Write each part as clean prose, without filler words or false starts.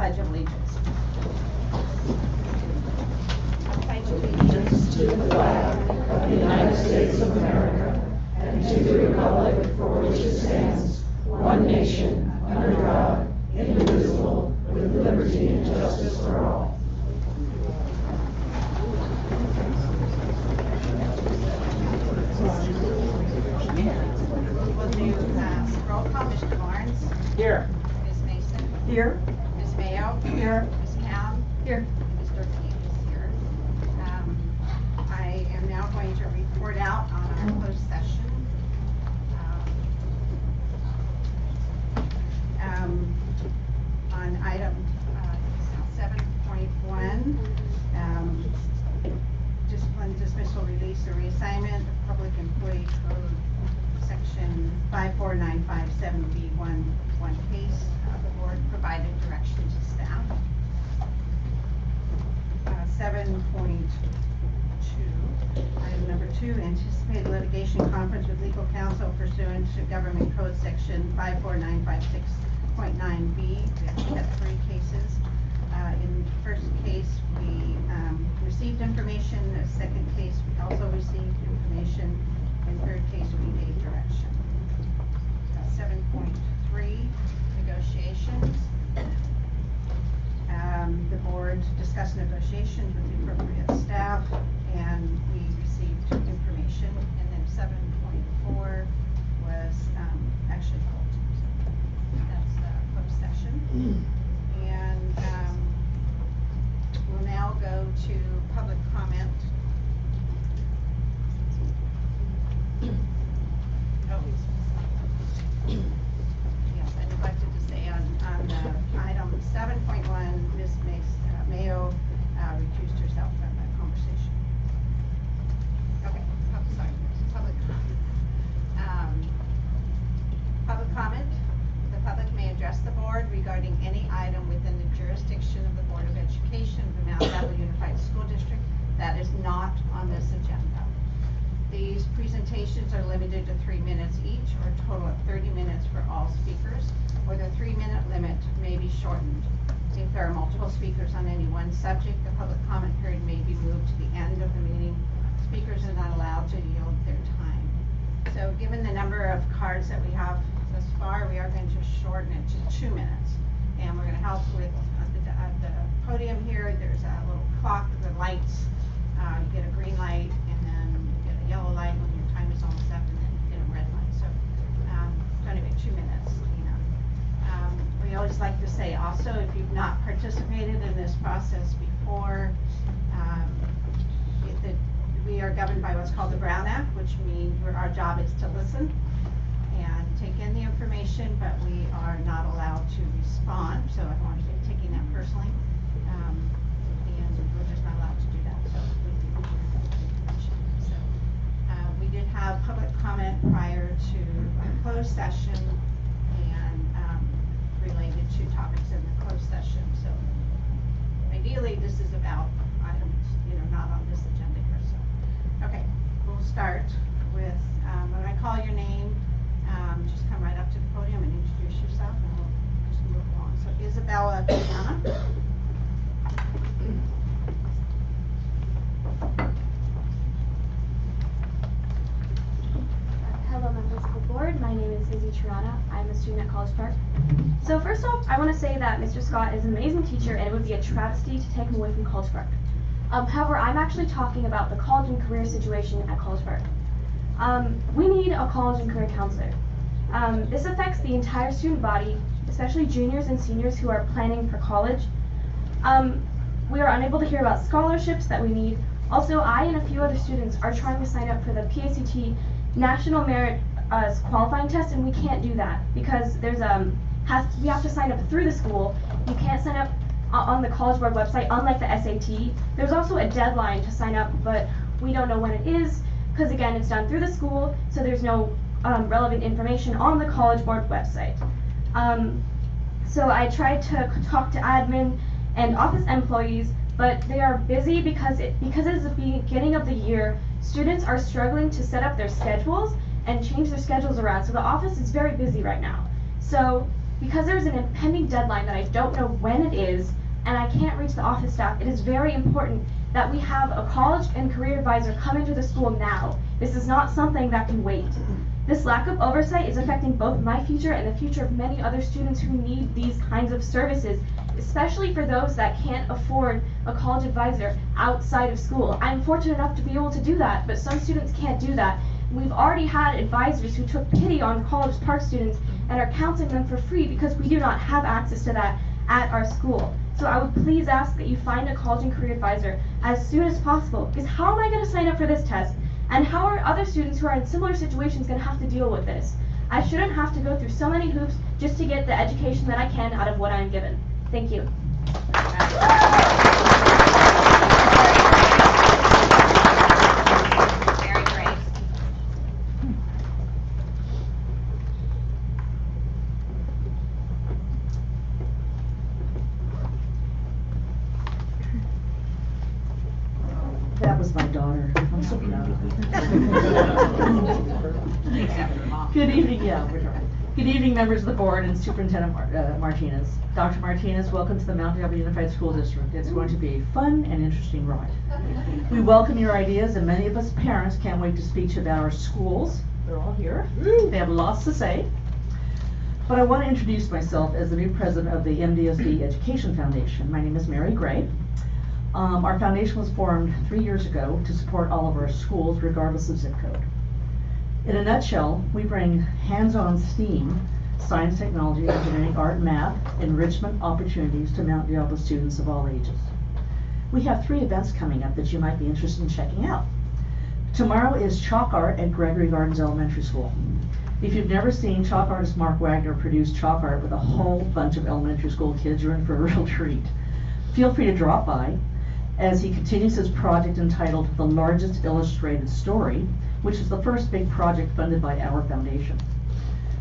Pledge of Allegiance. I pledge allegiance to the flag of the United States of America and to the republic for which it stands, one nation, under God, indivisible, with liberty and justice for all. We'll do roll call. Mr. Lawrence. Here. Ms. Mason. Here. Ms. Mayo. Here. Ms. Cowan. Here. And Mr. Ortiz is here. I am now going to report out on our closed session. On item 7.1, discipline, dismissal, release, or reassignment of Public Employee Code, section 54957B1 case. The board provided direction to staff. 7.2, item number 2, anticipated litigation conference with legal counsel pursuant to Government Code section 54956.9B. We actually had 3 cases. In the first case, we received information. The second case, we also received information. In the third case, we gave direction. 7.3, negotiations. The board discussed negotiations with the appropriate staff, and we received information. And then 7.4 was actually pulled. That's closed session. And we'll now go to public comment. Yes, I neglected to say on item 7.1, Ms. Mayo recused herself from that conversation. Okay, sorry, public comment. Public comment. The public may address the board regarding any item within the jurisdiction of the Board of Education of the Mount Diablo Unified School District that is not on this agenda. These presentations are limited to 3 minutes each, or a total of 30 minutes for all speakers, or the 3-minute limit may be shortened. If there are multiple speakers on any one subject, the public comment period may be moved to the end of the meeting. Speakers are not allowed to yield their time. So given the number of cards that we have thus far, we are going to shorten it to 2 minutes. And we're going to help with at the podium here. There's a little clock with the lights. You get a green light, and then you get a yellow light when your time is almost up, and then you get a red light. So don't even 2 minutes. We always like to say also, if you've not participated in this process before, we are governed by what's called the Brown Act, which means our job is to listen and take in the information, but we are not allowed to respond. So I don't want you taking that personally, and we're just not allowed to do that. So we did have public comment prior to a closed session, and related to topics in the closed session. So ideally, this is about items, not on this agenda here. So, okay, we'll start with when I call your name, just come right up to the podium and introduce yourself, and we'll just move along. So Isabella Triana. Hello members of the board, my name is Izzy Triana. I'm a student at College Park. So first off, I want to say that Mr. Scott is an amazing teacher, and it would be a travesty to take him away from College Park. However, I'm actually talking about the college and career situation at College Park. We need a college and career counselor. This affects the entire student body, especially juniors and seniors who are planning for college. We are unable to hear about scholarships that we need. Also, I and a few other students are trying to sign up for the PACT National Merit Qualifying Test, and we can't do that because there's we have to sign up through the school. You can't sign up on the College Board website, unlike the SAT. There's also a deadline to sign up, but we don't know when it is because, again, it's done through the school, so there's no relevant information on the College Board website. So I tried to talk to admin and office employees, but they are busy because it is the beginning of the year. Students are struggling to set up their schedules and change their schedules around, so the office is very busy right now. So Because there is an impending deadline that I don't know when it is, and I can't reach the office staff, it is very important that we have a college and career advisor come into the school now. This is not something that can wait. This lack of oversight is affecting both my future and the future of many other students who need these kinds of services, especially for those that can't afford a college advisor outside of school. I'm fortunate enough to be able to do that, but some students can't do that. We've already had advisors who took pity on College Park students and are counseling them for free because we do not have access to that at our school. So I would please ask that you find a college and career advisor as soon as possible, because how am I going to sign up for this test? And how are other students who are in similar situations going to have to deal with this? I shouldn't have to go through so many hoops just to get the education that I can out of what I'm given. Thank you. Very great. That was my daughter. I'm so proud of her. Good evening, Good evening, members of the board and Superintendent Martinez. Dr. Martinez, welcome to the Mount Diablo Unified School District. It's going to be a fun and interesting ride. We welcome your ideas, and many of us parents can't wait to speak to you about our schools. They're all here. They have lots to say. But I want to introduce myself as the new president of the MDSD Education Foundation. My name is Mary Gray. Our foundation was formed 3 years ago to support all of our schools, regardless of zip code. In a nutshell, we bring hands-on STEAM, science, technology, engineering, art, math, enrichment opportunities to Mount Diablo students of all ages. We have 3 events coming up that you might be interested in checking out. Tomorrow is Chalk Art at Gregory Gardens Elementary School. If you've never seen chalk artist Mark Wagner produce chalk art with a whole bunch of elementary school kids, you're in for a real treat. Feel free to drop by as he continues his project entitled The Largest Illustrated Story, which is the first big project funded by our foundation.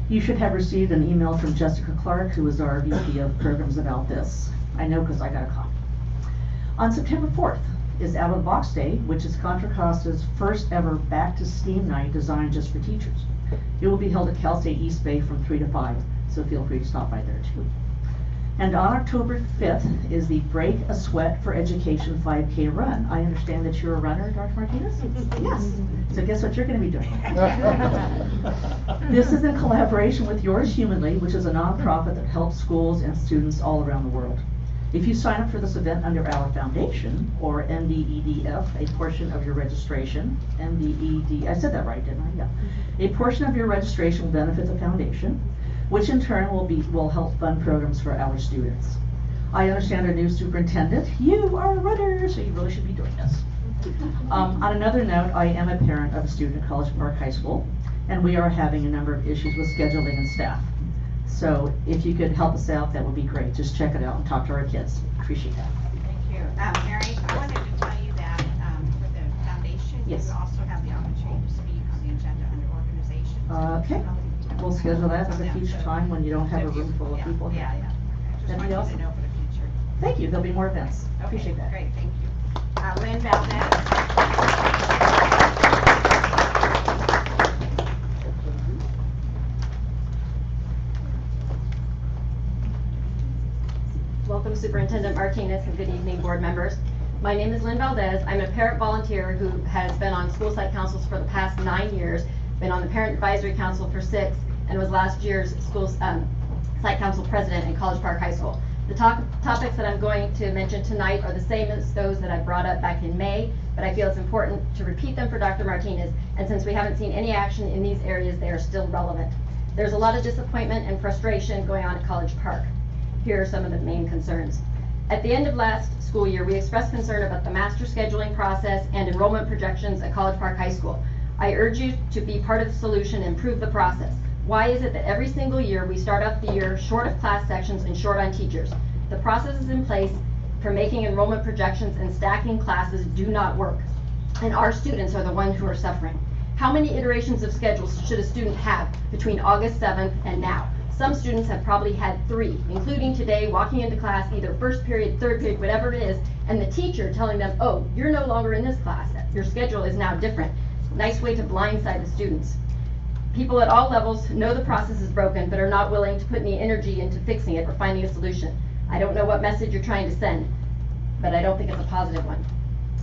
You should have received an email from Jessica Clark, who is our VP of programs, about this. I know because I got a copy. On September 4th is Out of the Box Day, which is Contra Costa's first ever Back to STEAM night designed just for teachers. It will be held at Cal State East Bay from 3 to 5, so feel free to stop by there too. And on October 5th is the Break a Sweat for Education 5K run. I understand that you're a runner, Dr. Martinez? Yes. So guess what you're going to be doing? This is in collaboration with Yours Humanly, which is a nonprofit that helps schools and students all around the world. If you sign up for this event under our foundation, or MDEDF, a portion of your registration, MDED, I said that right, didn't I? Yeah. A portion of your registration will benefit the foundation, which in turn will help fund programs for our students. I understand our new superintendent, you are a runner, so you really should be doing this. On another note, I am a parent of a student at College Park High School, and we are having a number of issues with scheduling and staff. So if you could help us out, that would be great. Just check it out and talk to our kids. Appreciate that. Thank you. Mary, I wanted to tell you that for the foundation, Yes. you also have the opportunity to speak on the agenda under organizations. Okay. We'll schedule that at a future time when you don't have a room full of people here. Yeah. Just That'd be wanted awesome. to know for the future. Thank you. There'll be more events. Appreciate that. Great, thank you. Lynn Valdez. Welcome Superintendent Martinez and good evening board members. My name is Lynn Valdez. I'm a parent volunteer who has been on school site councils for the past 9 years, been on the parent advisory council for 6, and was last year's school site council president in College Park High School. The topics that I'm going to mention tonight are the same as those that I brought up back in May, but I feel it's important to repeat them for Dr. Martinez, and since we haven't seen any action in these areas, they are still relevant. There's a lot of disappointment and frustration going on at College Park. Here are some of the main concerns. At the end of last school year, we expressed concern about the master scheduling process and enrollment projections at College Park High School. I urge you to be part of the solution and improve the process. Why is it that every single year we start off the year short of class sections and short on teachers? The processes in place for making enrollment projections and stacking classes do not work, and our students are the ones who are suffering. How many iterations of schedules should a student have between August 7th and now? Some students have probably had 3, including today, walking into class, either first period, third period, whatever it is, and the teacher telling them, oh, you're no longer in this class. Your schedule is now different. Nice way to blindside the students. People at all levels know the process is broken, but are not willing to put any energy into fixing it or finding a solution. I don't know what message you're trying to send, but I don't think it's a positive one.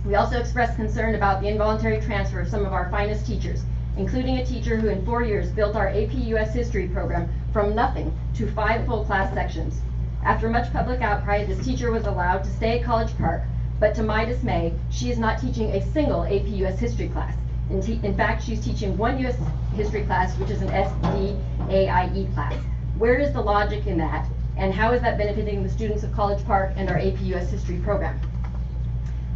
We also expressed concern about the involuntary transfer of some of our finest teachers, including a teacher who in 4 years built our AP US History program from nothing to 5 full class sections. After much public outcry, this teacher was allowed to stay at College Park, but to my dismay, she is not teaching a single AP US History class. In fact, she's teaching one US History class, which is an SDAIE class. Where is the logic in that, and how is that benefiting the students of College Park and our AP US History program?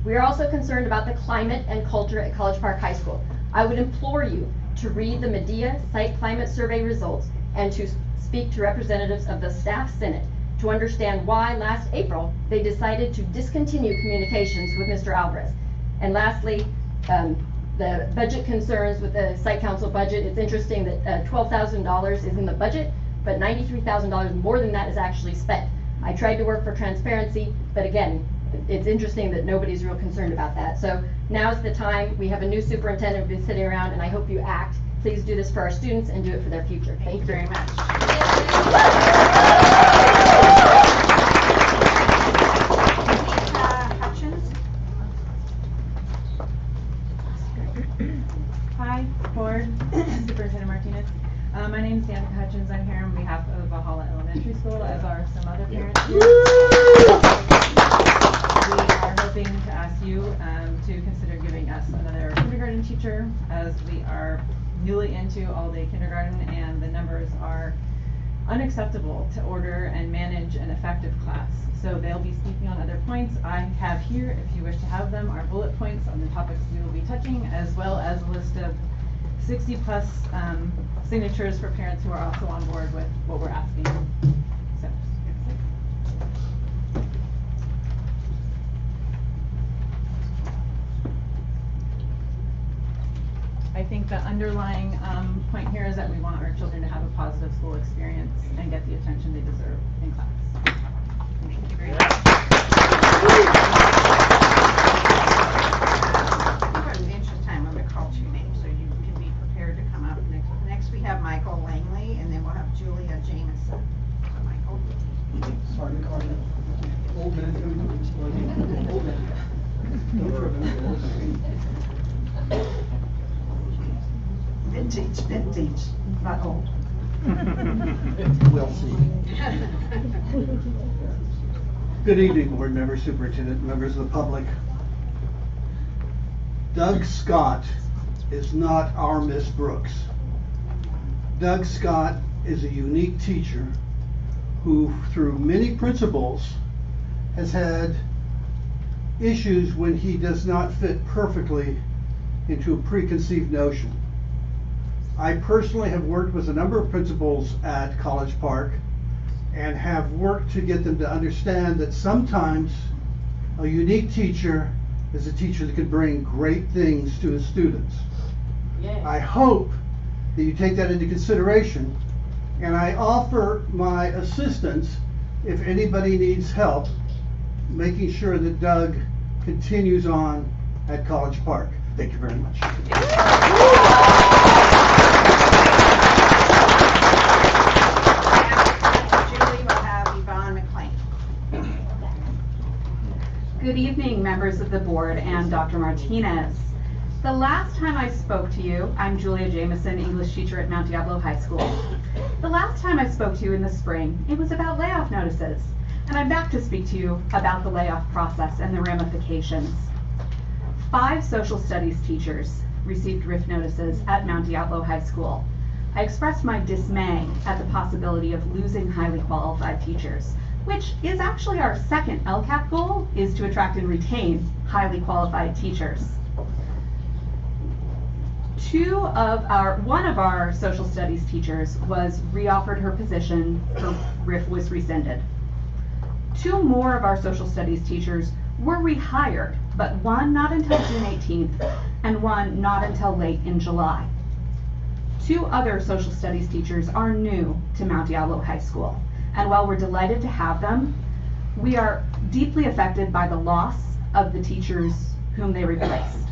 We are also concerned about the climate and culture at College Park High School. I would implore you to read the Medea Site Climate Survey results and to speak to representatives of the Staff Senate to understand why last April they decided to discontinue communications with Mr. Alvarez. And lastly, the budget concerns with the Site Council budget. It's interesting that $12,000 is in the budget, but $93,000 more than that is actually spent. I tried to work for transparency, but again, it's interesting that nobody's real concerned about that. So now's the time. We have a new superintendent who's been sitting around, and I hope you act. Please do this for our students and do it for their future. Thank you very much. Hutchins? Hi, Board, Superintendent Martinez. My name is Danica Hutchins. I'm here on behalf of Valhalla Elementary School, as are some other parents here. We are hoping to ask you to consider giving us another kindergarten teacher, as we are newly into all-day kindergarten and the numbers are unacceptable to order and manage an effective class. So they'll be speaking on other points. I have here, if you wish to have them, our bullet points on the topics we will be touching, as well as a list of 60 plus signatures for parents who are also on board with what we're asking. So, I think the underlying point here is that we want our children to have a positive school experience and get the attention they deserve in class. Thank you very much. In the interest of time, I'm going to call 2 names, so you can be prepared to come up next. Next, we have Michael Langley, and then we'll have Julia Jameson. So, Michael. Sorry to call you. Old man coming to old man. Vintage, not old. We'll see. Good evening, board members, superintendent, members of the public. Doug Scott is not our Miss Brooks. Doug Scott is a unique teacher who, through many principles, has had issues when he does not fit perfectly into a preconceived notion. I personally have worked with a number of principals at College Park and have worked to get them to understand that sometimes a unique teacher is a teacher that can bring great things to his students. Yay. I hope that you take that into consideration, and I offer my assistance if anybody needs help making sure that Doug continues on at College Park. Thank you very much. Julie will have Yvonne McLean. Good evening, members of the board and Dr. Martinez. The last time I spoke to you, I'm Julia Jameson, English teacher at Mount Diablo High School. The last time I spoke to you in the spring, it was about layoff notices, and I'm back to speak to you about the layoff process and the ramifications. 5 social studies teachers received RIF notices at Mount Diablo High School. I expressed my dismay at the possibility of losing highly qualified teachers, which is actually our second LCAP goal, is to attract and retain highly qualified teachers. One of our social studies teachers was reoffered her position, her RIF was rescinded. 2 more of our social studies teachers were rehired, but one not until June 18th and one not until late in July. 2 other social studies teachers are new to Mount Diablo High School, and while we're delighted to have them, we are deeply affected by the loss of the teachers whom they replaced.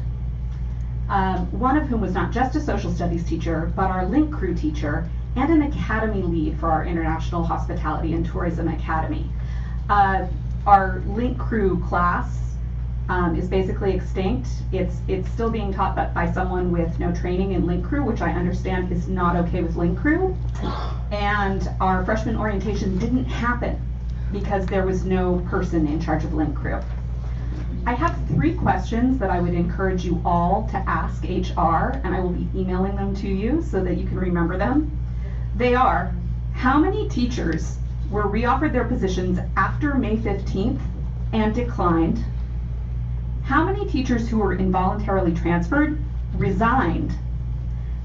one of whom was not just a social studies teacher, but our Link Crew teacher and an academy lead for our International Hospitality and Tourism Academy. Our Link Crew class is basically extinct. It's still being taught by someone with no training in Link Crew, which I understand is not okay with Link Crew. And our freshman orientation didn't happen because there was no person in charge of Link Crew. I have 3 questions that I would encourage you all to ask HR, and I will be emailing them to you so that you can remember them. They are, how many teachers were reoffered their positions after May 15th and declined? How many teachers who were involuntarily transferred resigned?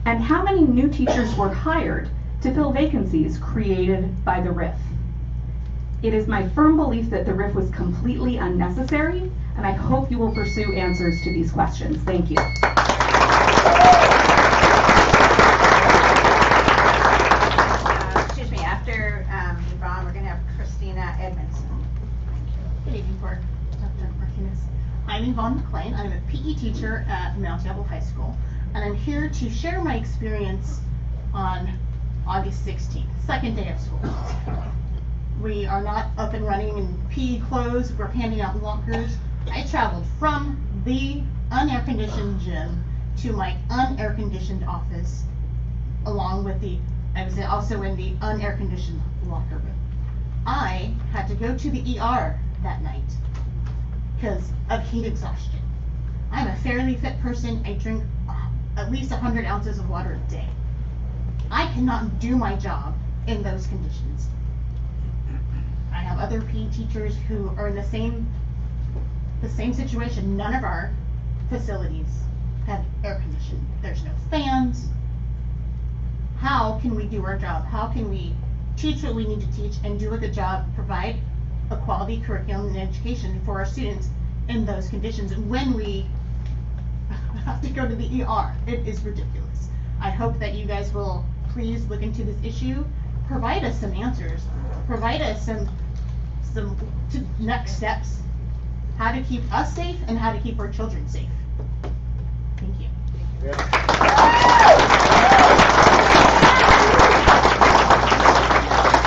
And how many new teachers were hired to fill vacancies created by the RIF? It is my firm belief that the RIF was completely unnecessary, and I hope you will pursue answers to these questions. Thank you. Excuse me, after Yvonne, we're going to have Christina Edmondson. Good evening, Board. Dr. Martinez. I'm Yvonne McLean. I'm a PE teacher at Mount Diablo High School, and I'm here to share my experience on August 16th, second day of school. We are not up and running in PE clothes. We're handing out lockers. I traveled from the unair-conditioned gym to my unair-conditioned office, along with I was also in the unair-conditioned locker room. I had to go to the ER that night because of heat exhaustion. I'm a fairly fit person. I drink at least 100 ounces of water a day. I cannot do my job in those conditions. I have other PE teachers who are in the same situation. None of our facilities have air conditioning. There's no fans. How can we do our job? How can we teach what we need to teach and do a good job, provide a quality curriculum and education for our students in those conditions when we have to go to the ER? It is ridiculous. I hope that you guys will please look into this issue, provide us some answers, provide us some next steps, how to keep us safe and how to keep our children safe. Thank you.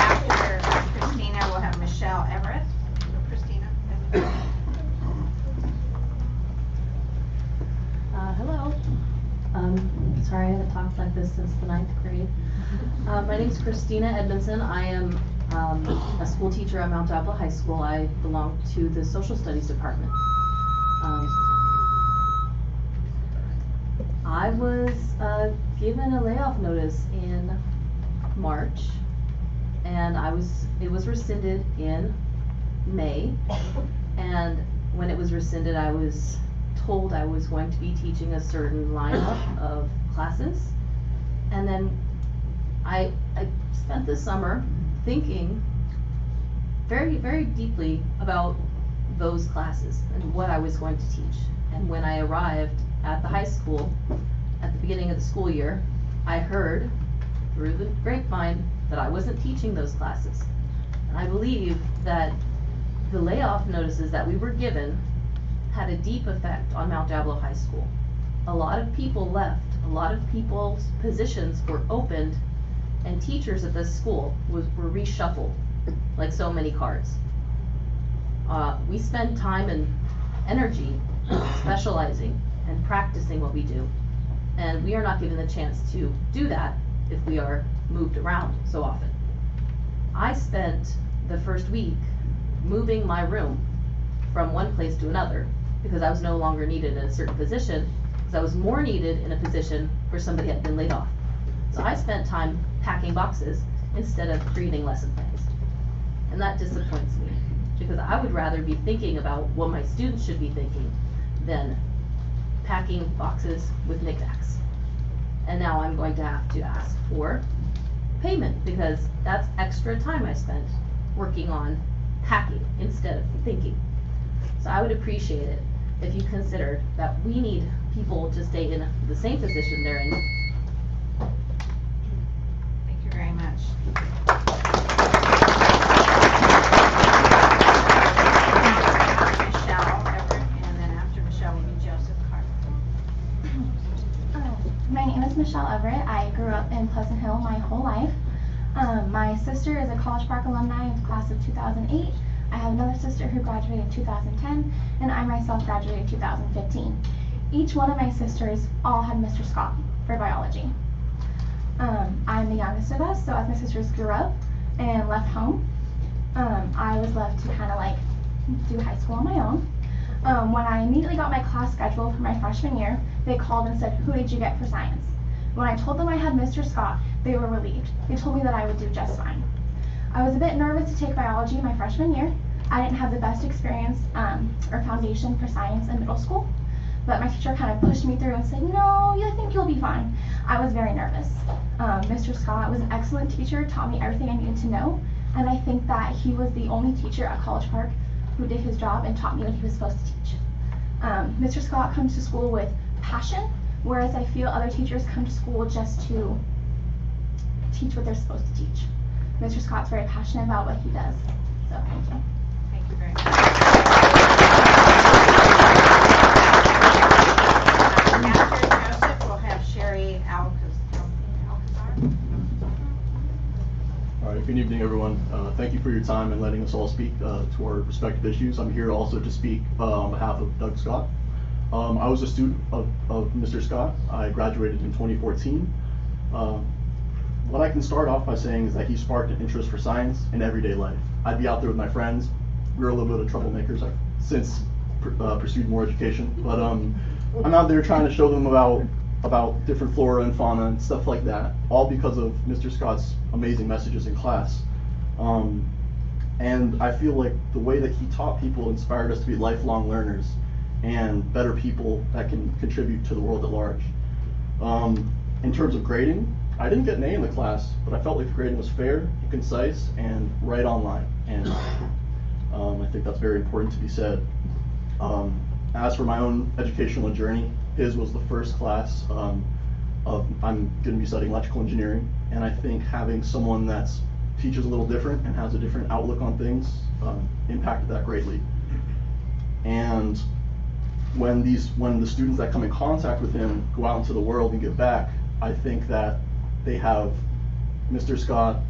After Christina, we'll have Michelle Everett. Christina. Hello. Sorry I haven't talked like this since the 9th grade. My name is Christina Edmondson. I am a school teacher at Mount Diablo High School. I belong to the social studies department. I was given a layoff notice in March, and it was rescinded in May. And when it was rescinded, I was told I was going to be teaching a certain lineup of classes. And then I spent the summer thinking very, very deeply about those classes and what I was going to teach. And when I arrived at the high school at the beginning of the school year, I heard through the grapevine that I wasn't teaching those classes. And I believe that the layoff notices that we were given had a deep effect on Mount Diablo High School. A lot of people left, a lot of people's positions were opened, and teachers at this school were reshuffled like so many cards. We spend time and energy specializing and practicing what we do, and we are not given the chance to do that if we are moved around so often. I spent the first week moving my room from one place to another because I was no longer needed in a certain position, because I was more needed in a position where somebody had been laid off. So I spent time packing boxes instead of creating lesson plans. And that disappoints me, because I would rather be thinking about what my students should be thinking than packing boxes with knickknacks. And now I'm going to have to ask for payment, because that's extra time I spent working on packing instead of thinking. So I would appreciate it if you considered that we need people to stay in the same position they're in. Thank you very much. Michelle Everett, and then after Michelle will be Joseph Carter. Michelle Everett. I grew up in Pleasant Hill my whole life. My sister is a College Park alumni of the class of 2008. I have another sister who graduated in 2010, and I myself graduated in 2015. Each one of my sisters all had Mr. Scott for biology. I'm the youngest of us, so as my sisters grew up and left home, I was left to kind of like do high school on my own. When I immediately got my class schedule for my freshman year, they called and said, "Who did you get for science?" When I told them I had Mr. Scott, they were relieved. They told me that I would do just fine. I was a bit nervous to take biology my freshman year. I didn't have the best experience or foundation for science in middle school, but my teacher kind of pushed me through and said, "No, I think you'll be fine." I was very nervous. Mr. Scott was an excellent teacher, taught me everything I needed to know, and I think that he was the only teacher at College Park who did his job and taught me what he was supposed to teach. Mr. Scott comes to school with passion, whereas I feel other teachers come to school just to teach what they're supposed to teach. Mr. Scott's very passionate about what he does, so thank you. Thank you very much. After Joseph, we'll have Sherry Alcazar. All right, good evening, everyone. Thank you for your time and letting us all speak to our respective issues. I'm here also to speak on behalf of Doug Scott. I was a student of Mr. Scott. I graduated in 2014. What I can start off by saying is that he sparked an interest for science in everyday life. I'd be out there with my friends. We were a little bit of troublemakers. I've since pursued more education, but I'm out there trying to show them about different flora and fauna and stuff like that, all because of Mr. Scott's amazing messages in class. And I feel like the way that he taught people inspired us to be lifelong learners and better people that can contribute to the world at large. In terms of grading, I didn't get an A in the class, but I felt like the grading was fair and concise and right on line. And I think that's very important to be said. As for my own educational journey, his was the first class I'm going to be studying electrical engineering, and I think having someone that teaches a little different and has a different outlook on things impacted that greatly. And when the students that come in contact with him go out into the world and give back, I think that they have Mr. Scott,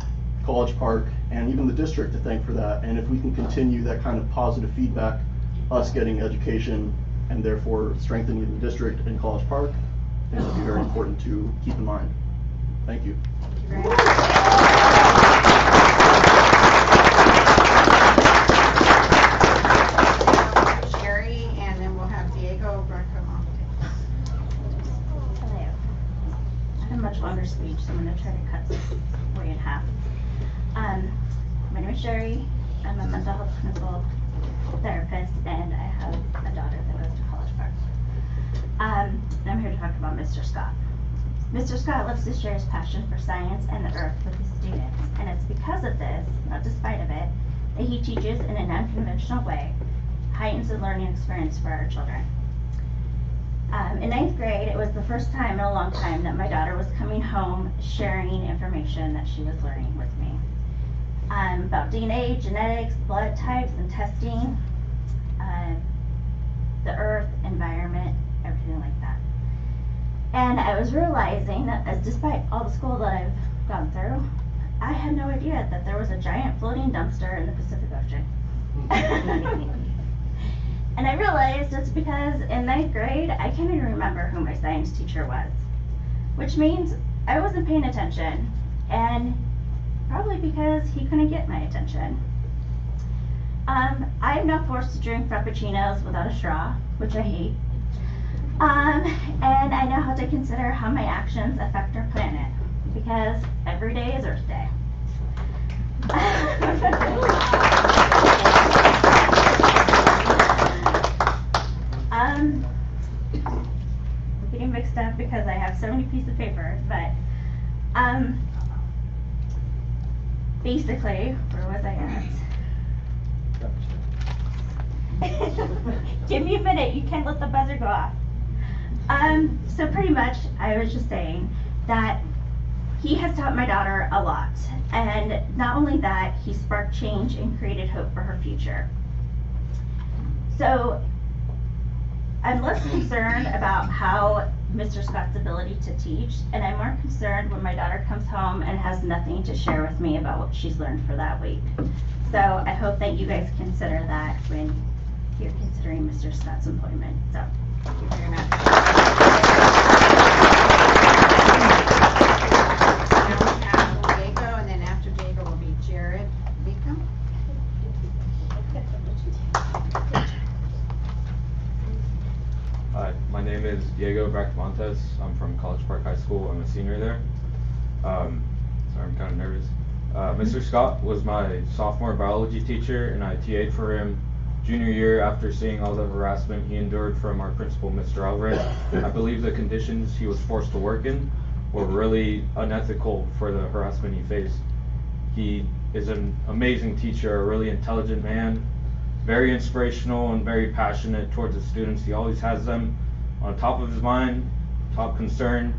College Park, and even the district to thank for that. And if we can continue that kind of positive feedback, us getting education and therefore strengthening the district and College Park, I think it'll be very important to keep in mind. Thank you. Thank you very much. Sherry, and then we'll have Diego Bracamonte. Hello. I have a much longer speech, so I'm going to try to cut this way in half. My name is Sherry. I'm a mental health clinical therapist, and I have a daughter that goes to College Park. And I'm here to talk about Mr. Scott. Mr. Scott loves to share his passion for science and the earth with his students, and it's because of this, not despite of it, that he teaches in an unconventional way, heightens the learning experience for our children. In 9th grade, it was the first time in a long time that my daughter was coming home sharing information that she was learning with me. About DNA, genetics, blood types, and testing, the earth, environment, everything like that. And I was realizing that despite all the school that I've gone through, I had no idea that there was a giant floating dumpster in the Pacific Ocean. And I realized it's because in 9th grade, I can't even remember who my science teacher was, which means I wasn't paying attention, and probably because he couldn't get my attention. I'm now forced to drink frappuccinos without a straw, which I hate. And I know how to consider how my actions affect our planet, because every day is Earth Day. I'm getting mixed up because I have so many pieces of paper, but basically, where was I at? Give me a minute, you can't let the buzzer go off. So pretty much, I was just saying that he has taught my daughter a lot, and not only that, he sparked change and created hope for her future. So I'm less concerned about how Mr. Scott's ability to teach, and I'm more concerned when my daughter comes home and has nothing to share with me about what she's learned for that week. So I hope that you guys consider that when you're considering Mr. Scott's employment. So, Thank you very much. Now we have Diego, and then after Diego will be Jared Beacom. Hi, my name is Diego Bracamontes. I'm from College Park High School. I'm a senior there. Sorry, I'm kind of nervous. Mr. Scott was my sophomore biology teacher, and I TA'd for him junior year after seeing all the harassment he endured from our principal, Mr. Alvarez. I believe the conditions he was forced to work in were really unethical for the harassment he faced. He is an amazing teacher, a really intelligent man, very inspirational and very passionate towards the students. He always has them on top of his mind, top concern.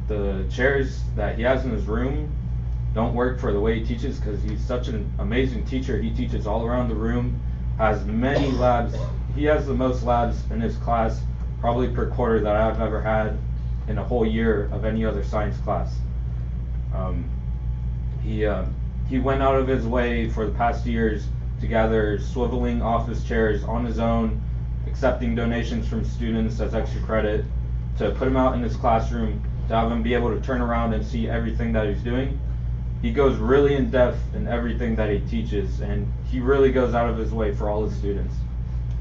The chairs that he has in his room don't work for the way he teaches because he's such an amazing teacher. He teaches all around the room, has many labs. He has the most labs in his class, probably per quarter, that I've ever had in a whole year of any other science class. He went out of his way for the past years to gather swiveling office chairs on his own, accepting donations from students as extra credit, to put him out in his classroom, to have him be able to turn around and see everything that he's doing. He goes really in depth in everything that he teaches, and he really goes out of his way for all his students.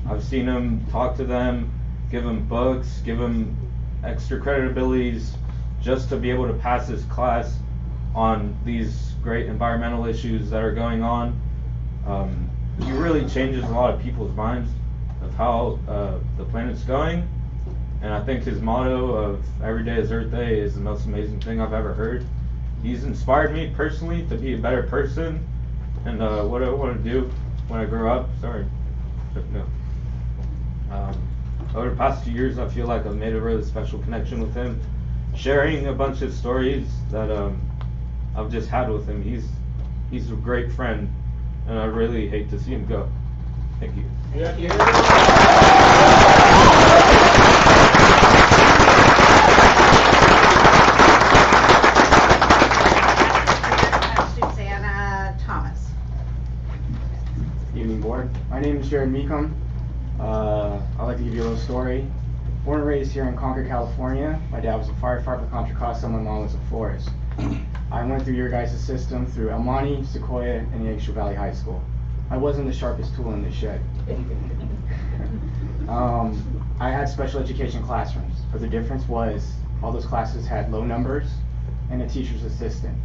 I've seen him talk to them, give them books, give them extra credit abilities, just to be able to pass his class on these great environmental issues that are going on. He really changes a lot of people's minds of how the planet's going, and I think his motto of "Every day is Earth Day" is the most amazing thing I've ever heard. He's inspired me personally to be a better person, and what I want to do when I grow up. Sorry, no. Over the past 2 years, I feel like I've made a really special connection with him, sharing a bunch of stories that I've just had with him. He's a great friend, and I really hate to see him go. Thank you. Susanna Thomas. Evening board. My name is Jared Meekum. I'd like to give you a little story. Born and raised here in Concord, California. My dad was a firefighter for Contra Costa, my mom was a florist. I went through your guys' system through El Monte, Sequoia, and Angostura Valley High School. I wasn't the sharpest tool in the shed. I had special education classrooms, but the difference was all those classes had low numbers and a teacher's assistant,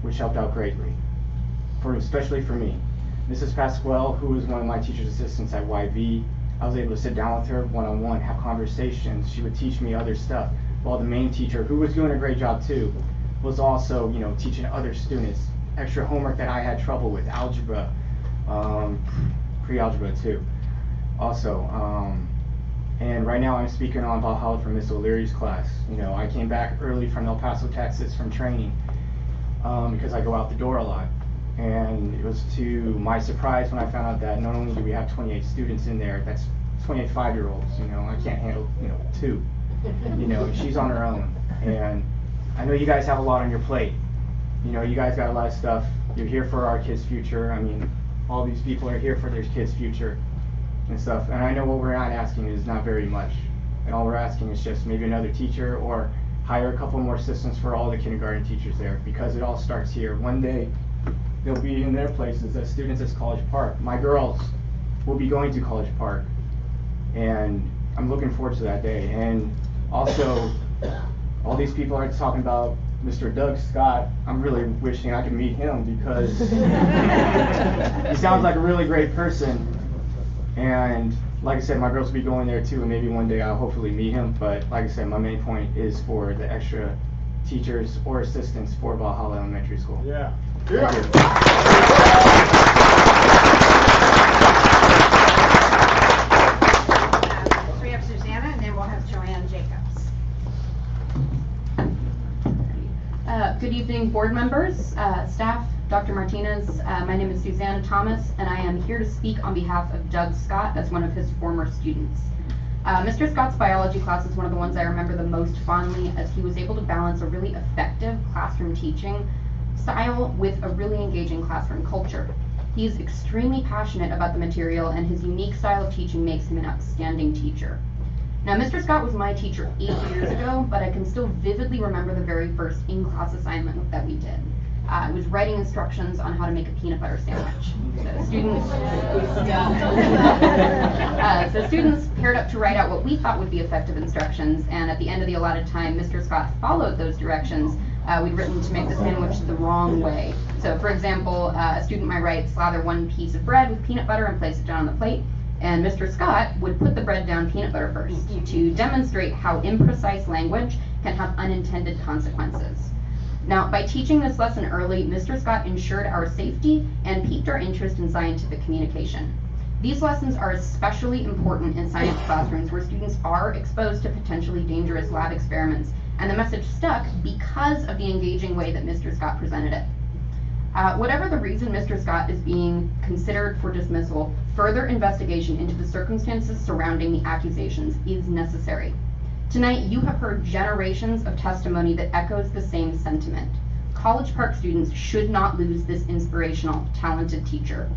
which helped out greatly, especially for me. Mrs. Pasquale, who was one of my teacher's assistants at YV, I was able to sit down with her one-on-one, have conversations. She would teach me other stuff, while the main teacher, who was doing a great job too, was also, teaching other students extra homework that I had trouble with, algebra, pre-algebra too. Also, and right now I'm speaking on Valhalla for Miss O'Leary's class. I came back early from El Paso, Texas from training because I go out the door a lot. And it was to my surprise when I found out that not only do we have 28 students in there, that's 28 5-year-olds, I can't handle, 2. She's on her own. And I know you guys have a lot on your plate. You guys got a lot of stuff. You're here for our kids' future. I mean, all these people are here for their kids' future and stuff. And I know what we're not asking is not very much. And all we're asking is just maybe another teacher or hire a couple more assistants for all the kindergarten teachers there, because it all starts here. One day, they'll be in their places as students at College Park. My girls will be going to College Park, and I'm looking forward to that day. And also, all these people are talking about Mr. Doug Scott. I'm really wishing I could meet him because he sounds like a really great person. And like I said, my girls will be going there too, and maybe one day I'll hopefully meet him. But like I said, my main point is for the extra teachers or assistants for Valhalla Elementary School. Yeah. So we have Susanna, and then we'll have Joanne Jacobs. Good evening, board members, staff, Dr. Martinez. My name is Susanna Thomas, and I am here to speak on behalf of Doug Scott as one of his former students. Mr. Scott's biology class is one of the ones I remember the most fondly, as he was able to balance a really effective classroom teaching style with a really engaging classroom culture. He's extremely passionate about the material, and his unique style of teaching makes him an outstanding teacher. Now, Mr. Scott was my teacher 8 years ago, but I can still vividly remember the very first in-class assignment that we did. It was writing instructions on how to make a peanut butter sandwich. So students paired up to write out what we thought would be effective instructions, and at the end of the allotted time, Mr. Scott followed those directions. We'd written to make the sandwich the wrong way. So for example, a student might write, slather one piece of bread with peanut butter and place it down on the plate. And Mr. Scott would put the bread down peanut butter first to demonstrate how imprecise language can have unintended consequences. Now, by teaching this lesson early, Mr. Scott ensured our safety and piqued our interest in scientific communication. These lessons are especially important in science classrooms where students are exposed to potentially dangerous lab experiments, and the message stuck because of the engaging way that Mr. Scott presented it. Whatever the reason Mr. Scott is being considered for dismissal, further investigation into the circumstances surrounding the accusations is necessary. Tonight, you have heard generations of testimony that echoes the same sentiment. College Park students should not lose this inspirational, talented teacher.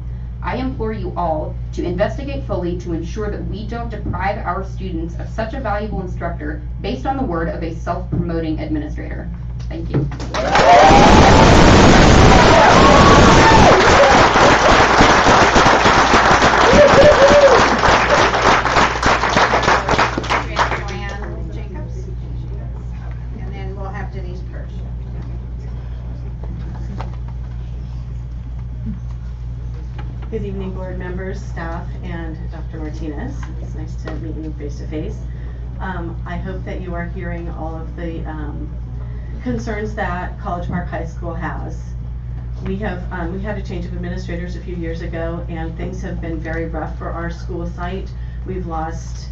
I implore you all to investigate fully to ensure that we don't deprive our students of such a valuable instructor based on the word of a self-promoting administrator. Thank you. Joanne Jacobs. And then we'll have Denise Persh. Good evening, board members, staff, and Dr. Martinez. It's nice to meet you face to face. I hope that you are hearing all of the concerns that College Park High School has. We had a change of administrators a few years ago, and things have been very rough for our school site. We've lost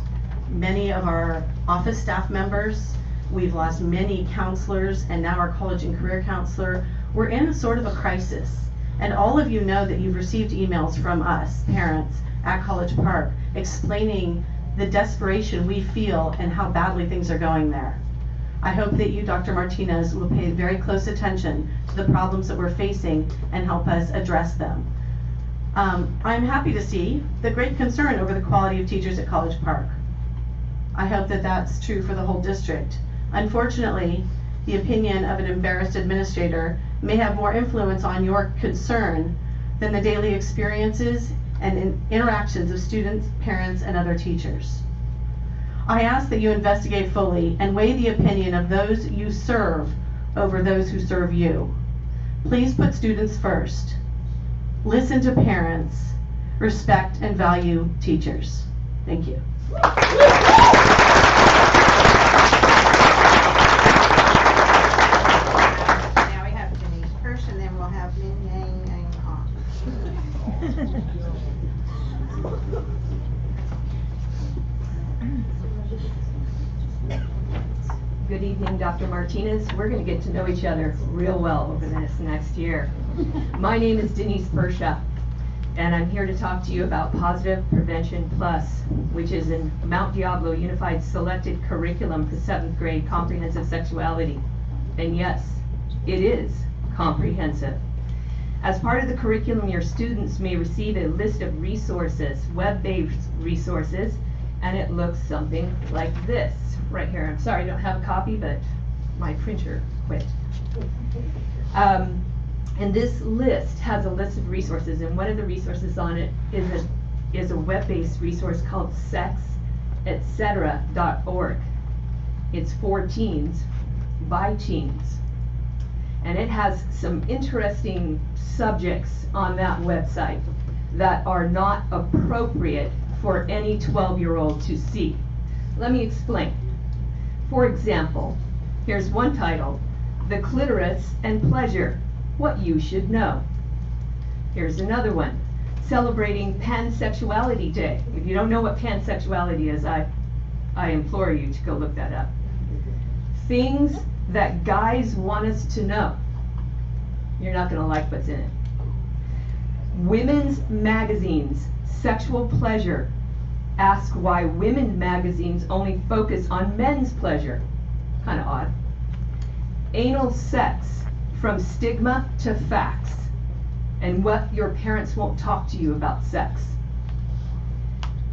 many of our office staff members. We've lost many counselors, and now our college and career counselor. We're in sort of a crisis. And all of you know that you've received emails from us, parents, at College Park, explaining the desperation we feel and how badly things are going there. I hope that you, Dr. Martinez, will pay very close attention to the problems that we're facing and help us address them. I'm happy to see the great concern over the quality of teachers at College Park. I hope that that's true for the whole district. Unfortunately, the opinion of an embarrassed administrator may have more influence on your concern than the daily experiences and interactions of students, parents, and other teachers. I ask that you investigate fully and weigh the opinion of those you serve over those who serve you. Please put students first. Listen to parents. Respect and value teachers. Thank you. Now we have Denise Persh, and then we'll have Min Yang Yang Ong. Good evening, Dr. Martinez. We're going to get to know each other real well over this next year. My name is Denise Persha, and I'm here to talk to you about Positive Prevention Plus, which is a Mount Diablo Unified Selected Curriculum for 7th grade comprehensive sexuality. And yes, it is comprehensive. As part of the curriculum, your students may receive a list of resources, web-based resources, and it looks something like this right here. I'm sorry I don't have a copy, but my printer quit. And this list has a list of resources, and one of the resources on it is a web-based resource called sexetc.org. It's for teens, by teens. And it has some interesting subjects on that website that are not appropriate for any 12-year-old to see. Let me explain. For example, here's one title, The Clitoris and Pleasure, What You Should Know. Here's another one, Celebrating Pansexuality Day. If you don't know what pansexuality is, I implore you to go look that up. Things that guys want us to know. You're not going to like what's in it. Women's magazines, Sexual Pleasure, Ask why women magazines only focus on men's pleasure. Kinda odd. Anal sex, from stigma to facts, and what your parents won't talk to you about sex.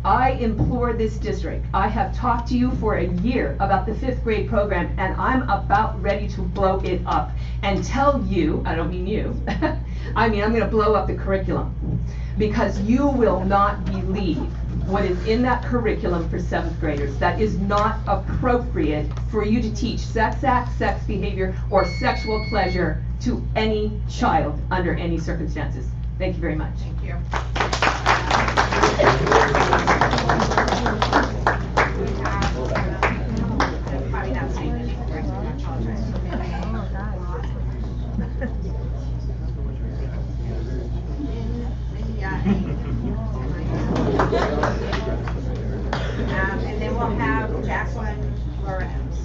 I implore this district, I have talked to you for a year about the 5th grade program, and I'm about ready to blow it up and tell you, I don't mean you, I mean I'm gonna blow up the curriculum, because you will not believe what is in that curriculum for 7th graders. That is not appropriate for you to teach sex acts, sex behavior, or sexual pleasure to any child under any circumstances. Thank you very much. Thank you. Probably not saying anything, I apologize. And then we'll have Jacqueline Lorenz.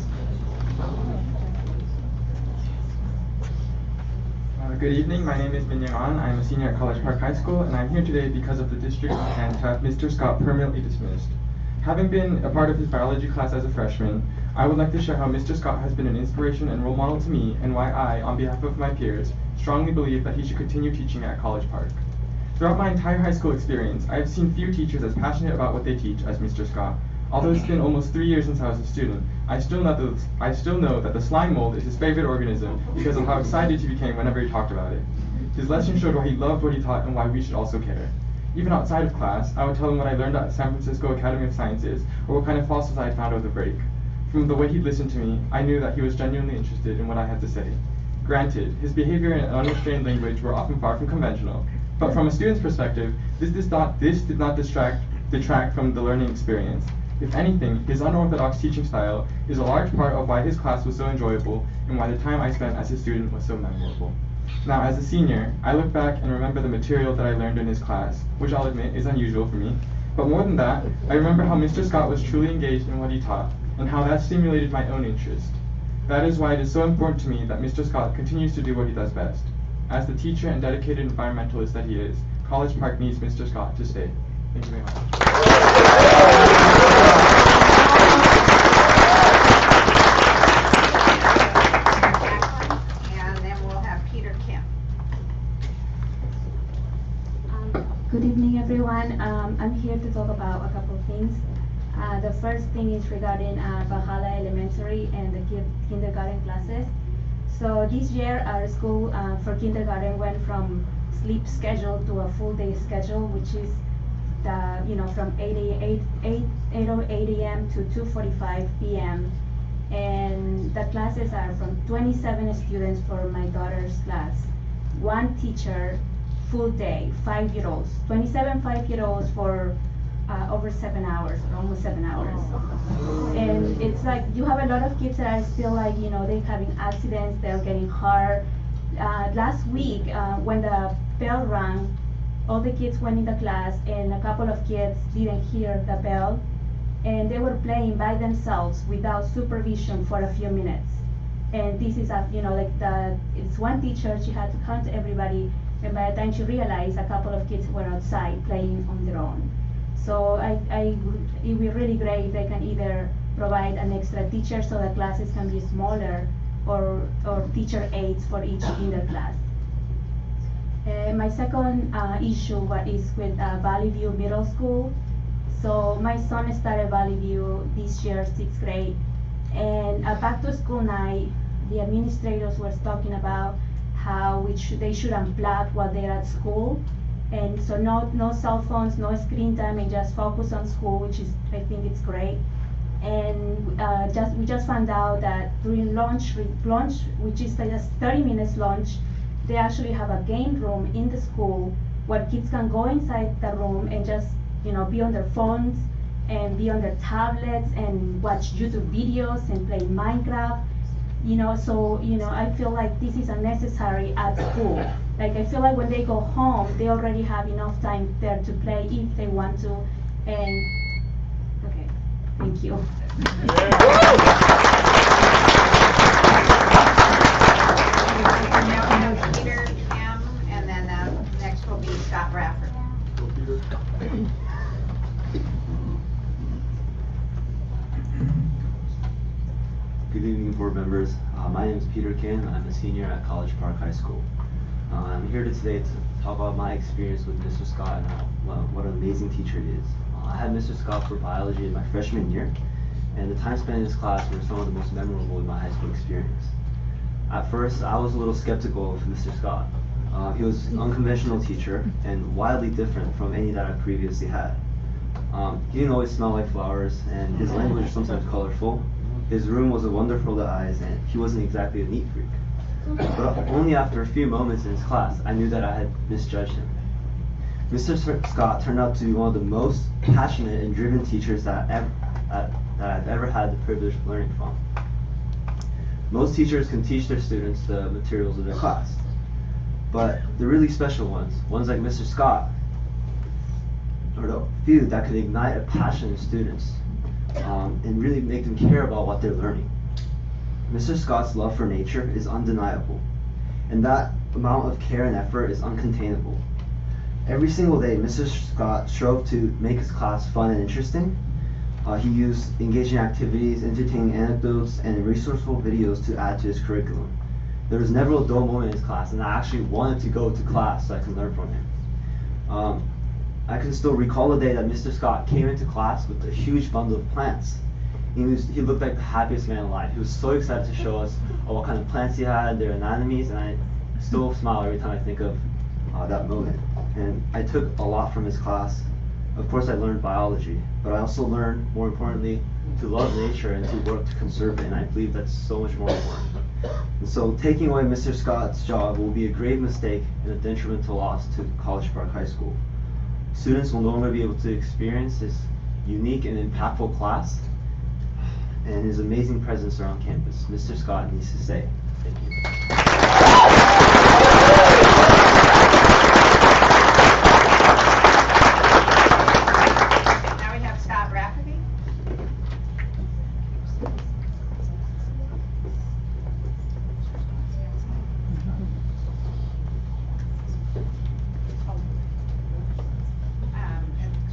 Good evening, my name is Min Young An. I'm a senior at College Park High School, and I'm here today because of the district's intent to have Mr. Scott permanently dismissed. Having been a part of his biology class as a freshman, I would like to share how Mr. Scott has been an inspiration and role model to me, and why I, on behalf of my peers, strongly believe that he should continue teaching at College Park. Throughout my entire high school experience, I have seen few teachers as passionate about what they teach as Mr. Scott. Although it's been almost 3 years since I was a student, I still know that the slime mold is his favorite organism because of how excited he became whenever he talked about it. His lesson showed why he loved what he taught and why we should also care. Even outside of class, I would tell him what I learned at San Francisco Academy of Sciences, or what kind of fossils I had found over the break. From the way he listened to me, I knew that he was genuinely interested in what I had to say. Granted, his behavior and unrestrained language were often far from conventional, but from a student's perspective, this did not detract from the learning experience. If anything, his unorthodox teaching style is a large part of why his class was so enjoyable and why the time I spent as a student was so memorable. Now, as a senior, I look back and remember the material that I learned in his class, which I'll admit is unusual for me. But more than that, I remember how Mr. Scott was truly engaged in what he taught, and how that stimulated my own interest. That is why it is so important to me that Mr. Scott continues to do what he does best. As the teacher and dedicated environmentalist that he is, College Park needs Mr. Scott to stay. Thank you very much. And then we'll have Peter Kim. Good evening, everyone. I'm here to talk about a couple of things. The first thing is regarding Valhalla Elementary and the kindergarten classes. So this year, our school for kindergarten went from sleep schedule to a full day schedule, which is from 8 a.m. to 2:45 p.m. And the classes are from 27 students for my daughter's class, one teacher, full day, 5-year-olds, 27 5-year-olds for over 7 hours, or almost 7 hours. And it's like you have a lot of kids that I feel like, they're having accidents, they're getting hurt. Last week, when the bell rang, all the kids went in the class and a couple of kids didn't hear the bell, and they were playing by themselves without supervision for a few minutes. And this is it's one teacher, she had to count everybody, and by the time she realized, a couple of kids were outside playing on their own. So it would be really great if they can either provide an extra teacher so the classes can be smaller, or teacher aides for each in their class. My second issue is with Valley View Middle School. So my son started Valley View this year, 6th grade, and back to school night, the administrators were talking about how they should unplug while they're at school, and so no cell phones, no screen time, and just focus on school, which is, I think it's great. And we just found out that during lunch, which is just 30 minutes lunch, they actually have a game room in the school where kids can go inside the room and just be on their phones and be on their tablets and watch YouTube videos and play Minecraft. So I feel like this is unnecessary at school. Like, I feel like when they go home, they already have enough time there to play if they want to. And okay, thank you. Peter Kim, and then next will be Scott Bradford. Good evening, board members. My name is Peter Kim. I'm a senior at College Park High School. I'm here today to talk about my experience with Mr. Scott and what an amazing teacher he is. I had Mr. Scott for biology in my freshman year, and the time spent in his class were some of the most memorable in my high school experience. At first, I was a little skeptical of Mr. Scott. He was an unconventional teacher and wildly different from any that I previously had. He didn't always smell like flowers, and his language was sometimes colorful. His room was wonderful to eyes, and he wasn't exactly a neat freak. But only after a few moments in his class, I knew that I had misjudged him. Mr. Scott turned out to be one of the most passionate and driven teachers that I've ever had the privilege of learning from. Most teachers can teach their students the materials of their class, but the really special ones like Mr. Scott, are the few that could ignite a passion in students and really make them care about what they're learning. Mr. Scott's love for nature is undeniable, and that amount of care and effort is uncontainable. Every single day, Mr. Scott strove to make his class fun and interesting. He used engaging activities, entertaining anecdotes, and resourceful videos to add to his curriculum. There was never a dull moment in his class, and I actually wanted to go to class so I could learn from him. I can still recall the day that Mr. Scott came into class with a huge bundle of plants. He looked like the happiest man alive. He was so excited to show us what kind of plants he had, their anatomies, and I still smile every time I think of that moment. And I took a lot from his class. Of course, I learned biology, but I also learned, more importantly, to love nature and to work to conserve it, and I believe that's so much more important. And so taking away Mr. Scott's job will be a grave mistake and a detrimental loss to College Park High School. Students will no longer be able to experience his unique and impactful class and his amazing presence around campus. Mr. Scott needs to stay. Thank you. Now we have Scott Rafferty.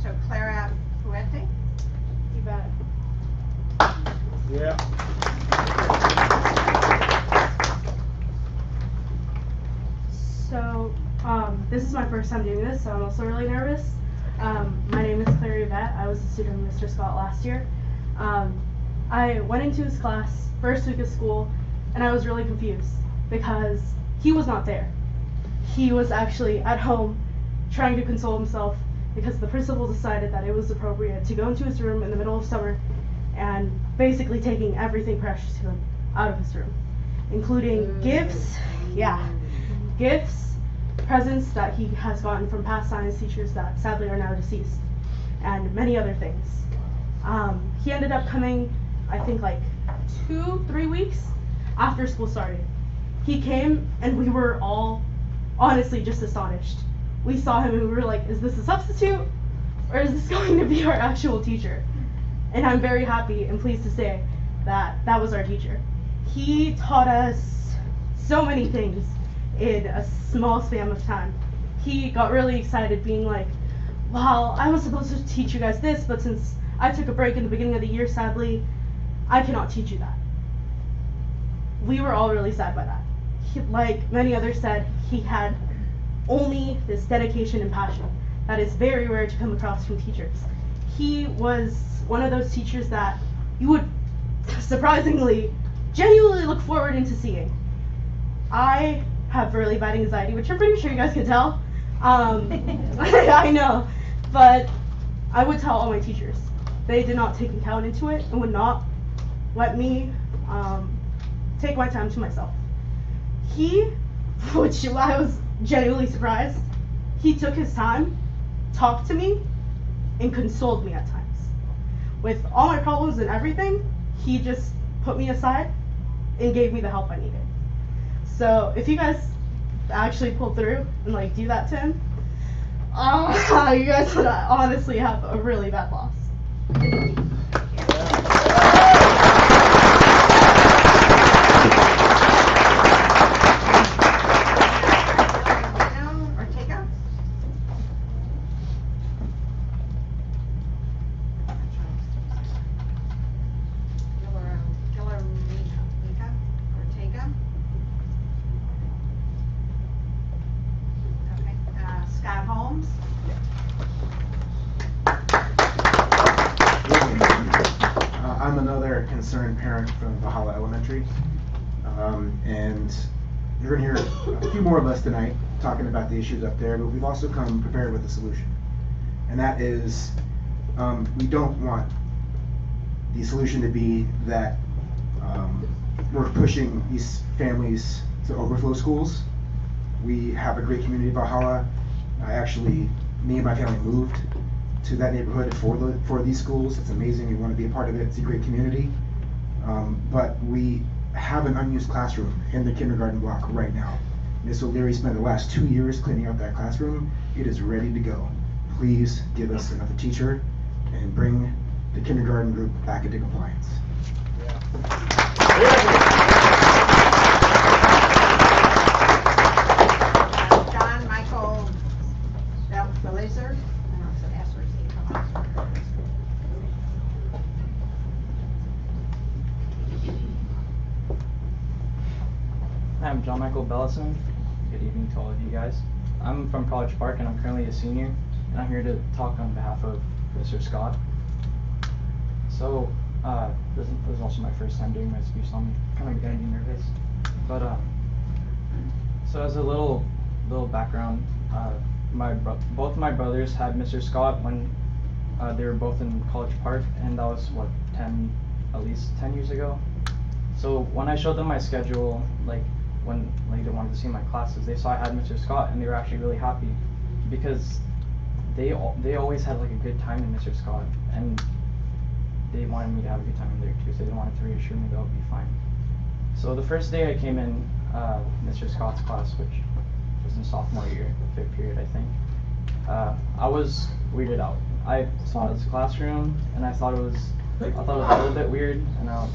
So Clara Fuente. You bet. Yeah. So, this is my first time doing this, so I'm also really nervous. My name is Claire Yvette. I was a student of Mr. Scott last year. I went into his class first week of school, and I was really confused because he was not there. He was actually at home trying to console himself because the principal decided that it was appropriate to go into his room in the middle of summer and basically taking everything precious to him out of his room, including gifts, presents that he has gotten from past science teachers that sadly are now deceased, and many other things. He ended up coming, I think, like 2-3 weeks after school started. He came and we were all honestly just astonished. We saw him and we were like, is this a substitute or is this going to be our actual teacher? And I'm very happy and pleased to say that that was our teacher. He taught us so many things in a small span of time. He got really excited being like, wow, I was supposed to teach you guys this, but since I took a break in the beginning of the year, sadly, I cannot teach you that. We were all really sad by that. Like many others said, he had only this dedication and passion that is very rare to come across from teachers. He was one of those teachers that you would surprisingly, genuinely look forward into seeing. I have really bad anxiety, which I'm pretty sure you guys can tell. I know, but I would tell all my teachers. They did not take account into it and would not let me take my time to myself. Which I was genuinely surprised, he took his time, talked to me, and consoled me at times. With all my problems and everything, he just put me aside and gave me the help I needed. So if you guys actually pull through and like do that to him, you guys would honestly have a really bad loss. I'm another concerned parent from Valhalla Elementary. And you're going to hear a few more of us tonight talking about the issues up there, but we've also come prepared with a solution. And that is, we don't want the solution to be that we're pushing these families to overflow schools. We have a great community of Valhalla. Me and my family moved to that neighborhood for these schools. It's amazing. We want to be a part of it. It's a great community. But we have an unused classroom in the kindergarten block right now. Ms. O'Leary spent the last 2 years cleaning out that classroom. It is ready to go. Please give us another teacher and bring the kindergarten group back into compliance. John Michael Belazer. I'm John Michael Bellison. Good evening to all of you guys. I'm from College Park and I'm currently a senior, and I'm here to talk on behalf of Mr. Scott. So, this is also my first time doing my speech, so I'm kind of beginning to be nervous. But, so as a little background, both my brothers had Mr. Scott when they were both in College Park, and that was what, at least 10 years ago. So when I showed them my schedule, when they wanted to see my classes, they saw I had Mr. Scott, and they were actually really happy because they always had a good time in Mr. Scott, and they wanted me to have a good time in there too, so they wanted to reassure me that I'll be fine. So the first day I came in Mr. Scott's class, which was in sophomore year, 5th period I think, I was weirded out. I saw this classroom and I thought it was a little bit weird, and I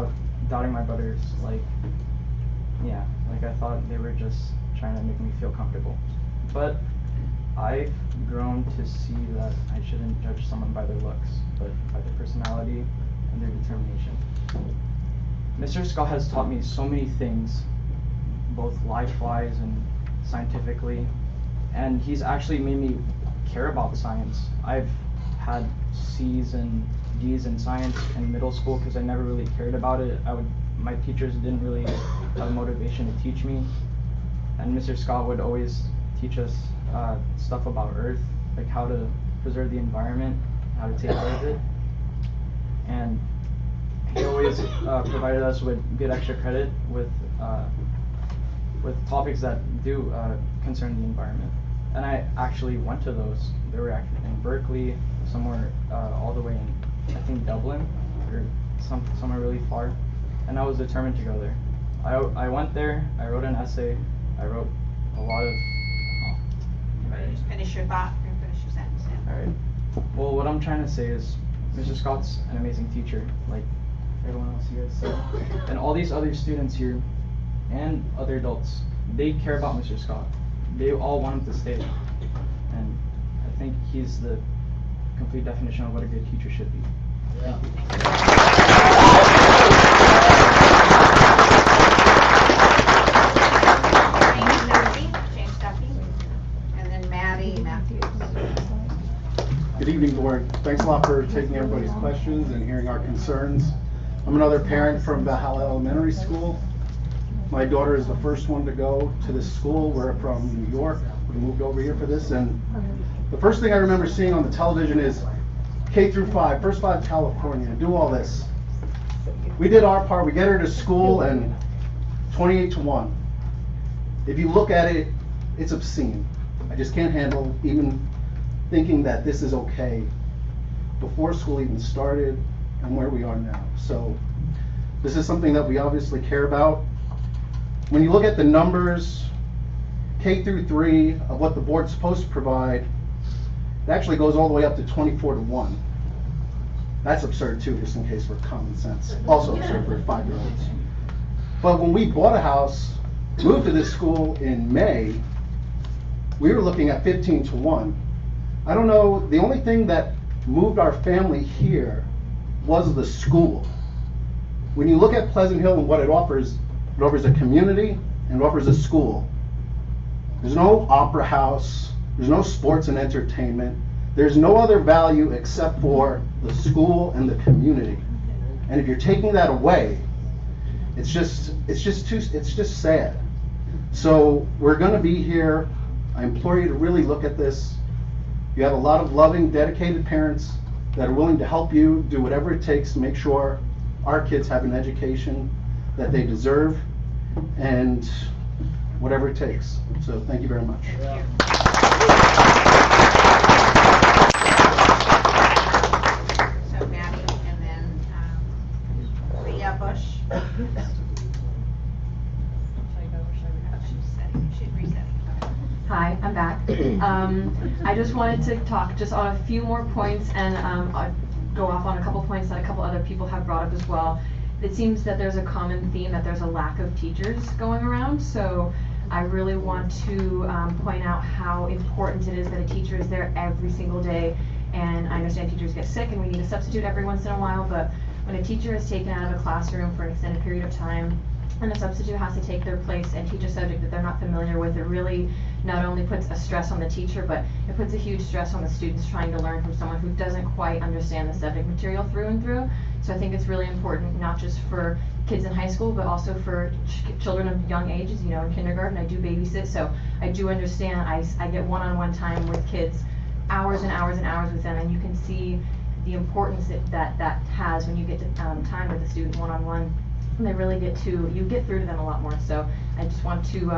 was doubting my brothers, I thought they were just trying to make me feel comfortable. But I've grown to see that I shouldn't judge someone by their looks, but by their personality and their determination. Mr. Scott has taught me so many things, both life-wise and scientifically, and he's actually made me care about science. I've had C's and D's in science in middle school because I never really cared about it. My teachers didn't really have a motivation to teach me, and Mr. Scott would always teach us stuff about Earth, like how to preserve the environment, how to take care of it, and he always provided us with good extra credit with topics that do concern the environment. And I actually went to those. They were actually in Berkeley, somewhere all the way in, I think, Dublin, or somewhere really far. And I was determined to go there. I went there, I wrote an essay, I wrote a lot of... Just finish your thought and finish your sentence. Yeah. Alright. Well, what I'm trying to say is, Mr. Scott's an amazing teacher, like everyone else you guys said. And all these other students here, and other adults, they care about Mr. Scott. They all want him to stay. And I think he's the complete definition of what a good teacher should be. Thank you. James Duffy, and then Maddie Matthews. Good evening, board. Thanks a lot for taking everybody's questions and hearing our concerns. I'm another parent from Valhalla Elementary School. My daughter is the first one to go to this school. We're from New York. We moved over here for this, and the first thing I remember seeing on the television is K through 5, First 5 California, do all this. We did our part. We get her to school, and 28-1. If you look at it, it's obscene. I just can't handle even thinking that this is okay before school even started and where we are now. So this is something that we obviously care about. When you look at the numbers, K through 3 of what the board's supposed to provide, it actually goes all the way up to 24-1. That's absurd too, just in case we're common sense. Also absurd for 5-year-olds. But when we bought a house, moved to this school in May, we were looking at 15-1. I don't know, the only thing that moved our family here was the school. When you look at Pleasant Hill and what it offers a community and it offers a school. There's no opera house, there's no sports and entertainment, there's no other value except for the school and the community. And if you're taking that away, it's just sad. So we're going to be here. I implore you to really look at this. You have a lot of loving, dedicated parents that are willing to help you do whatever it takes to make sure our kids have an education that they deserve, and whatever it takes. So thank you very much. So Maddie, and then Leah Bush. She's resetting. Hi, I'm back. I just wanted to talk just on a few more points, and I'll go off on a couple points that a couple other people have brought up as well. It seems that there's a common theme that there's a lack of teachers going around, so I really want to point out how important it is that a teacher is there every single day. And I understand teachers get sick and we need a substitute every once in a while, but when a teacher is taken out of a classroom for an extended period of time and a substitute has to take their place and teach a subject that they're not familiar with, it really not only puts a stress on the teacher, but it puts a huge stress on the students trying to learn from someone who doesn't quite understand the subject material through and through. So I think it's really important, not just for kids in high school, but also for children of young ages, you know, in kindergarten. I do babysit, so I do understand. I get one-on-one time with kids, hours and hours and hours with them, and you can see the importance that has when you get to, time with a student one-on-one. And they really you get through to them a lot more. So I just want to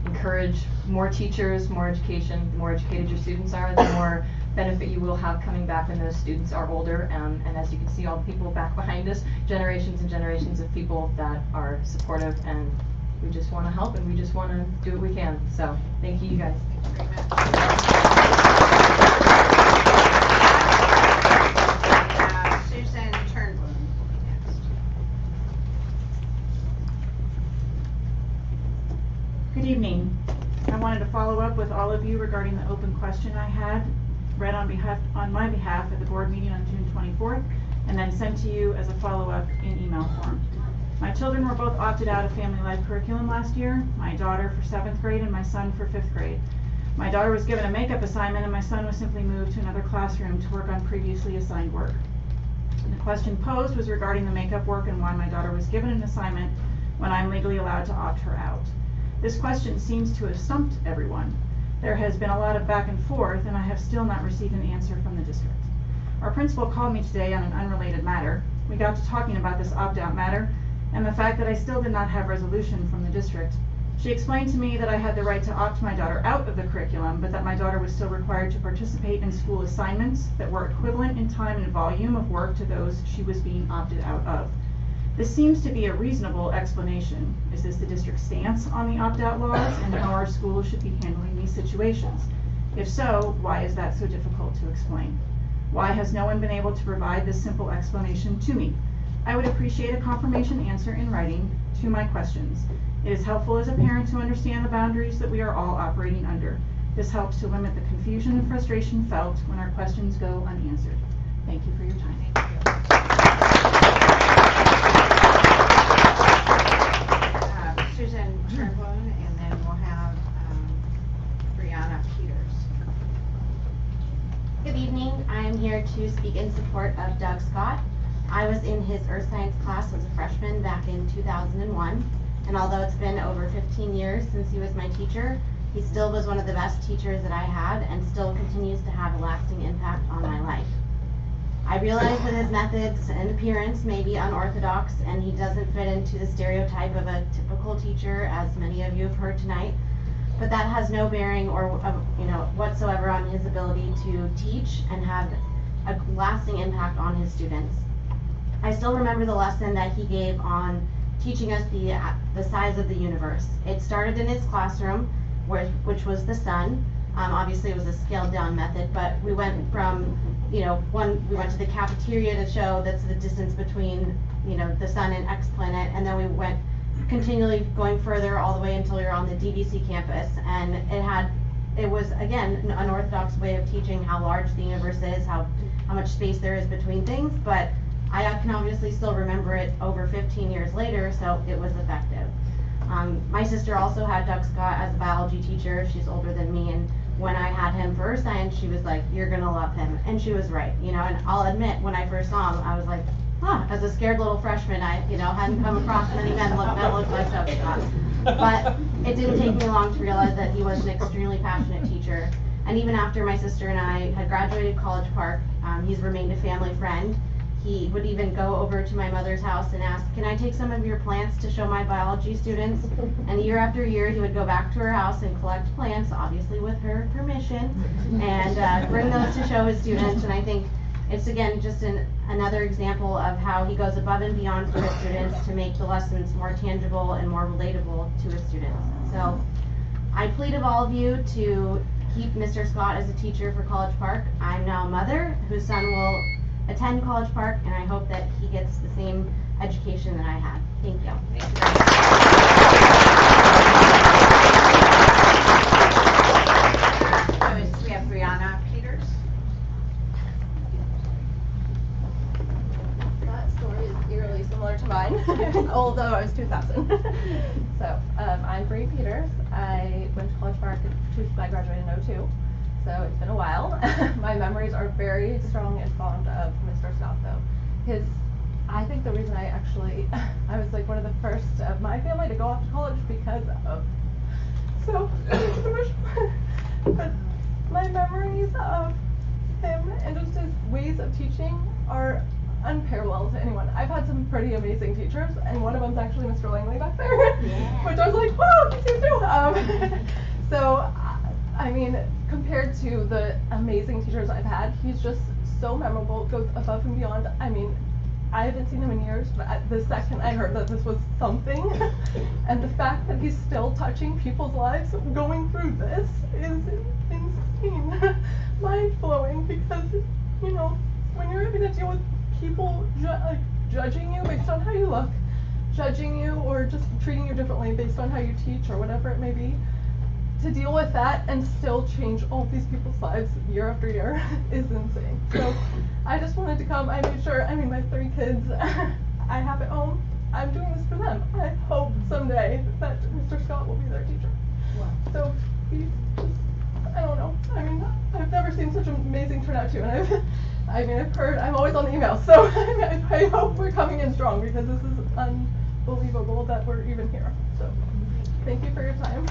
encourage more teachers, more education. The more educated your students are, the more benefit you will have coming back when those students are older. And as you can see, all the people back behind us, generations and generations of people that are supportive, and we just want to help and we just want to do what we can. So thank you, you guys. Susan Turnblom next. Good evening. I wanted to follow up with all of you regarding the open question I had read on my behalf at the board meeting on June 24th, and then sent to you as a follow-up in email form. My children were both opted out of Family Life curriculum last year, my daughter for 7th grade and my son for 5th grade. My daughter was given a makeup assignment and my son was simply moved to another classroom to work on previously assigned work. The question posed was regarding the makeup work and why my daughter was given an assignment when I'm legally allowed to opt her out. This question seems to have stumped everyone. There has been a lot of back and forth, and I have still not received an answer from the district. Our principal called me today on an unrelated matter. We got to talking about this opt-out matter and the fact that I still did not have resolution from the district. She explained to me that I had the right to opt my daughter out of the curriculum, but that my daughter was still required to participate in school assignments that were equivalent in time and volume of work to those she was being opted out of. This seems to be a reasonable explanation. Is this the district's stance on the opt-out laws and how our schools should be handling these situations? If so, why is that so difficult to explain? Why has no one been able to provide this simple explanation to me? I would appreciate a confirmation answer in writing to my questions. It is helpful as a parent to understand the boundaries that we are all operating under. This helps to limit the confusion and frustration felt when our questions go unanswered. Thank you for your time. Susan Turnblom, and then we'll have Brianna Peters. Good evening. I am here to speak in support of Doug Scott. I was in his earth science class as a freshman back in 2001, and although it's been over 15 years since he was my teacher, he still was one of the best teachers that I had and still continues to have a lasting impact on my life. I realize that his methods and appearance may be unorthodox and he doesn't fit into the stereotype of a typical teacher, as many of you have heard tonight, but that has no bearing or whatsoever on his ability to teach and have a lasting impact on his students. I still remember the lesson that he gave on teaching us the size of the universe. It started in his classroom, which was the sun. Obviously it was a scaled down method, but we went from, we went to the cafeteria to show that's the distance between, the sun and X planet, and then we went continually going further all the way until we were on the DVC campus, and it was again an unorthodox way of teaching how large the universe is, how much space there is between things, but I can obviously still remember it over 15 years later, so it was effective. My sister also had Doug Scott as a biology teacher. She's older than me, and when I had him for earth science, she was like, "You're gonna love him," and she was right, and I'll admit, when I first saw him, I was like, as a scared little freshman, I, hadn't come across many men that looked like Doug Scott. But it didn't take me long to realize that he was an extremely passionate teacher. And even after my sister and I had graduated College Park, he's remained a family friend. He would even go over to my mother's house and ask, can I take some of your plants to show my biology students? And year after year, he would go back to her house and collect plants, obviously with her permission, and bring those to show his students. And I think it's, again, just another example of how he goes above and beyond for his students to make the lessons more tangible and more relatable to his students. So I plead of all of you to keep Mr. Scott as a teacher for College Park. I'm now a mother whose son will attend College Park, and I hope that he gets the same education that I had. Thank you. We have Brianna Peters. That story is eerily similar to mine, although I was 2000. So, I'm Bree Peters. I went to College Park, I graduated in 02. So it's been a while. My memories are very strong and fond of Mr. Scott, though. I think the reason I was like one of the first of my family to go off to college because of, but my memories of him and just his ways of teaching are unparalleled to anyone. I've had some pretty amazing teachers, and one of them's actually Mr. Langley back there, which I was like, wow, he's here too. So, I mean, compared to the amazing teachers I've had, he's just so memorable, goes above and beyond. I mean, I haven't seen him in years, but the second I heard that this was something, and the fact that he's still touching people's lives going through this is insane. Mind-blowing, because, when you're having to deal with people judging you based on how you look, judging you, or just treating you differently based on how you teach or whatever it may be, to deal with that and still change all these people's lives year after year is insane. So I just wanted to come. I made sure, my 3 kids I have at home, I'm doing this for them. I hope someday that Mr. Scott will be their teacher. Wow. So he's just, I don't know. I've never seen such an amazing turnout too. And I've heard, I'm always on the email. So I hope we're coming in strong, because this is unbelievable that we're even here. So thank you for your time.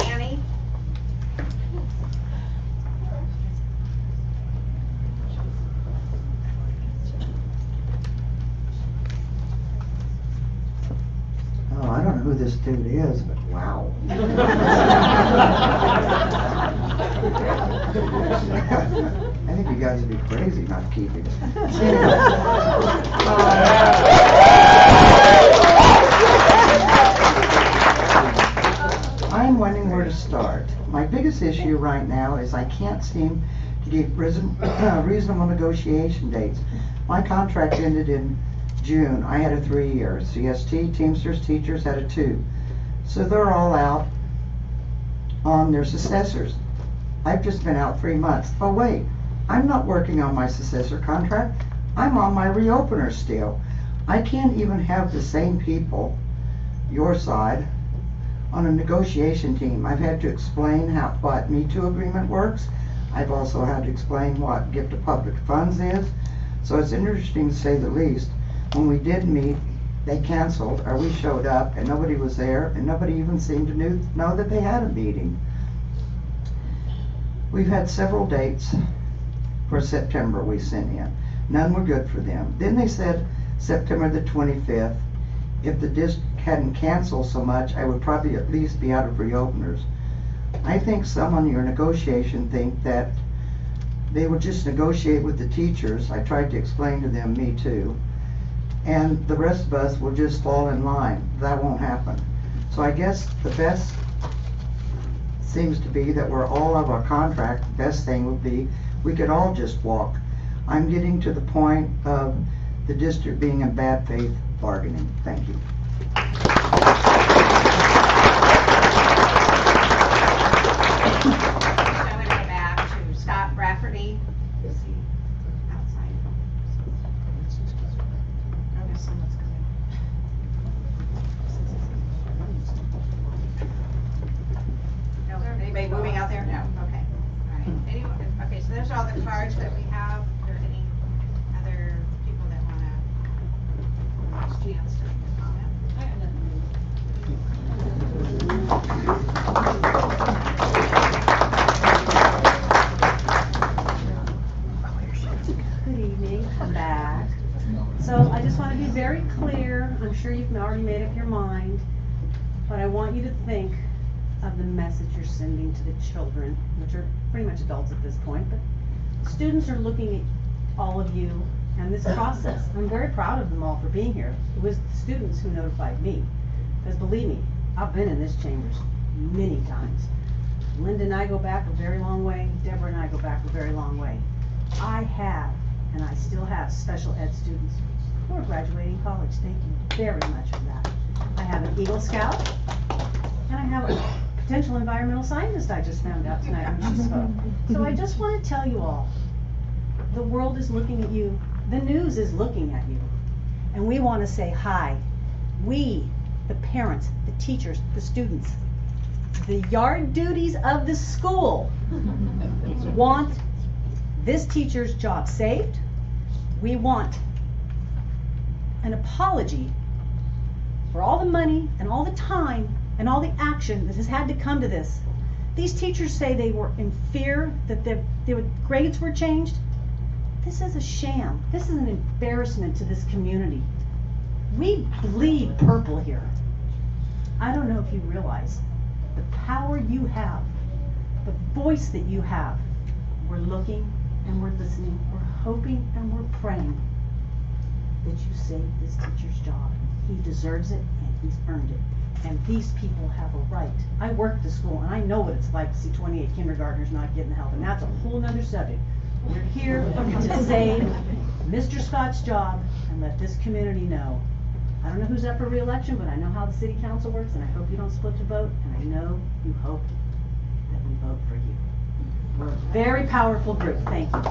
Annie. Oh, I don't know who this dude is, but wow. I think you guys would be crazy not to keep him. I'm wondering where to start. My biggest issue right now is I can't seem to get reasonable negotiation dates. My contract ended in June. I had a 3-year. CST, Teamsters, teachers had a 2. So they're all out on their successors. I've just been out 3 months. Oh wait, I'm not working on my successor contract. I'm on my reopener still. I can't even have the same people, your side, on a negotiation team. I've had to explain what Me Too agreement works. I've also had to explain what gift of public funds is. So it's interesting to say the least. When we did meet, they canceled, or we showed up and nobody was there, and nobody even seemed to know that they had a meeting. We've had several dates for September we sent in. None were good for them. Then they said September the 25th. If the district hadn't canceled so much, I would probably at least be out of reopeners. I think some on your negotiation think that they would just negotiate with the teachers. I tried to explain to them, Me Too. And the rest of us will just fall in line. That won't happen. So I guess the best seems to be that we're all of our contract. The best thing would be we could all just walk. I'm getting to the point of the district being in bad faith bargaining. Thank you. I'm going to go back to Scott Rafferty. Is he outside? Oh, there's someone's coming. No, they Anybody moving out there? No, okay. All right. Anyone, okay, so there's all the cards that we have. Are there any other people that want to chance to make a comment? Good evening, I'm back. So I just want to be very clear, I'm sure you've already made up your mind, but I want you to think of the message you're sending to the children, which are pretty much adults at this point, but students are looking at all of you and this process. I'm very proud of them all for being here. It was the students who notified me, because believe me, I've been in this chambers many times. Linda and I go back a very long way, Deborah and I go back a very long way. I have, and I still have, special ed students who are graduating college. Thank you very much for that. I have an Eagle Scout, and I have a potential environmental scientist I just found out tonight when she spoke. So I just want to tell you all, the world is looking at you, the news is looking at you, and we want to say hi. We, the parents, the teachers, the students, the yard duties of the school want this teacher's job saved. We want an apology for all the money and all the time and all the action that has had to come to this. These teachers say they were in fear that their grades were changed. This is a sham. This is an embarrassment to this community. We bleed purple here. I don't know if you realize the power you have, the voice that you have. We're looking and we're listening, we're hoping and we're praying that you save this teacher's job. He deserves it and he's earned it. And these people have a right. I work at the school and I know what it's like to see 28 kindergartners not getting help, and that's a whole nother subject. We're here to save Mr. Scott's job and let this community know. I don't know who's up for re-election, but I know how the city council works, and I hope you don't split the vote, and I know you hope that we vote for you. We're a very powerful group. Thank you.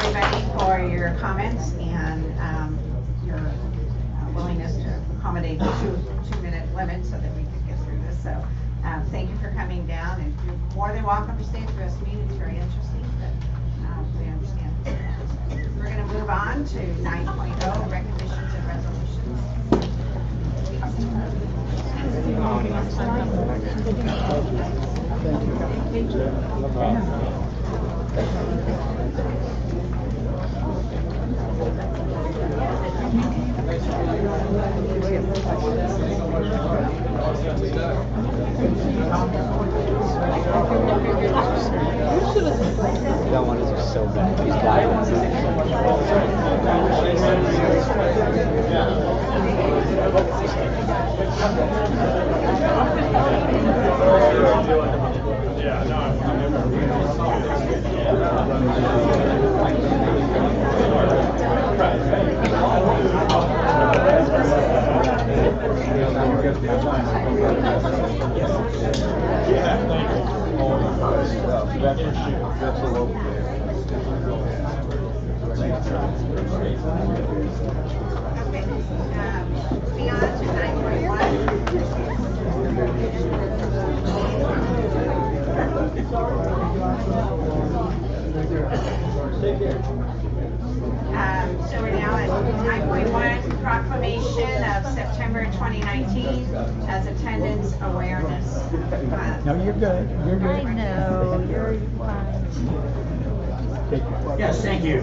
Everybody for your comments and your willingness to accommodate the two-minute limit so that we could get through this. So thank you for coming down, and you're more than welcome to stay for the rest of the meeting. It's very interesting, but we understand. We're going to move on to 9.0, recognitions and resolutions. That one is just so bad. These violence. Yeah, Beyond to 9.1. So we're now at 9.1, proclamation of September 2019 as Attendance Awareness Month. No, you're good. You're good. I know, you're fine. Yes, thank you.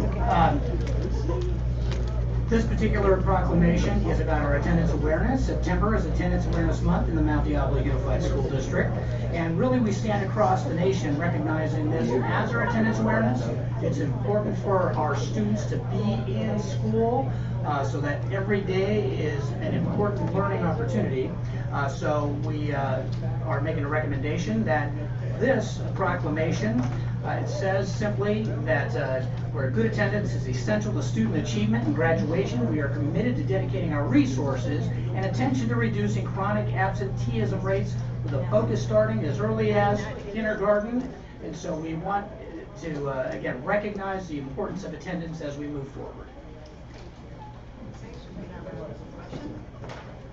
This particular proclamation is about our attendance awareness. September is Attendance Awareness Month in the Mount Diablo Unified School District. And really we stand across the nation recognizing this as our attendance awareness. It's important for our students to be in school so that every day is an important learning opportunity. So we are making a recommendation that this proclamation it says simply that where good attendance is essential to student achievement and graduation, we are committed to dedicating our resources and attention to reducing chronic absenteeism rates with a focus starting as early as kindergarten. And so we want to again, recognize the importance of attendance as we move forward.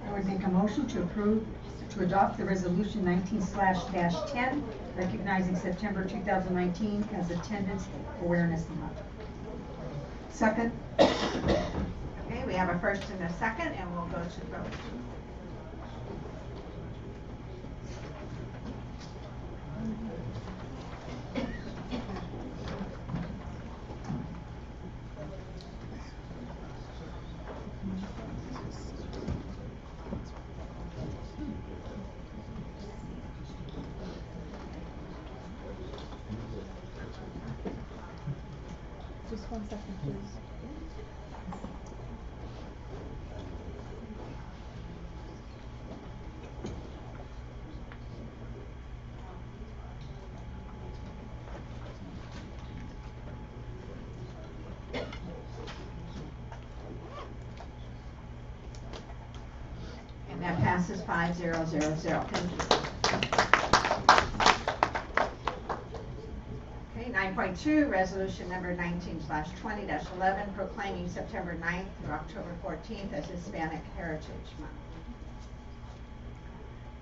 I would make a motion to approve, to adopt the resolution 19/10, recognizing September 2019 as Attendance Awareness Month. Second. Okay, we have a first and a second, and we'll go to the vote. Just 1 second, please. And that passes 5-0-0-0. Thank you. Okay, 9.2, resolution number 19/20-11, proclaiming September 9th through October 14th as Hispanic Heritage Month.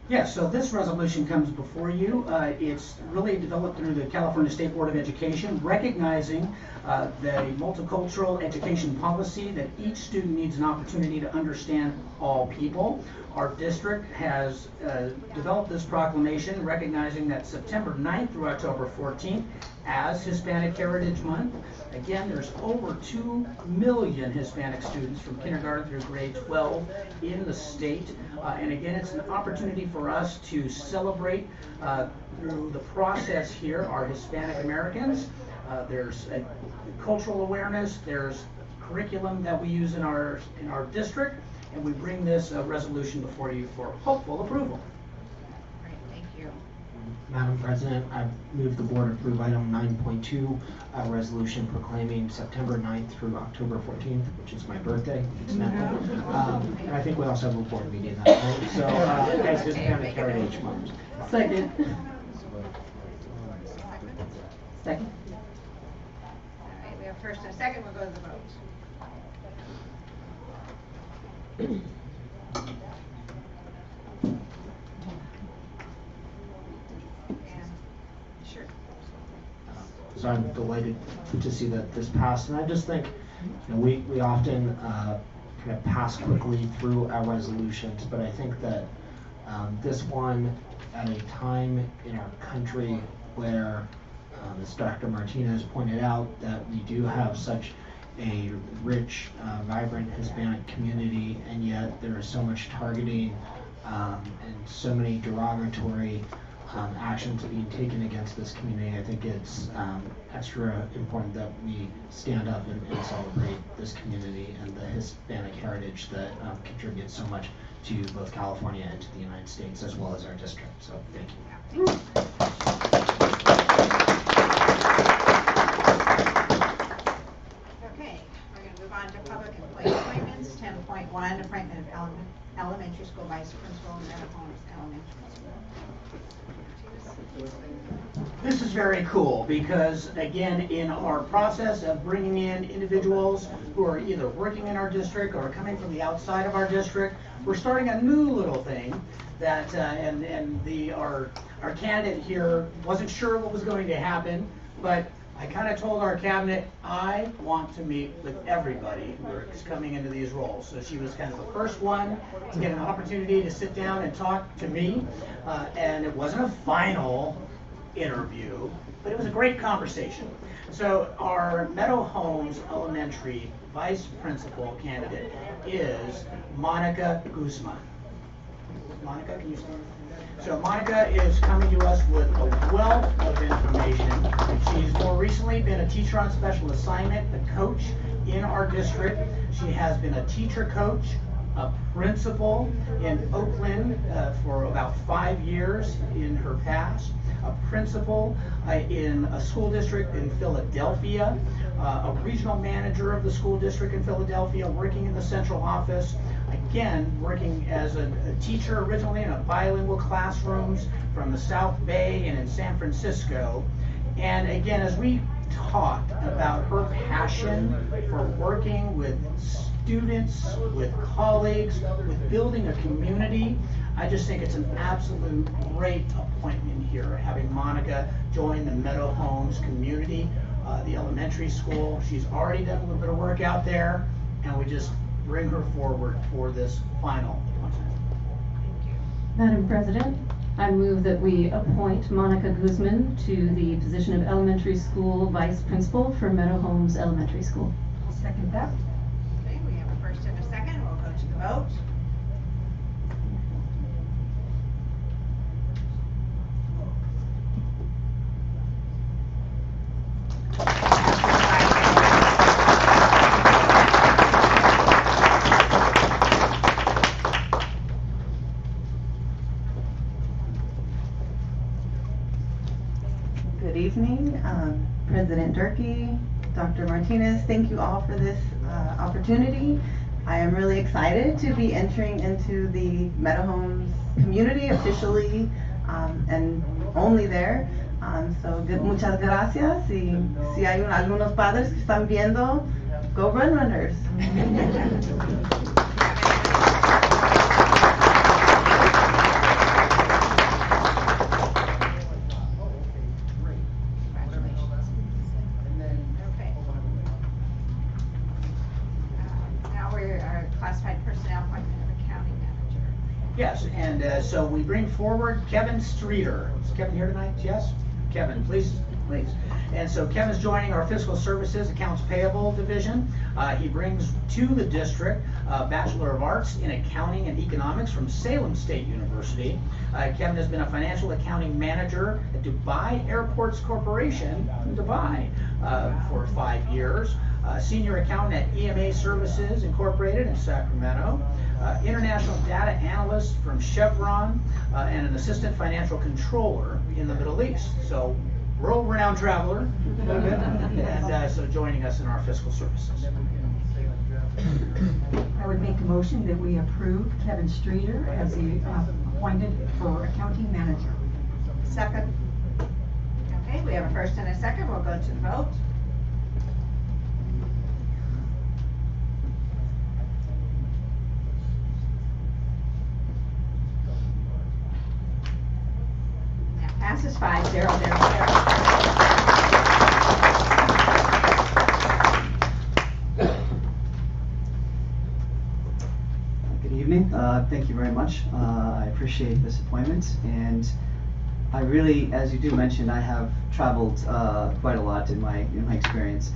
Yes, so this resolution comes before you. It's really developed through the California State Board of Education, recognizing the multicultural education policy that each student needs an opportunity to understand all people. Our district has developed this proclamation recognizing that September 9th through October 14th as Hispanic Heritage Month. Again, there's over 2 million Hispanic students from kindergarten through grade 12 in the state. And again, it's an opportunity for us to celebrate through the process here our Hispanic Americans. There's a cultural awareness, there's curriculum that we use in our district, and we bring this resolution before you for hopeful approval. Great, thank you. Madam President, I move the board approve item 9.2, a resolution proclaiming September 9th through October 14th, which is my birthday, incidentally. And I think we also have a board meeting that night, so as Hispanic Heritage Month. Second. Second. All right, we have first and a second, we'll go to the vote. Sure. So I'm delighted to see that this passed, and I just think, you know, we often kind of pass quickly through our resolutions, but I think that this one, at a time in our country where, as Dr. Martinez pointed out, that we do have such a rich, vibrant Hispanic community, and yet there is so much targeting and so many derogatory actions being taken against this community. I think it's extra important that we stand up and celebrate this community and the Hispanic heritage that contributes so much to both California and to the United States, as well as our district. So thank you. Okay, we're going to move on to public employee appointments. 10.1, appointment of elementary school vice principal, Meadow Homes Elementary School. This is very cool because, again, in our process of bringing in individuals who are either working in our district or coming from the outside of our district, we're starting a new little thing that, our candidate here wasn't sure what was going to happen, but I kind of told our cabinet, I want to meet with everybody who is coming into these roles. So she was kind of the first one to get an opportunity to sit down and talk to me. And it wasn't a final interview, but it was a great conversation. So our Meadow Homes Elementary vice principal candidate is Monica Guzman. Monica, can you stand? So Monica is coming to us with a wealth of information. She's more recently been a teacher on special assignment, a coach in our district. She has been a teacher coach, a principal in Oakland for about 5 years in her past, a principal in a school district in Philadelphia, a regional manager of the school district in Philadelphia, working in the central office, again, working as a teacher originally in a bilingual classrooms from the South Bay and in San Francisco. And again, as we talked about her passion for working with students, with colleagues, with building a community, I just think it's an absolute great appointment here, having Monica join the Meadow Homes community, the elementary school. She's already done a little bit of work out there, and we just bring her forward for this final appointment. Madam President, I move that we appoint Monica Guzman to the position of Elementary School Vice Principal for Meadow Homes Elementary School. I'll second that. Okay, we have a first and a second. We'll go to the vote. Good evening, President Durkee, Dr. Martinez, thank you all for this opportunity. I am really excited to be entering into the Meadow Homes community officially and only there. Muchas gracias. Si hay algunos padres que están viendo, go Run Runners. Yes, and so we bring forward Kevin Streeter. Is Kevin here tonight? Yes? Kevin, please. And so Kevin's joining our Fiscal Services Accounts Payable Division. He brings to the district a Bachelor of Arts in Accounting and Economics from Salem State University. Kevin has been a financial accounting manager at Dubai Airports Corporation in Dubai for 5 years. Senior accountant at EMA Services Incorporated in Sacramento. International data analyst from Chevron, and an assistant financial controller in the Middle East. So, world-renowned traveler, and so joining us in our fiscal services. I would make a motion that we approve Kevin Streeter as the appointed for accounting manager. Second. Okay, we have a first and a second. We'll go to the vote. Passes 5-0-0-0. Good evening. Thank you very much. I appreciate this appointment, and I really, as you do mention, I have traveled quite a lot in my experience,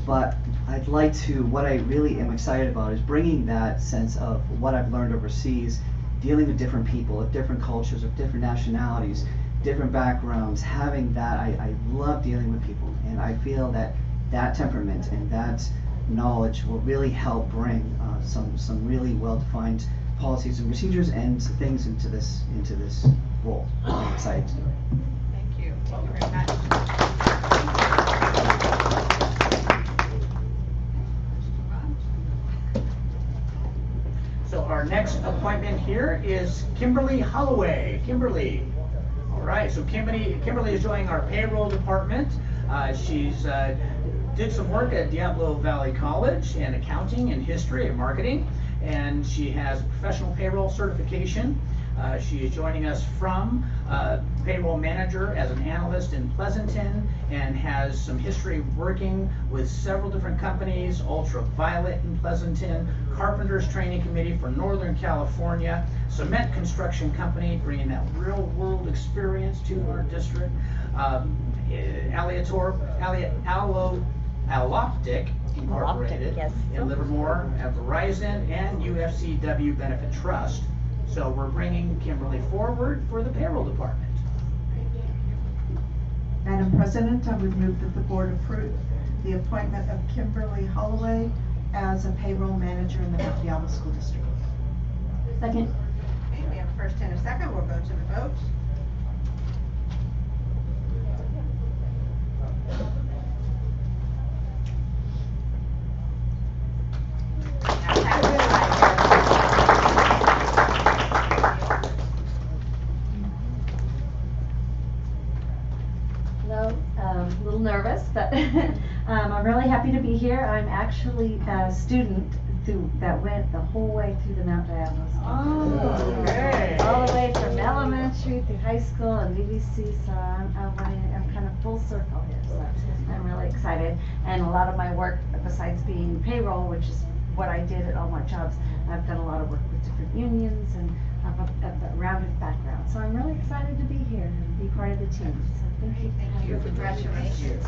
but I'd like to. What I really am excited about is bringing that sense of what I've learned overseas, dealing with different people of different cultures, of different nationalities, different backgrounds. Having that, I love dealing with people, and I feel that that temperament and that knowledge will really help bring some really well-defined policies and procedures and things into this role. I'm excited to do it. Thank you. Thank you very much. So our next appointment here is Kimberly Holloway. Kimberly. All right, so Kimberly is joining our payroll department. She's did some work at Diablo Valley College in accounting and history and marketing, and she has professional payroll certification. She is joining us from payroll manager as an analyst in Pleasanton, and has some history working with several different companies, Ultraviolet in Pleasanton, Carpenters Training Committee for Northern California, Cement Construction Company, bringing that real world experience to our district, Alloptic Incorporated in Livermore, at Verizon, and UFCW Benefit Trust. So we're bringing Kimberly forward for the payroll department. Madam President, I would move that the board approve the appointment of Kimberly Holloway as a payroll manager in the Mount Diablo School District. Second. Okay, we have a first and a second. We'll go to the vote. I'm really happy to be here. I'm actually a student that went the whole way through the Mount Diablo School. Oh, okay. All the way from elementary through high school and VVC, so I'm kind of full circle here, so I'm really excited. And a lot of my work, besides being payroll, which is what I did at all my jobs, I've done a lot of work with different unions and have a rounded background. So I'm really excited to be here and be part of the team. So thank you. Thank you. Congratulations.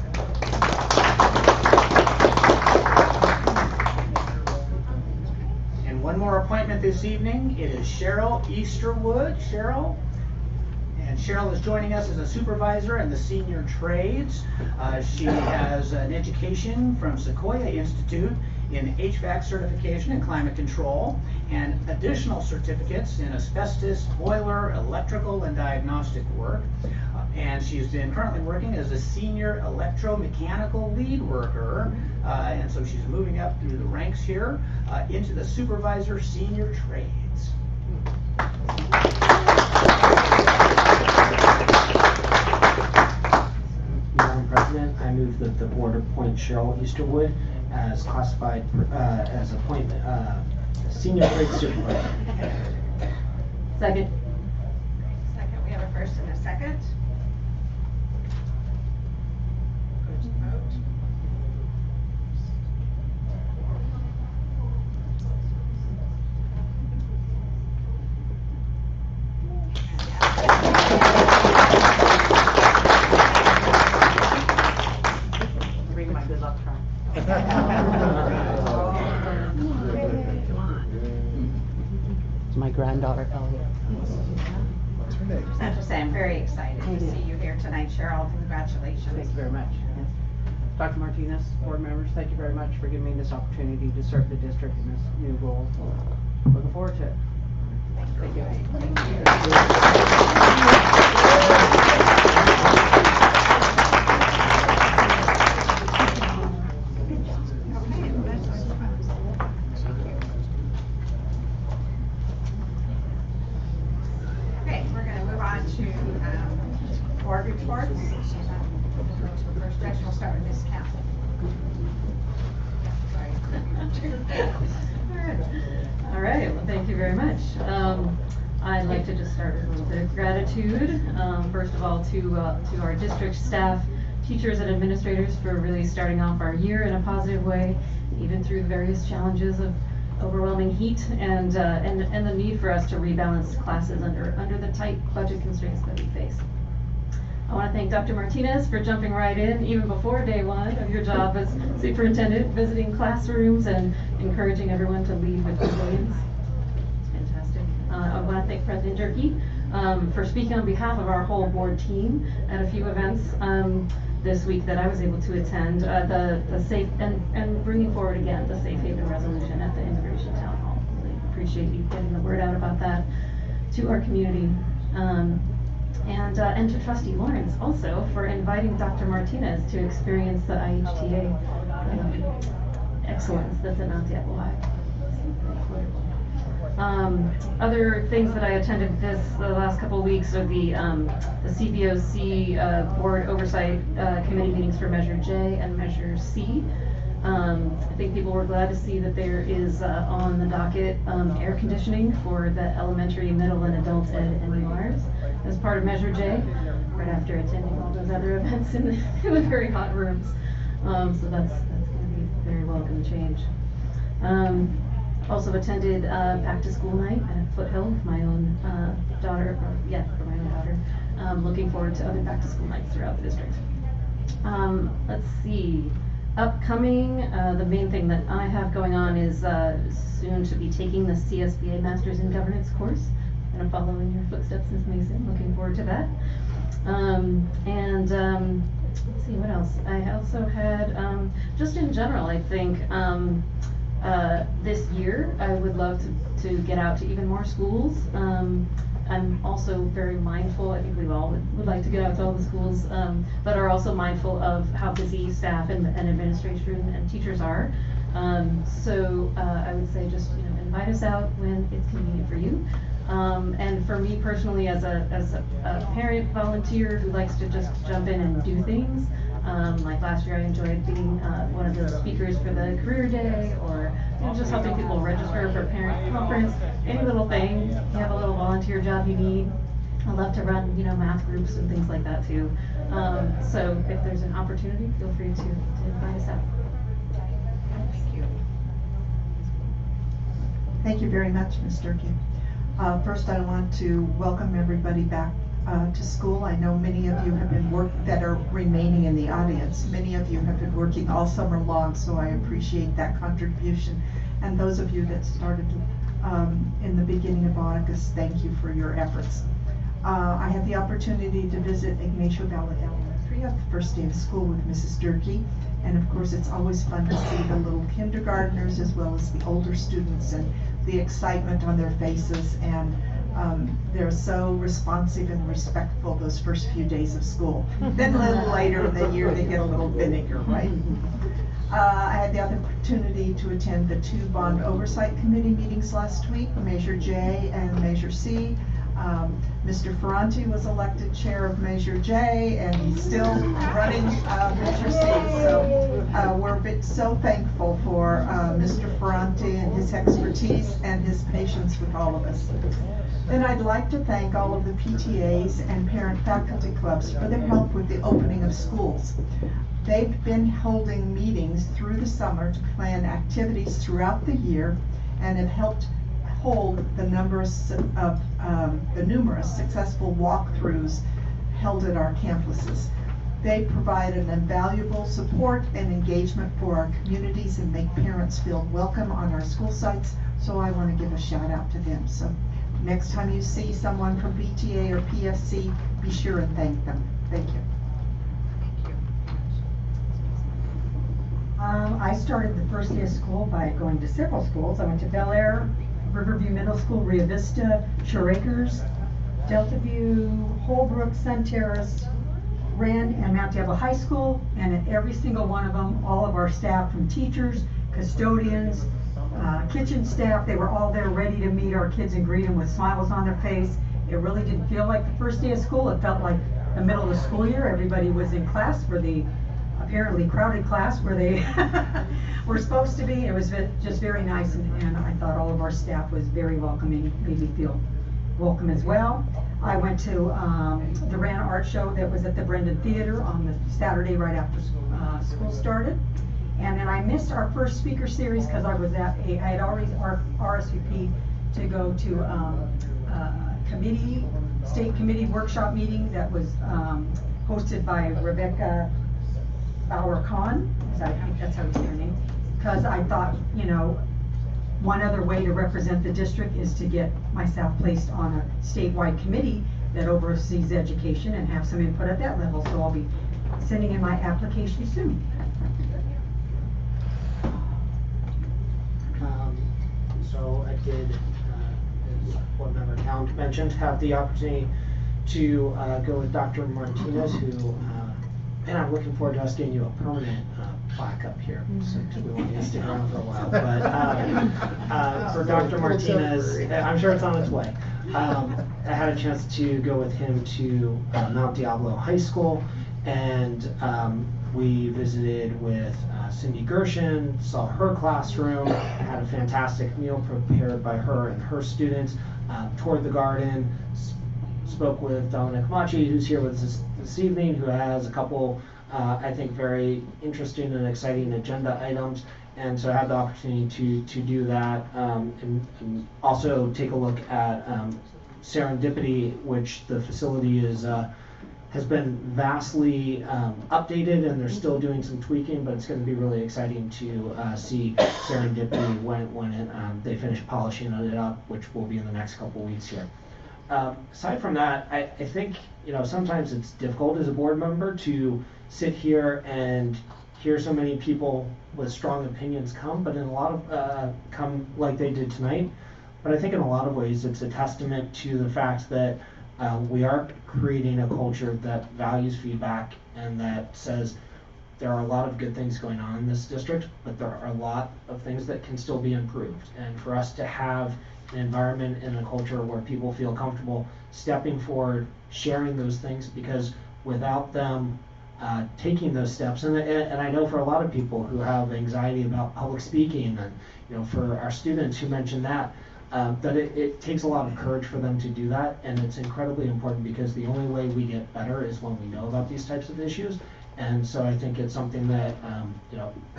And one more appointment this evening. It is Cheryl Easterwood. Cheryl. And Cheryl is joining us as a supervisor in the senior trades. She has an education from Sequoia Institute in HVAC certification and climate control, and additional certificates in asbestos, boiler, electrical, and diagnostic work. And she's been currently working as a senior electromechanical lead worker, and so she's moving up through the ranks here into the supervisor senior trades. Madam President, I move that the board appoint Cheryl Easterwood as classified as appointment senior trade supervisor. Second. Second, we have a first and a second. Go to the vote. Bring my good luck from. Is my granddaughter Elliot? What's her name? I have to say, I'm very excited to see you here tonight, Cheryl. Congratulations. Thank you very much. Yes. Dr. Martinez, board members, thank you very much for giving me this opportunity to serve the district in this new role. Looking forward to it. Thank you. Okay, we're going to move on to board reports. First, Rachel, we'll start with Ms. Campbell. All right, well, thank you very much. I'd like to just start with a little bit of gratitude. First of all, to our district staff, teachers and administrators for really starting off our year in a positive way, even through the various challenges of overwhelming heat and the need for us to rebalance classes under the tight budget constraints that we face. I want to thank Dr. Martinez for jumping right in, even before day one of your job as superintendent, visiting classrooms and encouraging everyone to lead with resilience. It's fantastic. I want to thank President Durkee for speaking on behalf of our whole board team at a few events this week that I was able to attend. The safe and bringing forward again the Safe Haven resolution at the Immigration Town Hall. Really appreciate you getting the word out about that to our community. And to Trustee Lawrence also for inviting Dr. Martinez to experience the IHTA excellence that's in Mount Diablo High. Other things that I attended the last couple of weeks are the CBOC board oversight committee meetings for Measure J and Measure C. I think people were glad to see that there is on the docket air conditioning for the elementary, middle, and adult ed MURs as part of Measure J, right after attending all those other events in the very hot rooms. So that's going to be a very welcome change. Also attended back to school night at Foothill with my own daughter, for my own daughter. Looking forward to other back to school nights throughout the district. Let's see. Upcoming, the main thing that I have going on is soon to be taking the CSBA Masters in Governance course. I'm going to follow in your footsteps, Ms. Mason. Looking forward to that. Let's see, what else? I also had, just in general, I think, this year I would love to get out to even more schools. I'm also very mindful, I think we all would like to get out to all the schools, but are also mindful of how busy staff and administration and teachers are. So I would say just invite us out when it's convenient for you. And for me personally, as a parent volunteer who likes to just jump in and do things, Like last year, I enjoyed being one of the speakers for the career day, or just helping people register for parent conference. Any little thing, you have a little volunteer job you need. I love to run, math groups and things like that too. So if there's an opportunity, feel free to invite us out. Thank you. Thank you very much, Ms. Durkee. First, I want to welcome everybody back to school. I know many of you have been that are remaining in the audience. Many of you have been working all summer long, so I appreciate that contribution. And those of you that started in the beginning of August, thank you for your efforts. I had the opportunity to visit Ignacio Valley Elementary at the first day of school with Mrs. Durkee. And of course, it's always fun to see the little kindergartners as well as the older students and the excitement on their faces. And they're so responsive and respectful those first few days of school. Then a little later in the year, they get a little vinegar, right? I had the opportunity to attend the 2 Bond Oversight Committee meetings last week, Measure J and Measure C. Mr. Ferranti was elected chair of Measure J, and he's still running Measure C. So we're so thankful for Mr. Ferranti and his expertise and his patience with all of us. Then I'd like to thank all of the PTAs and parent-faculty clubs for their help with the opening of schools. They've been holding meetings through the summer to plan activities throughout the year and have helped hold the numerous successful walkthroughs held at our campuses. They provide an invaluable support and engagement for our communities and make parents feel welcome on our school sites, so I want to give a shout out to them. So next time you see someone from PTA or PFC, be sure and thank them. Thank you. I started the first day of school by going to several schools. I went to Bel Air, Riverview Middle School, Rio Vista, Shore Acres, Delta View, Holbrook, Sun Terrace, Rand, and Mount Diablo High School. And at every single one of them, all of our staff, from teachers, custodians, kitchen staff, they were all there ready to meet our kids and greet them with smiles on their face. It really didn't feel like the first day of school. It felt like the middle of the school year. Everybody was in class for the apparently crowded class where they were supposed to be. It was just very nice, and I thought all of our staff was very welcoming, made me feel welcome as well. I went to the Rand Art Show that was at the Brendan Theater on the Saturday right after school started. And then I missed our first speaker series because I had already RSVP'd to go to a state committee workshop meeting that was hosted by Rebecca Bauer Khan, I think that's how you say her name, because I thought, one other way to represent the district is to get myself placed on a statewide committee that oversees education and have some input at that level, so I'll be sending in my application soon. So I did, as Board Member Count mentioned, have the opportunity to go with Dr. Martinez, who and I'm looking forward to us getting you a permanent plaque up here, because we want you to stick around for a while. But for Dr. Martinez, I'm sure it's on its way. I had a chance to go with him to Mount Diablo High School, and we visited with Cindy Gershon, saw her classroom, had a fantastic meal prepared by her and her students, toured the garden, spoke with Dominic Machi, who's here with us this evening, who has a couple, I think, very interesting and exciting agenda items. And so I had the opportunity to do that, and also take a look at Serendipity, which the facility is has been vastly updated, and they're still doing some tweaking, but it's going to be really exciting to see Serendipity when they finish polishing it up, which will be in the next couple weeks here. Aside from that, I think, sometimes it's difficult as a board member to sit here and hear so many people with strong opinions but in a lot of, come like they did tonight. But I think in a lot of ways it's a testament to the fact that we are creating a culture that values feedback and that says there are a lot of good things going on in this district, but there are a lot of things that can still be improved. And for us to have an environment and a culture where people feel comfortable stepping forward, sharing those things, because without them taking those steps. And I know for a lot of people who have anxiety about public speaking, and for our students who mentioned that it takes a lot of courage for them to do that, and it's incredibly important because the only way we get better is when we know about these types of issues. And so I think it's something that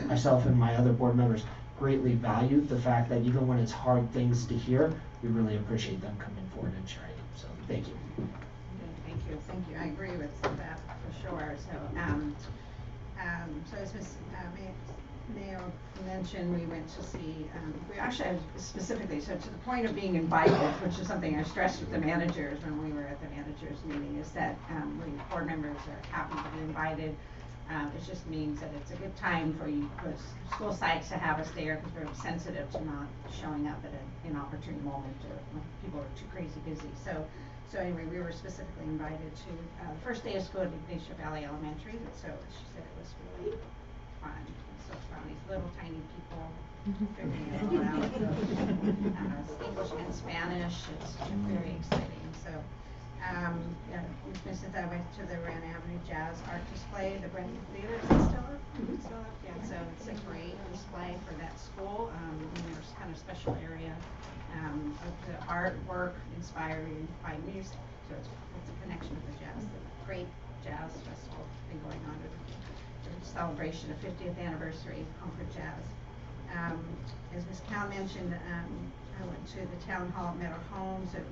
myself and my other board members greatly value, the fact that even when it's hard things to hear, we really appreciate them coming forward and sharing. So thank you. Thank you. I agree with that for sure. So, so as Ms. Mayo mentioned, we went to see, we actually specifically, so to the point of being invited, which is something I stressed with the managers when we were at the managers meeting, is that we board members are happy to be invited. It just means that it's a good time for you, for school sites to have us there, because we're sensitive to not showing up at an inopportune moment when people are too crazy busy. So anyway, we were specifically invited to the first day of school at Ignacio Valley Elementary. So she said it was really fun. So fun. These little tiny people figuring it all out. English and Spanish. It's very exciting. So Ms. Smith, I went to the Wren Avenue Jazz Art Display. The Brennan Theater, is it still up? Yeah, so it's a great display for that school. There's kind of special area of the artwork inspired by music. So it's a connection with the jazz. The great jazz festival been going on with the celebration of 50th anniversary of Concord Jazz. As Ms. Cow mentioned, I went to the town hall at Meadow Homes, and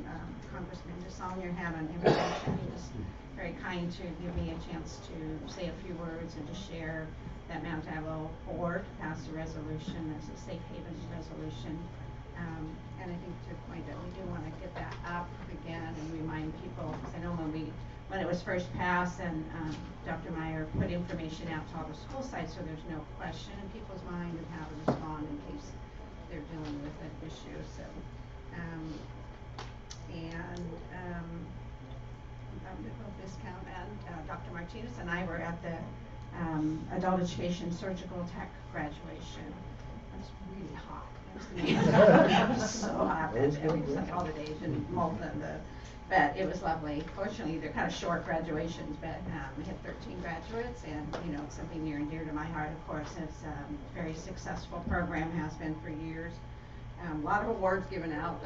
Congressman DeSaulnier had an invitation. He was very kind to give me a chance to say a few words and to share that Mount Diablo board passed a resolution as a safe haven resolution. And I think to the point that we do want to get that up again and remind people, because I know when it was first passed, and Dr. Meyer put information out to all the school sites so there's no question in people's mind of how to respond in case they're dealing with an issue. So, Ms. Count and Dr. Martinez and I were at the Adult Education Surgical Tech graduation. It was really hot. It was so hot. It was like all the days in Malta, but it was lovely. Fortunately, they're kind of short graduations, but we had 13 graduates, and it's something near and dear to my heart. Of course, it's a very successful program, has been for years. A lot of awards given out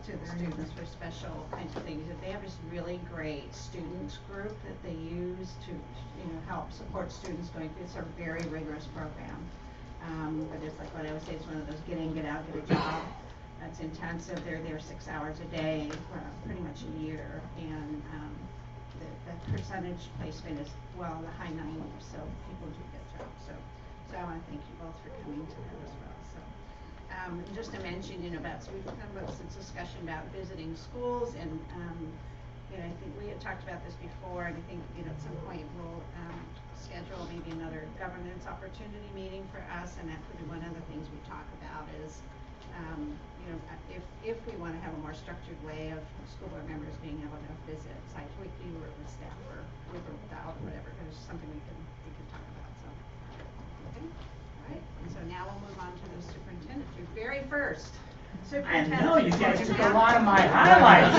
to the students for special kinds of things. They have this really great students group that they use to help support students going through. It's a very rigorous program. But it's like what I would say, it's one of those get in, get out, get a job. It's intensive. They're there 6 hours a day for pretty much a year, and the percentage placement is well in the high 90s, so people do get jobs. So I want to thank you both for coming to that as well. So just to mention, so we've had some discussion about visiting schools, and I think we had talked about this before, and I think at some point we'll schedule maybe another governance opportunity meeting for us, and that could be one of the things we talk about is, if we want to have a more structured way of school board members being able to visit sites with you or with staff or with or without or whatever, there's something we can talk about. So, okay, all right. And so now we'll move on to the superintendent. Your very first. I know you guys took a lot of my highlights.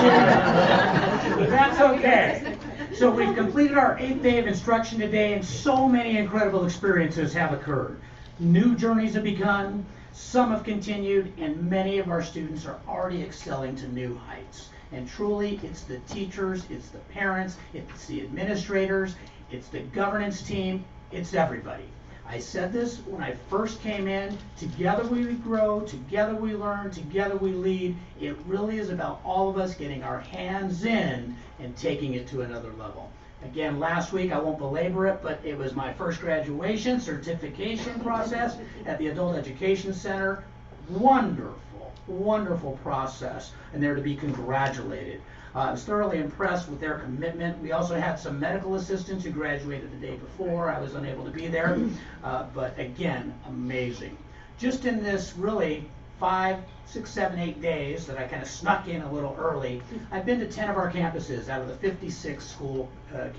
But that's okay. So we've completed our 8th day of instruction today, and so many incredible experiences have occurred. New journeys have begun, some have continued, and many of our students are already excelling to new heights. And truly, it's the teachers, it's the parents, it's the administrators, it's the governance team, it's everybody. I said this when I first came in, together we grow, together we learn, together we lead. It really is about all of us getting our hands in and taking it to another level. Again, last week, I won't belabor it, but it was my first graduation certification process at the Adult Education Center. Wonderful, wonderful process, and they're to be congratulated. I was thoroughly impressed with their commitment. We also had some medical assistants who graduated the day before. I was unable to be there, but again, amazing. Just in this really 5, 6, 7, 8 days that I kind of snuck in a little early, I've been to 10 of our campuses out of the 56 school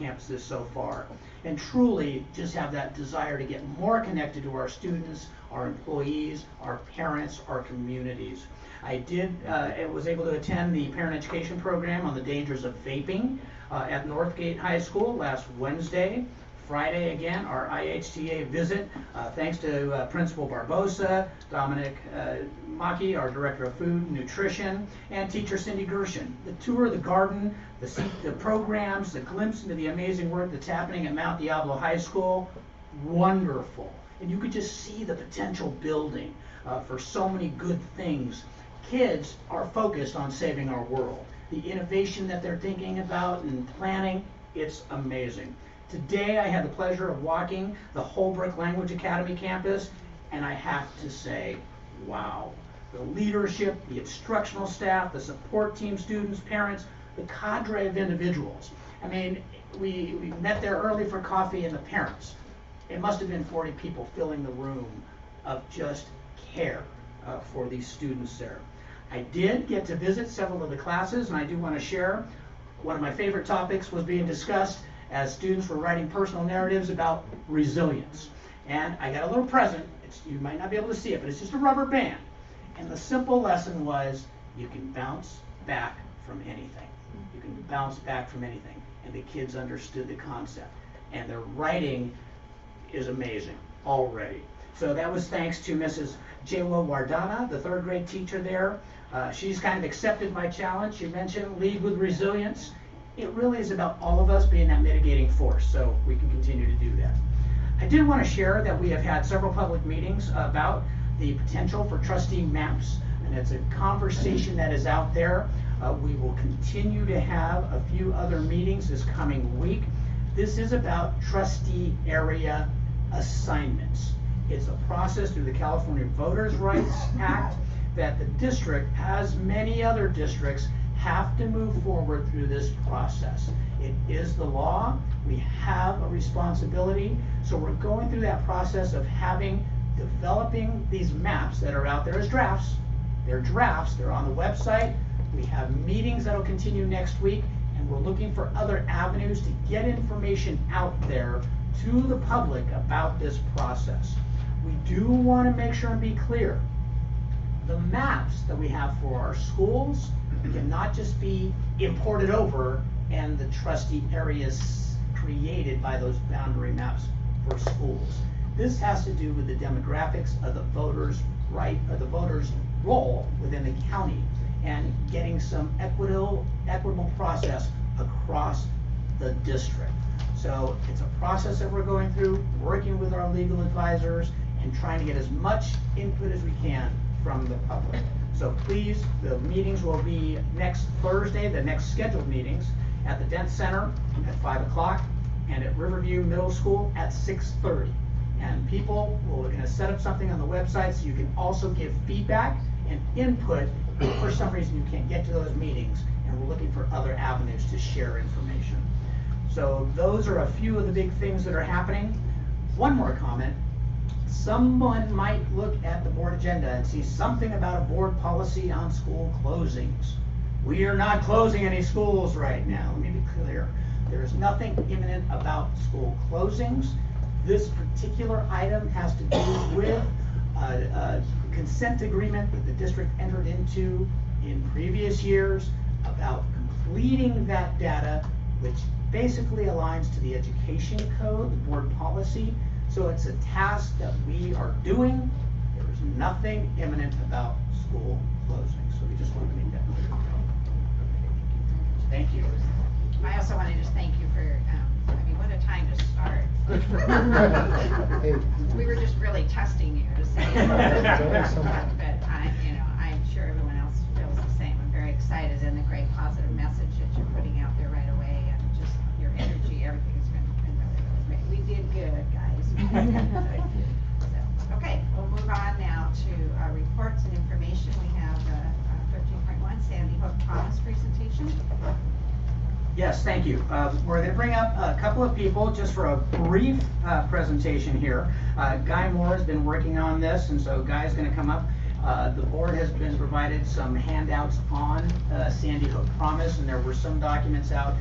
campuses so far, and truly just have that desire to get more connected to our students, our employees, our parents, our communities. I was able to attend the parent education program on the dangers of vaping at Northgate High School last Wednesday. Friday again, our IHTA visit. Thanks to Principal Barbosa, Dominic Maki, our Director of Food and Nutrition, and teacher Cindy Gershon. The tour of the garden, the programs, the glimpse into the amazing work that's happening at Mount Diablo High School, wonderful. And you could just see the potential building for so many good things. Kids are focused on saving our world. The innovation that they're thinking about and planning, it's amazing. Today I had the pleasure of walking the Holbrook Language Academy campus, and I have to say, wow. The leadership, the instructional staff, the support team, students, parents, the cadre of individuals. I mean, we met there early for coffee, and the parents. It must have been 40 people filling the room of just care for these students there. I did get to visit several of the classes, and I do want to share. One of my favorite topics was being discussed as students were writing personal narratives about resilience. And I got a little present. You might not be able to see it, but it's just a rubber band. And the simple lesson was, you can bounce back from anything. You can bounce back from anything. And the kids understood the concept. And their writing is amazing already. So that was thanks to Mrs. Jayla Wardana, the third grade teacher there. She's kind of accepted my challenge. She mentioned lead with resilience. It really is about all of us being that mitigating force, so we can continue to do that. I did want to share that we have had several public meetings about the potential for trustee maps, and it's a conversation that is out there. We will continue to have a few other meetings this coming week. This is about trustee area assignments. It's a process through the California Voters' Rights Act that the district, as many other districts, have to move forward through this process. It is the law. We have a responsibility. So we're going through that process of developing these maps that are out there as drafts. They're drafts. They're on the website. We have meetings that will continue next week, and we're looking for other avenues to get information out there to the public about this process. We do want to make sure and be clear. The maps that we have for our schools cannot just be imported over and the trustee areas created by those boundary maps for schools. This has to do with the demographics of the voters' right, or the voters' role within the county, and getting some equitable process across the district. So it's a process that we're going through, working with our legal advisors, and trying to get as much input as we can from the public. So please, the meetings will be next Thursday, the next scheduled meetings, at the Dent Center at 5 o'clock, and at Riverview Middle School at 6:30. And people, we're going to set up something on the website so you can also give feedback and input if for some reason you can't get to those meetings, and we're looking for other avenues to share information. So those are a few of the big things that are happening. One more comment. Someone might look at the board agenda and see something about a board policy on school closings. We are not closing any schools right now. Let me be clear. There is nothing imminent about school closings. This particular item has to do with a consent agreement that the district entered into in previous years about completing that data, which basically aligns to the education code, the board policy. So it's a task that we are doing. There is nothing imminent about school closing. So we just want to make that clear. Thank you. I also want to just thank you for, I mean, what a time to start. We were just really testing you to say, but I'm sure everyone else feels the same. I'm very excited, and the great positive message that you're putting out there right away, and just your energy, everything's been really, really great. We did good, guys. So, okay, we'll move on now to reports and information. We have 13.1, Sandy Hook Thomas presentation. Yes, thank you. We're going to bring up a couple of people just for a brief presentation here. Guy Moore has been working on this, and so Guy's going to come up. The board has been provided some handouts on Sandy Hook Promise, and there were some documents out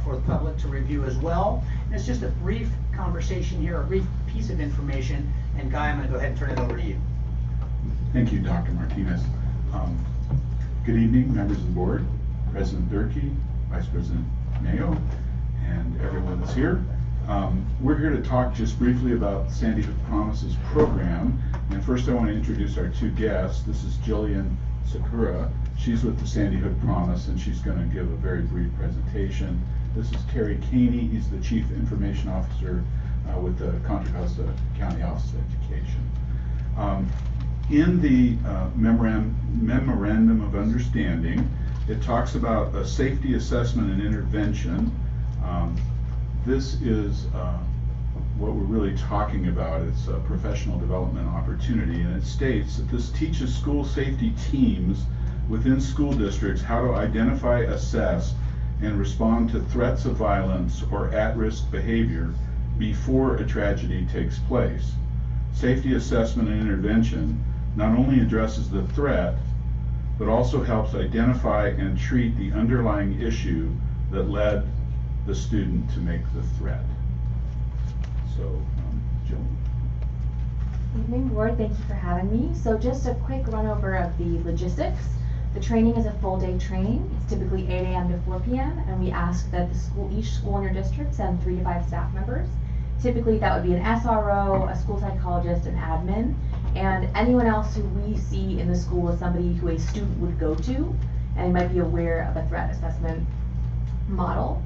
for the public to review as well. And it's just a brief conversation here, a brief piece of information. And Guy, I'm going to go ahead and turn it over to you. Thank you, Dr. Martinez. Good evening, members of the board, President Durkee, Vice President Mayo, and everyone that's here. We're here to talk just briefly about Sandy Hook Promises program. And first I want to introduce our two guests. This is Jillian Sakura. She's with the Sandy Hook Promise, and she's going to give a very brief presentation. This is Terry Caney. He's the Chief Information Officer with the Contra Costa County Office of Education. In the Memorandum of Understanding, it talks about a safety assessment and intervention. This is what we're really talking about. It's a professional development opportunity, and it states that this teaches school safety teams within school districts how to identify, assess, and respond to threats of violence or at-risk behavior before a tragedy takes place. Safety assessment and intervention not only addresses the threat, but also helps identify and treat the underlying issue that led the student to make the threat. So, Jill. Evening, board. Thank you for having me. So just a quick run over of the logistics. The training is a full day training. It's typically 8 a.m. to 4 p.m. and we ask that each school in your district send 3 to 5 staff members. Typically that would be an SRO, a school psychologist, an admin, and anyone else who we see in the school is somebody who a student would go to and might be aware of a threat assessment model.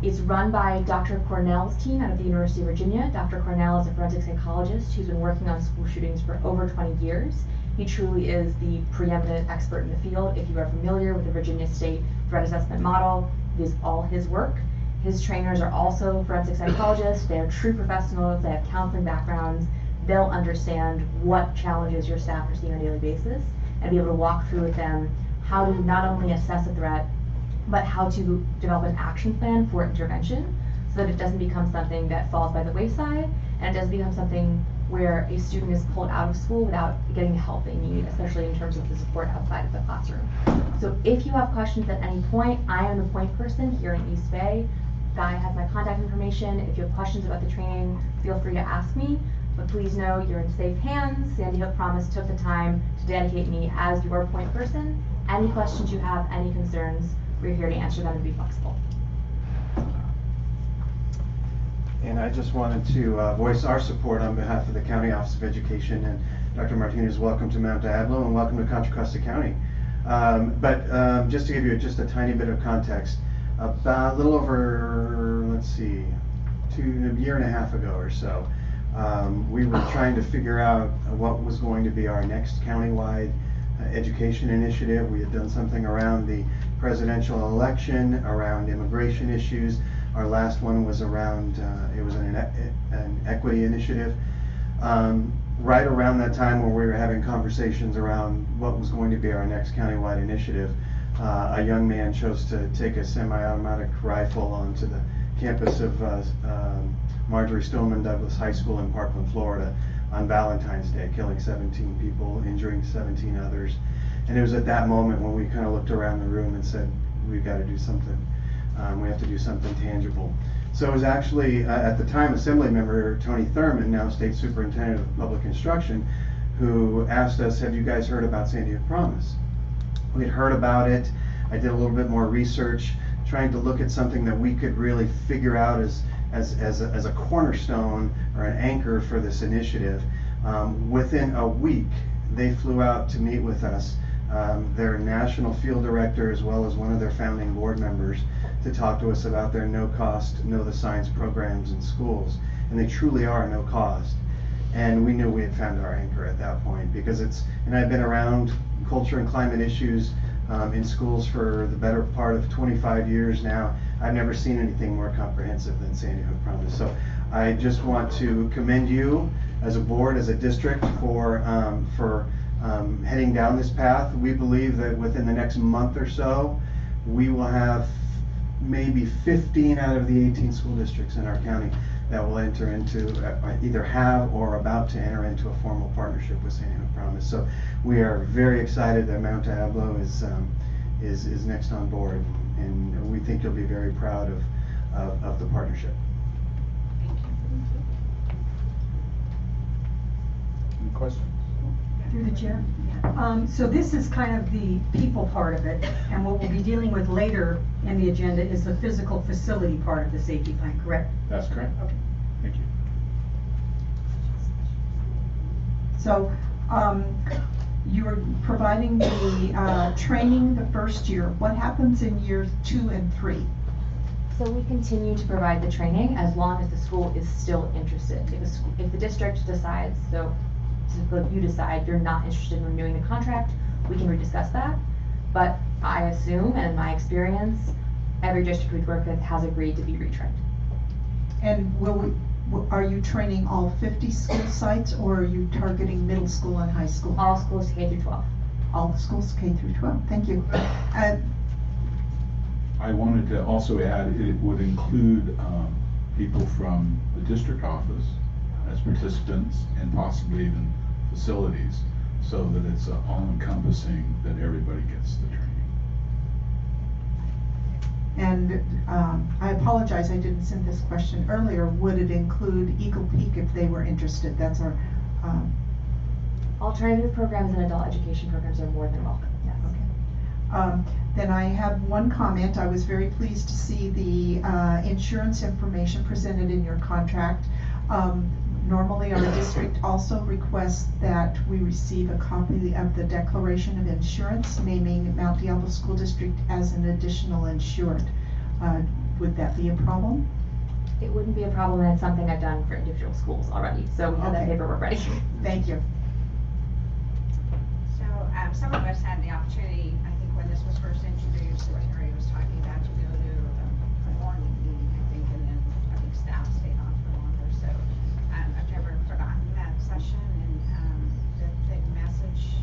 It's run by Dr. Cornell's team out of the University of Virginia. Dr. Cornell is a forensic psychologist who's been working on school shootings for over 20 years. He truly is the preeminent expert in the field. If you are familiar with the Virginia State Threat Assessment Model, it is all his work. His trainers are also forensic psychologists. They are true professionals. They have counseling backgrounds. They'll understand what challenges your staff are seeing on a daily basis and be able to walk through with them how to not only assess a threat, but how to develop an action plan for intervention so that it doesn't become something that falls by the wayside and it doesn't become something where a student is pulled out of school without getting the help they need, especially in terms of the support outside of the classroom. So if you have questions at any point, I am the point person here in East Bay. Guy has my contact information. If you have questions about the training, feel free to ask me. But please know you're in safe hands. Sandy Hook Promise took the time to dedicate me as your point person. Any questions you have, any concerns, we're here to answer them and be flexible. And I just wanted to voice our support on behalf of the County Office of Education. And Dr. Martinez, welcome to Mount Diablo and welcome to Contra Costa County. Just to give you just a tiny bit of context, about a little over, let's see, a year and a half ago or so, we were trying to figure out what was going to be our next countywide education initiative. We had done something around the presidential election, around immigration issues. Our last one was around, it was an equity initiative. Right around that time where we were having conversations around what was going to be our next countywide initiative, a young man chose to take a semi-automatic rifle onto the campus of Marjorie Stoneman Douglas High School in Parkland, Florida on Valentine's Day, killing 17 people, injuring 17 others. And it was at that moment when we kind of looked around the room and said, we've got to do something. We have to do something tangible. So it was actually, at the time, Assembly Member Tony Thurman, now State Superintendent of Public Instruction, who asked us, have you guys heard about Sandy Hook Promise? We had heard about it. I did a little bit more research, trying to look at something that we could really figure out as a cornerstone or an anchor for this initiative. Within a week, they flew out to meet with us, their national field director as well as one of their founding board members, to talk to us about their no-cost Know the Signs programs in schools. And they truly are no cost. And we knew we had found our anchor at that point, because and I've been around culture and climate issues in schools for the better part of 25 years now. I've never seen anything more comprehensive than Sandy Hook Promise. So I just want to commend you as a board, as a district, for heading down this path. We believe that within the next month or so, we will have maybe 15 out of the 18 school districts in our county that will enter into, either have or about to enter into a formal partnership with Sandy Hook Promise. So we are very excited that Mount Diablo is next on board, and we think you'll be very proud of the partnership. Any questions? Through the chair. So this is kind of the people part of it, and what we'll be dealing with later in the agenda is the physical facility part of the safety plan, correct? That's correct. Okay. Thank you. So, you're providing the training the first year. What happens in years 2 and 3? So we continue to provide the training as long as the school is still interested. If the district decides, so you decide you're not interested in renewing the contract, we can rediscuss that. But I assume, and in my experience, every district we've worked with has agreed to be retrained. And are you training all 50 school sites, or are you targeting middle school and high school? All schools K through 12. All the schools K through 12. Thank you. I wanted to also add, it would include people from the district office as participants and possibly even facilities, so that it's all-encompassing, that everybody gets the training. And I apologize, I didn't send this question earlier. Would it include Eagle Peak if they were interested? That's our Alternative programs and adult education programs are more than welcome, yes. Okay. Then I have one comment. I was very pleased to see the insurance information presented in your contract. Normally, our district also requests that we receive a copy of the Declaration of Insurance naming Mount Diablo School District as an additional insured. Would that be a problem? It wouldn't be a problem, and it's something I've done for individual schools already, so we have that paperwork ready. Thank you. So, some of us had the opportunity, I think when this was first introduced, what Terry was talking about, to go to a morning meeting, I think, and then I think staff stayed on for longer. So, I've never forgotten that session, and the message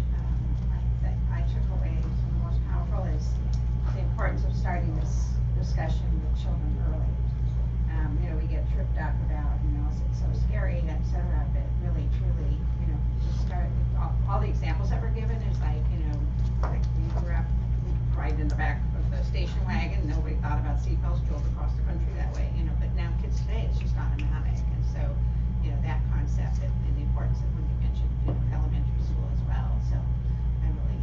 that I took away the most powerful is the importance of starting this discussion with children early. We get tripped up about, is it so scary, et cetera, but really, truly, just start, all the examples that were given is like, like we grew up right in the back of the station wagon, nobody thought about seatbelts, drove across the country that way, but now kids today, it's just automatic, and so, that concept and the importance of when you mentioned, elementary school as well, so that really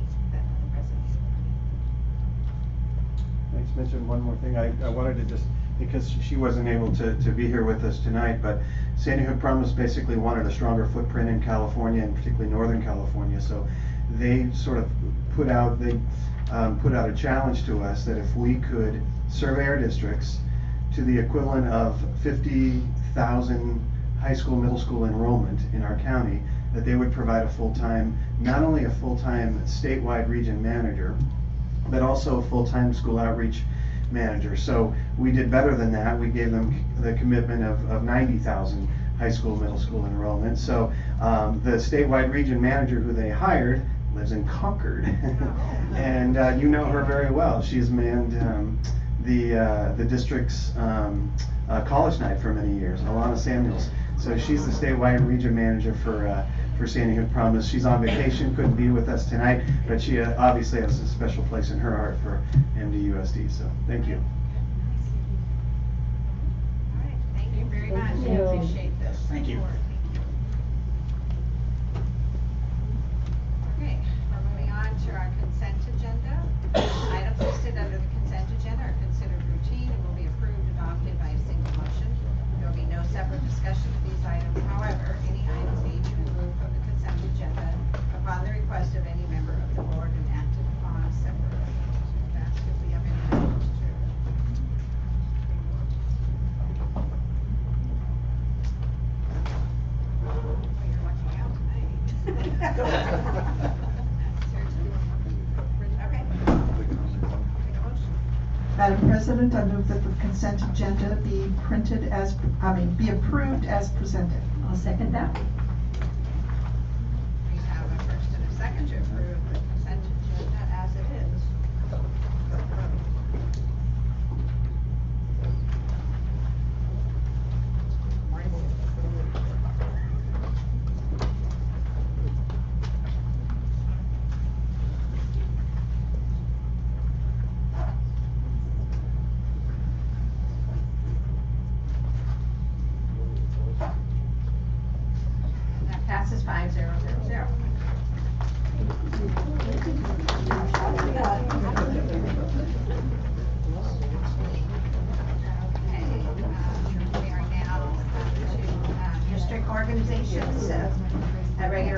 resonated with me. I just mention one more thing. I wanted to just, because she wasn't able to be here with us tonight, but Sandy Hook Promise basically wanted a stronger footprint in California, and particularly Northern California. So they sort of put out a challenge to us that if we could survey our districts to the equivalent of 50,000 high school, middle school enrollment in our county, that they would provide a full-time, not only a full-time statewide region manager, but also a full-time school outreach manager. So we did better than that. We gave them the commitment of 90,000 high school, middle school enrollment. So the statewide region manager who they hired lives in Concord, and you know her very well. She's manned the district's college night for many years, Alana Samuels. So she's the statewide region manager for Sandy Hook Promise. She's on vacation, couldn't be with us tonight, but she obviously has a special place in her heart for MDUSD. So thank you. All right, thank you very much. Thank you. I appreciate this. Thank you. Okay, we're moving on to our consent agenda. Items listed under the consent agenda are considered routine and will be approved, adopted by a single motion. There will be no separate discussion of these items. However, any items may be removed from the consent agenda upon the request of any member of the board and acted upon separately. So that's if we have any items to remove. Oh, you're watching out tonight. Madam President, I move that the consent agenda be be approved as presented. I'll second that. We have a first and a second to approve the consent agenda as it is.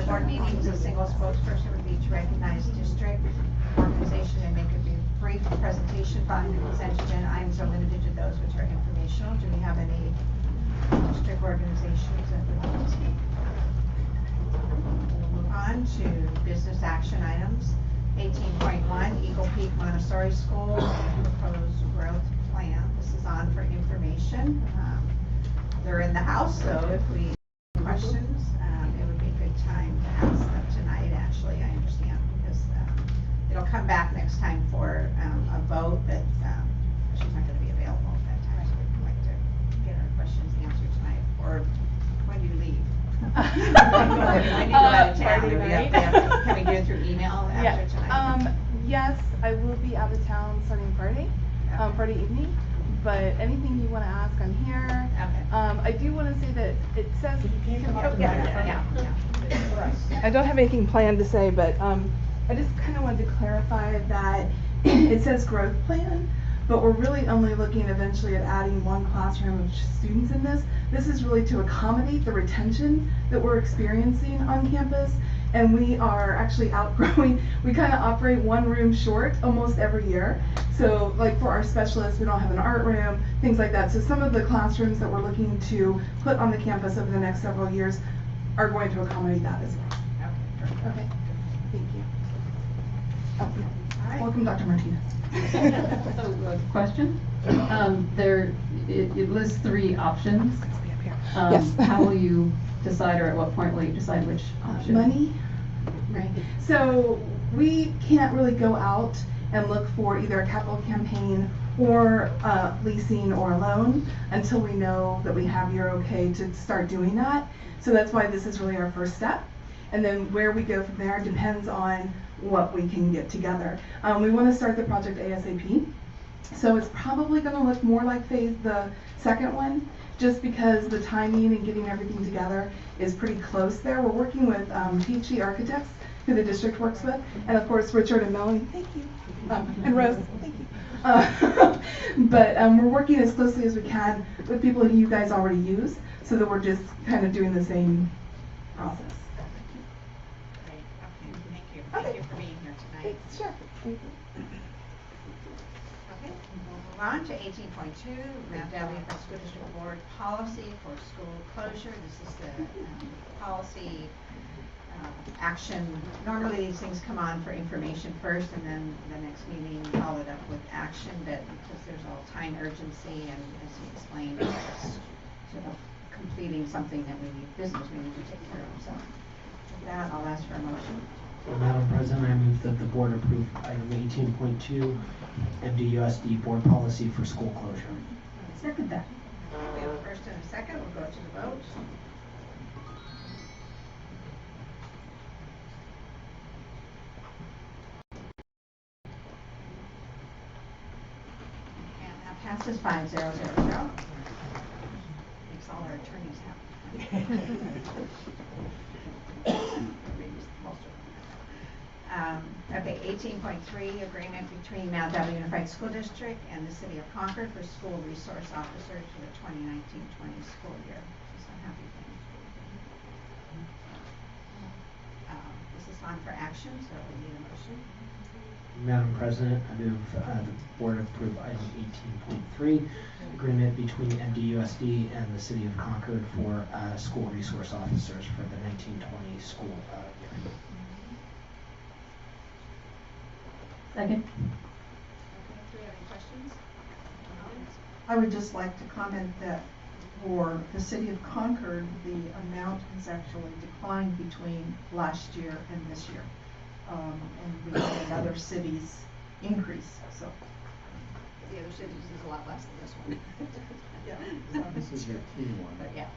board meetings, a single spokesperson would be to recognize district, organization, and make a brief presentation following the consent agenda. Items are limited to those which are informational. Do we have any district organizations that would like to speak? We'll move on to business action items. 18.1, Eagle Peak Montessori School proposed growth plan. This is on for information. They're in the house, so if we have questions, it would be a good time to ask them tonight, actually, I understand, because it'll come back next time for a vote, but she's not going to be available at that time, so we'd like to get our questions answered tonight. Or when do you leave? When do you go out of town? Can we do it through email after tonight? Yes, I will be out of town starting Friday, Friday evening. But anything you want to ask, I'm here. Okay. I do want to say that it says. Yeah. I don't have anything planned to say, but I just kind of wanted to clarify that it says growth plan, but we're really only looking eventually at adding one classroom of students in this. This is really to accommodate the retention that we're experiencing on campus, and we are actually outgrowing. We kind of operate one room short almost every year. So like for our specialists, we don't have an art room, things like that. So some of the classrooms that we're looking to put on the campus over the next several years are going to accommodate that as well. Okay, thank you. Welcome, Dr. Martinez. So, question? It lists 3 options. Yes. How will you decide, or at what point will you decide which option? Money, right? So we can't really go out and look for either a capital campaign or leasing or a loan until we know that we have your okay to start doing that. So that's why this is really our first step. And then where we go from there depends on what we can get together. We want to start the project ASAP. So it's probably going to look more like the second one, just because the timing and getting everything together is pretty close there. We're working with PhD architects who the district works with, and of course Richard and Melanie, thank you, and Rose, thank you. But we're working as closely as we can with people who you guys already use, so that we're just kind of doing the same process. Great. Okay. Thank you. Thank you for being here tonight. Sure. Thank you. Okay, we'll move on to 18.2, Mount Dairy Unified School District Board Policy for School Closure. This is the policy action. Normally these things come on for information first, and then the next meeting followed up with action, but because there's all time urgency, and as you explained, it's just sort of completing something that we need, business we need to take care of. So with that, I'll ask for a motion. Madam President, I move that the board approve item 18.2, MDUSD board policy for school closure. Second that. We have a first and a second. We'll go to the vote. And that passes 5-0-0-0. Makes all our attorneys happy. Okay, 18.3, agreement between Mount Dairy Unified School District and the City of Concord for school resource officers for the 2019-20 school year. Just a happy thing. This is on for action, so we need a motion. Madam President, I move the board approve item 18.3, agreement between MDUSD and the City of Concord for school resource officers for the 1920 school year. Second. Okay, do we have any questions? I would just like to comment that for the City of Concord, the amount has actually declined between last year and this year. And we had other cities increase, so. The other cities is a lot less than this one. Yeah. This is your key one. But yeah.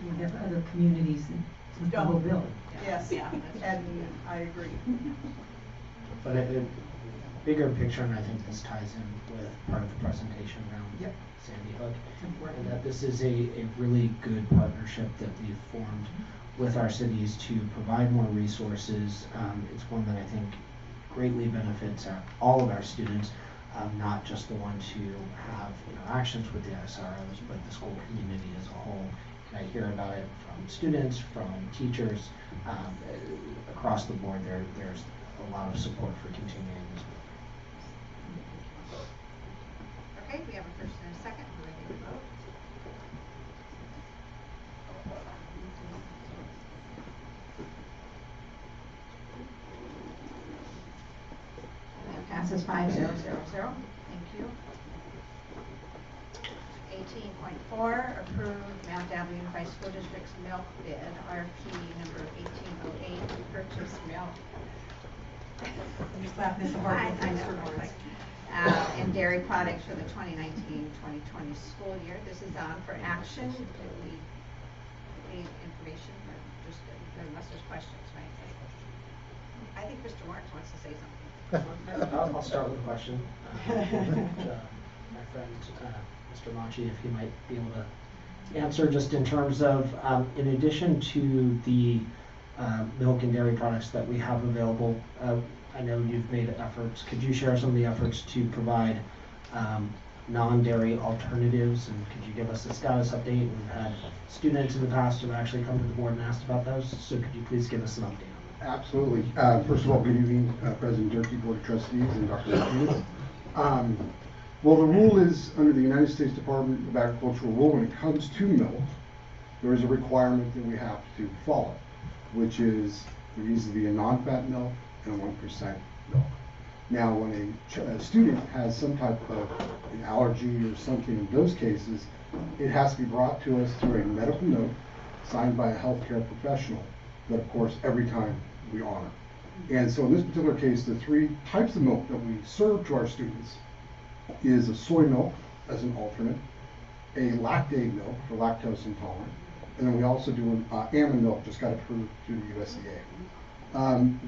We have other communities in the whole bill. Yes, Yeah. and I agree. But a bigger picture, and I think this ties in with part of the presentation around Sandy Hook, and that this is a really good partnership that we've formed with our cities to provide more resources. It's one that I think greatly benefits all of our students, not just the ones who have interactions with the SROs, but the school community as a whole. I hear about it from students, from teachers, across the board. There's a lot of support for continuing this. Okay, we have a first and a second. We're ready to vote. And that passes 5-0-0-0. Thank you. 18.4, approve Mount Aislinn Unified School District's milk bid, RFP number 1808, to purchase milk. And dairy products for the 2019-2020 school year. This is on for action. Do we need information or just, unless there's questions, right? I think Mr. Marks wants to say something. I'll start with a question. My friend, Mr. Machi, if he might be able to answer, just in terms of, in addition to the milk and dairy products that we have available, I know you've made efforts. Could you share some of the efforts to provide non-dairy alternatives, and could you give us a status update? We've had students in the past who have actually come to the board and asked about those, so could you please give us an update on that? Absolutely. First of all, good evening, President Durkee, Board of Trustees, and Dr. Martinez. Well, the rule is, under the United States Department of Agricultural rule, when it comes to milk, there is a requirement that we have to follow, which is there needs to be a non-fat milk and 1% milk. Now, when a student has some type of an allergy or something in those cases, it has to be brought to us through a medical note signed by a healthcare professional that, of course, every time we honor. And so in this particular case, the three types of milk that we serve to our students is a soy milk as an alternate, a lactate milk for lactose intolerant, and then we also do an almond milk, just got approved through the USDA.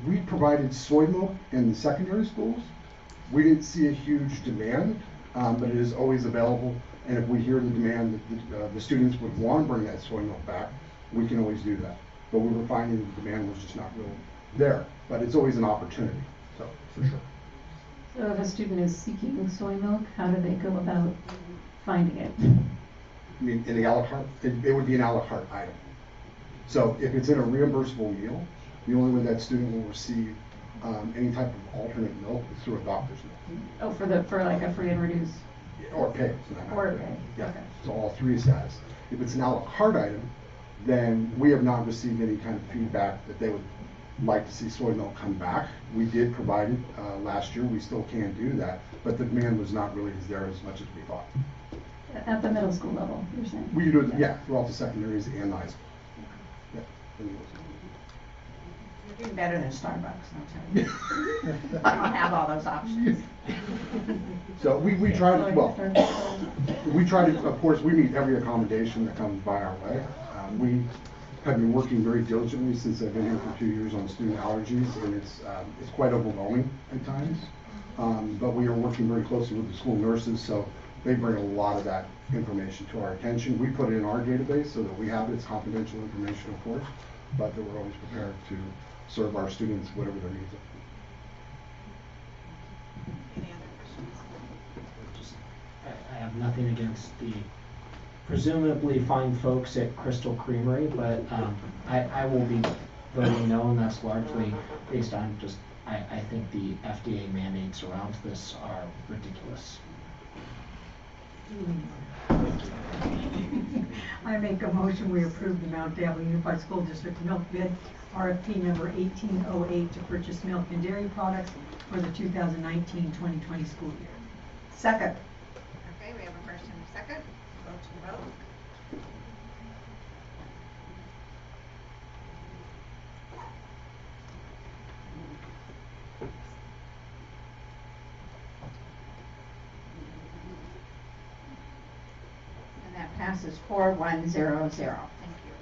We provided soy milk in the secondary schools. We didn't see a huge demand, but it is always available, and if we hear the demand that the students would want to bring that soy milk back, we can always do that. But we were finding the demand was just not really there, but it's always an opportunity, so for sure. So if a student is seeking soy milk, how do they go about finding it? I mean, in the a la carte, it would be an a la carte item. So if it's in a reimbursable meal, the only way that student will receive any type of alternate milk is through a doctor's note. Oh, for like a free and reduced? Or pay. Or pay, Yeah, okay. so all three status. If it's an a la carte item, then we have not received any kind of feedback that they would like to see soy milk come back. We did provide it last year. We still can do that, but the demand was not really there as much as we thought. At the middle school level, you're saying? We do it, yeah, throughout the secondaries and high school. Yeah, in the middle school. You're doing better than Starbucks, I'll tell you. I don't have all those options. So we try to, well, we try to, of course, we meet every accommodation that comes by our way. We have been working very diligently since I've been here for 2 years on student allergies, and it's quite overwhelming at times. But we are working very closely with the school nurses, so they bring a lot of that information to our attention. We put it in our database so that we have it. It's confidential information, of course, but that we're always prepared to serve our students whatever their needs are. Any other questions? I have nothing against the presumably fine folks at Crystal Creamery, but I will be voting no, and that's largely based on just, I think the FDA mandates around this are ridiculous. I make a motion, we approve the Mount Aislinn Unified School District milk bid, RFP number 1808, to purchase milk and dairy products for the 2019-2020 school year. Second. Okay, we have a first and a second. Vote to vote. And that passes 4-1-0-0. Thank you.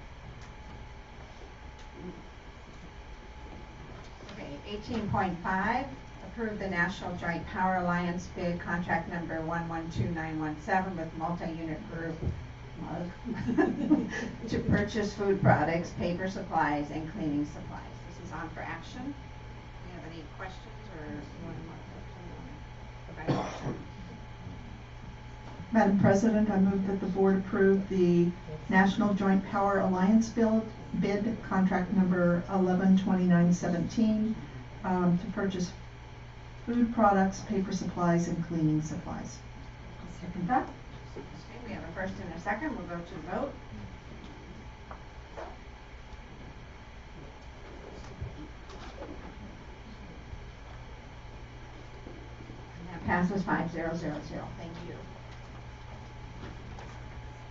Okay, 18.5, approve the National Joint Power Alliance bid contract number 112917 with multi-unit group to purchase food products, paper supplies, and cleaning supplies. This is on for action. Do you have any questions or you want to provide a motion? Madam President, I move that the board approve the National Joint Power Alliance bid contract number 112917 to purchase food products, paper supplies, and cleaning supplies. I'll second that. Okay, we have a first and a second, we'll go to the vote. And that passes 5-0-0-0, thank you.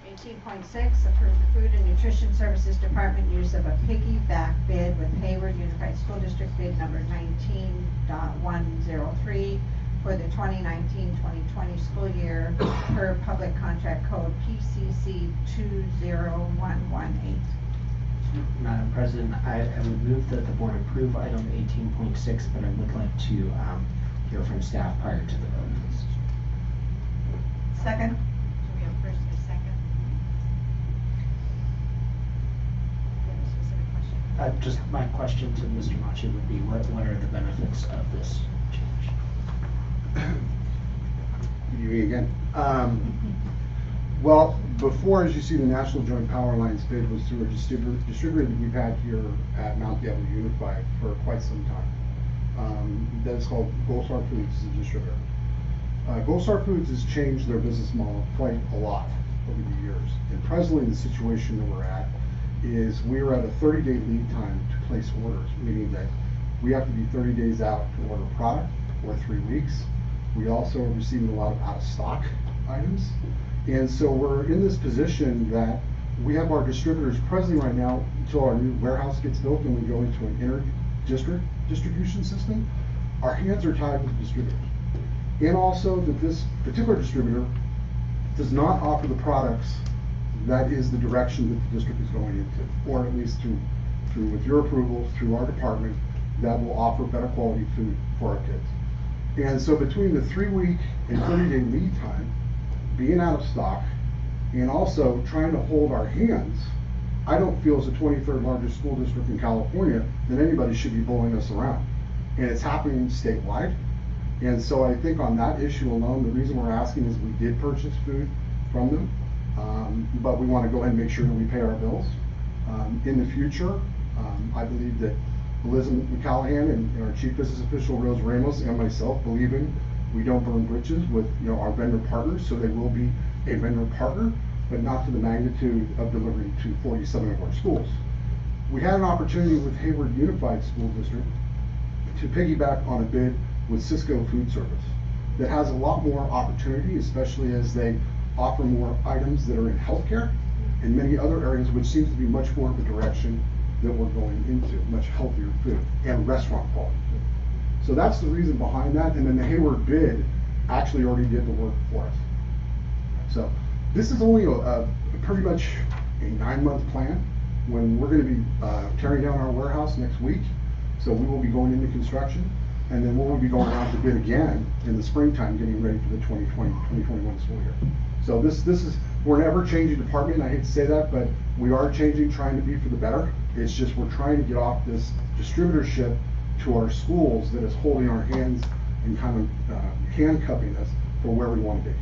18.6, approve the Food and Nutrition Services Department use of a piggyback bid with Hayward Unified School District bid number 19.103 for the 2019-2020 school year per public contract code PCC 20118. Madam President, I would move that the board approve item 18.6, but I would like to hear from staff prior to the vote, please. Second. Do we have a first and a second? Do you have a specific question? Just my question to Mr. Machi would be, what are the benefits of this change? Good evening again. Well, before, as you see, the National Joint Power Alliance bid was through a distributor that we've had here at Mount Diablo Unified for quite some time. That is called Gold Star Foods, is a distributor. Gold Star Foods has changed their business model quite a lot over the years. And presently, the situation that we're at is we're at a 30-day lead time to place orders, meaning that we have to be 30 days out to order product, or 3 weeks. We also are receiving a lot of out-of-stock items. And so we're in this position that we have our distributors presently right now until our new warehouse gets built and we go into an inter-district distribution system. Our hands are tied with the distributors. And also that this particular distributor does not offer the products that is the direction that the district is going into, or at least through with your approval, through our department, that will offer better quality food for our kids. And so between the 3-week and 30-day lead time, being out of stock, and also trying to hold our hands, I don't feel as the 23rd largest school district in California that anybody should be bullying us around. And it's happening statewide. And so I think on that issue alone, the reason we're asking is we did purchase food from them, but we want to go ahead and make sure that we pay our bills. In the future, I believe that Elizabeth McCallahan and our chief business official Rose Ramos and myself believe in we don't burn bridges with our vendor partners, so they will be a vendor partner, but not to the magnitude of delivering to 47 of our schools. We had an opportunity with Hayward Unified School District to piggyback on a bid with Cisco Food Service that has a lot more opportunity, especially as they offer more items that are in healthcare and many other areas, which seems to be much more of a direction that we're going into, much healthier food and restaurant quality food. So that's the reason behind that, and then the Hayward bid actually already did the work for us. So this is only pretty much a 9-month plan when we're going to be tearing down our warehouse next week. So we will be going into construction, and then we'll be going out to bid again in the springtime, getting ready for the 2020-2021 school year. So this is, we're an ever-changing department, and I hate to say that, but we are changing, trying to be for the better. It's just we're trying to get off this distributorship to our schools that is holding our hands and kind of handcuffing us for where we want to be.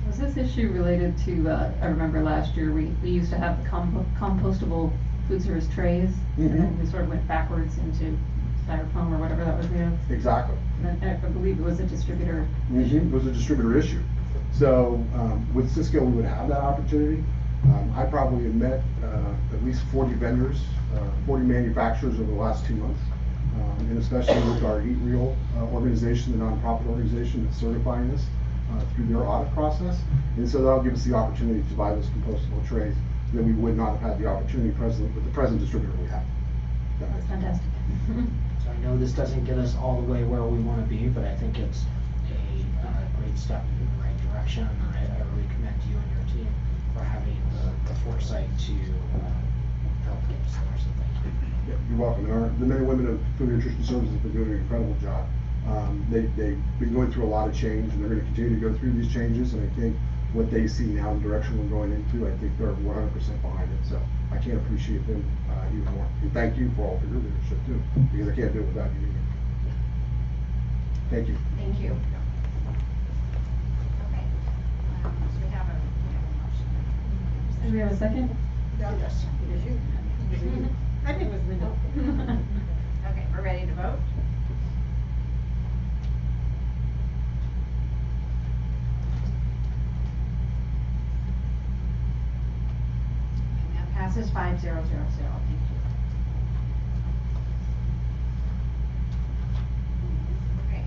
Was this issue related to, I remember last year, we used to have the compostable food service trays, and then we sort of went backwards into styrofoam or whatever that was made of. Exactly. And I believe it was a distributor. It was a distributor issue. So with Cisco, we would have that opportunity. I probably have met at least 40 vendors, 40 manufacturers over the last 2 months. And especially with our Eat Real organization, the nonprofit organization that's certifying this through their audit process. And so that'll give us the opportunity to buy those compostable trays that we would not have had the opportunity presently with the present distributor we have. That's fantastic. So I know this doesn't get us all the way where we want to be, but I think it's a great step in the right direction. And I really commend you and your team for having the foresight to help get us there. So thank you. Yeah, you're welcome. And the men and women of Food and Nutrition Services have been doing an incredible job. They've been going through a lot of change, and they're going to continue to go through these changes. And I think what they see now, the direction we're going into, I think they're 100% behind it. So I can't appreciate them even more. And thank you for all for your leadership too, because I can't do it without you. Thank you. Thank you. Okay. So we Do we have a second? Yes. I think it was Linda. Okay, we're ready to vote? And that passes 5-0-0-0. Thank you. Okay,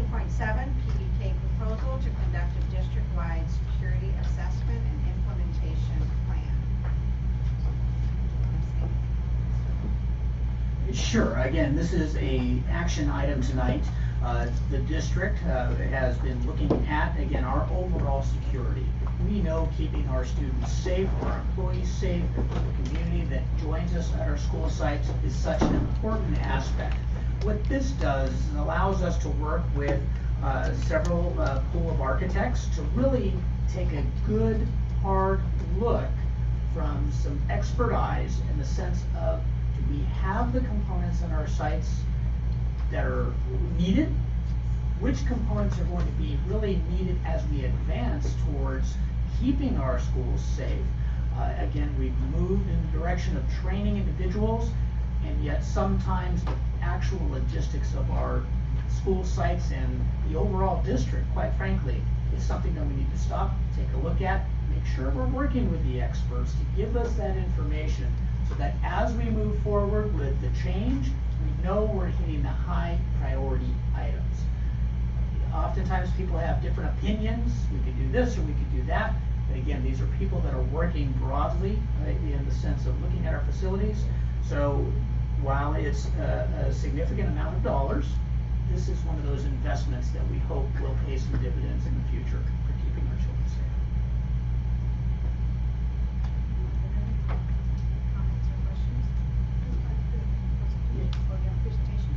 18.7, PBK proposal to conduct a district-wide security assessment and implementation plan. Sure. Again, this is a action item tonight. The district has been looking at, again, our overall security. We know keeping our students safe, our employees safe, the community that joins us at our school sites is such an important aspect. What this does is it allows us to work with several pool of architects to really take a good, hard look from some expert eyes in the sense of, do we have the components in our sites that are needed? Which components are going to be really needed as we advance towards keeping our schools safe? Again, we've moved in the direction of training individuals, and yet sometimes the actual logistics of our school sites and the overall district, quite frankly, is something that we need to stop, take a look at, make sure we're working with the experts to give us that information so that as we move forward with the change, we know we're hitting the high priority items. Oftentimes people have different opinions. We could do this or we could do that. But again, these are people that are working broadly, right, in the sense of looking at our facilities. So while it's a significant amount of dollars, this is one of those investments that we hope will pay some dividends in the future for keeping our children safe. Comments or questions? Oh, yeah, presentation.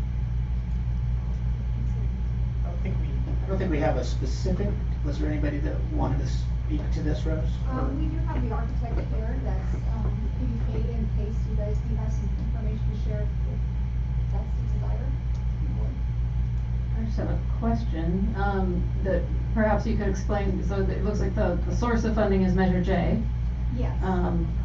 I don't think we have a specific. Was there anybody that wanted to speak to this, Rose? We do have the architect here that's PBK in case you guys do have some information to share if that's the desire. I just have a question, that perhaps you could explain. So it looks like the source of funding is Measure J. Yes.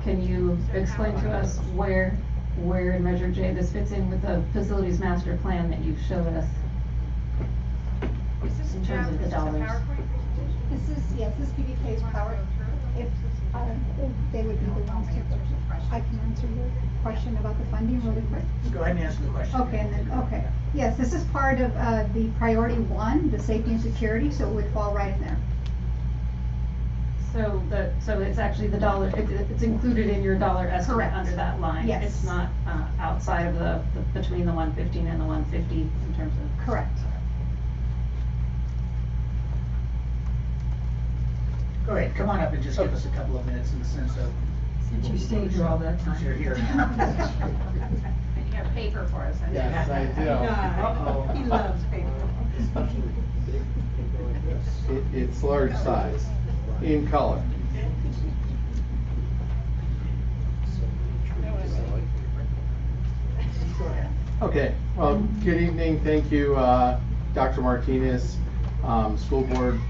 Can you explain to us where in Measure J this fits in with the facilities master plan that you've showed us? Is this In terms of the is this a dollars. PowerPoint presentation? This is, yes, this PBK is power. If they would be the ones to, I can answer your question about the funding really quick. Go ahead and answer the question. Okay, and then, okay. Yes, this is part of the priority 1, the safety and security, so it would fall right in there. So it's actually the dollar, it's included in your dollar estimate Correct. under that line? Yes. It's not outside of the between the 115 and the 150 in terms of? Correct. Go ahead, come on up and just give us a couple of minutes in the sense of. Since you stayed here all that time. Since you're here. And you have paper for us. Yes, I do. Uh-oh. He loves paper. It's large size, in color. Okay, well, good evening, thank you, Dr. Martinez, school board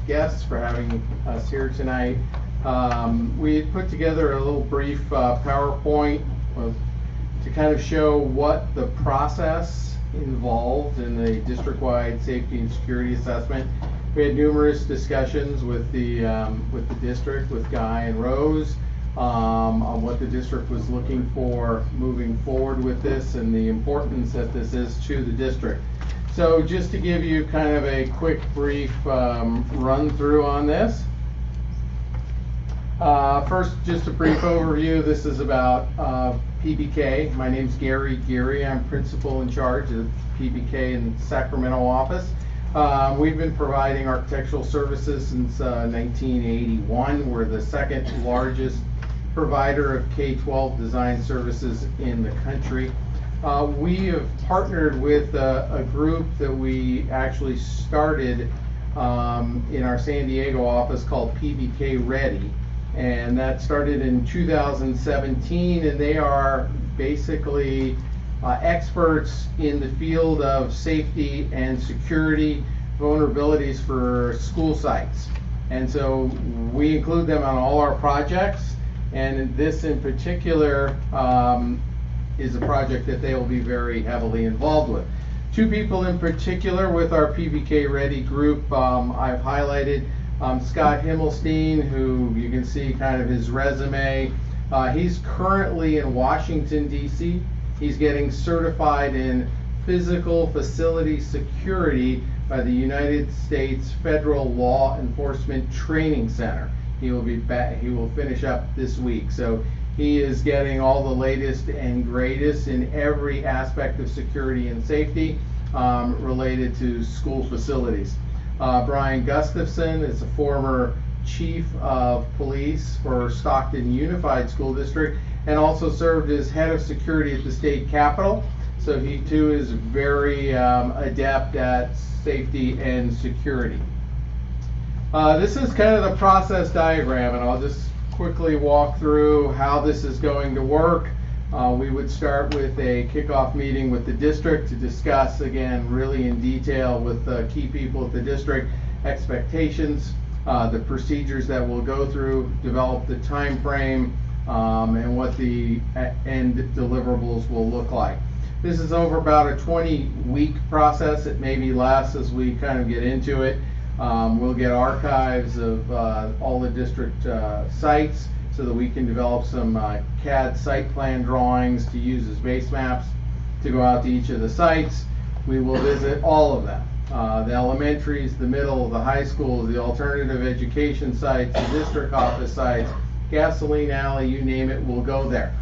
guests for having us here tonight. We had put together a little brief PowerPoint to kind of show what the process involved in the district-wide safety and security assessment. We had numerous discussions with the district, with Guy and Rose, on what the district was looking for moving forward with this and the importance that this is to the district. So just to give you kind of a quick brief run through on this. First, just a brief overview. This is about PBK. My name's Gary Geary. I'm principal in charge of PBK in the Sacramento office. We've been providing architectural services since 1981. We're the second largest provider of K-12 design services in the country. We have partnered with a group that we actually started in our San Diego office called PBK Ready. And that started in 2017, and they are basically experts in the field of safety and security vulnerabilities for school sites. And so we include them on all our projects, and this in particular is a project that they will be very heavily involved with. Two people in particular with our PBK Ready group I've highlighted. Scott Himmelstein, who you can see kind of his resume. He's currently in Washington, D.C. He's getting certified in physical facility security by the United States Federal Law Enforcement Training Center. He will be back, he will finish up this week. So he is getting all the latest and greatest in every aspect of security and safety related to school facilities. Brian Gustafson is a former chief of police for Stockton Unified School District and also served as head of security at the state capitol. So he too is very adept at safety and security. This is kind of the process diagram, and I'll just quickly walk through how this is going to work. We would start with a kickoff meeting with the district to discuss, again, really in detail with key people at the district, expectations, the procedures that we'll go through, develop the time frame, and what the end deliverables will look like. This is over about a 20-week process. It may be less as we kind of get into it. We'll get archives of all the district sites so that we can develop some CAD site plan drawings to use as base maps to go out to each of the sites. We will visit all of them. The elementaries, the middle, the high schools, the alternative education sites, the district office sites, gasoline alley, you name it, we'll go there.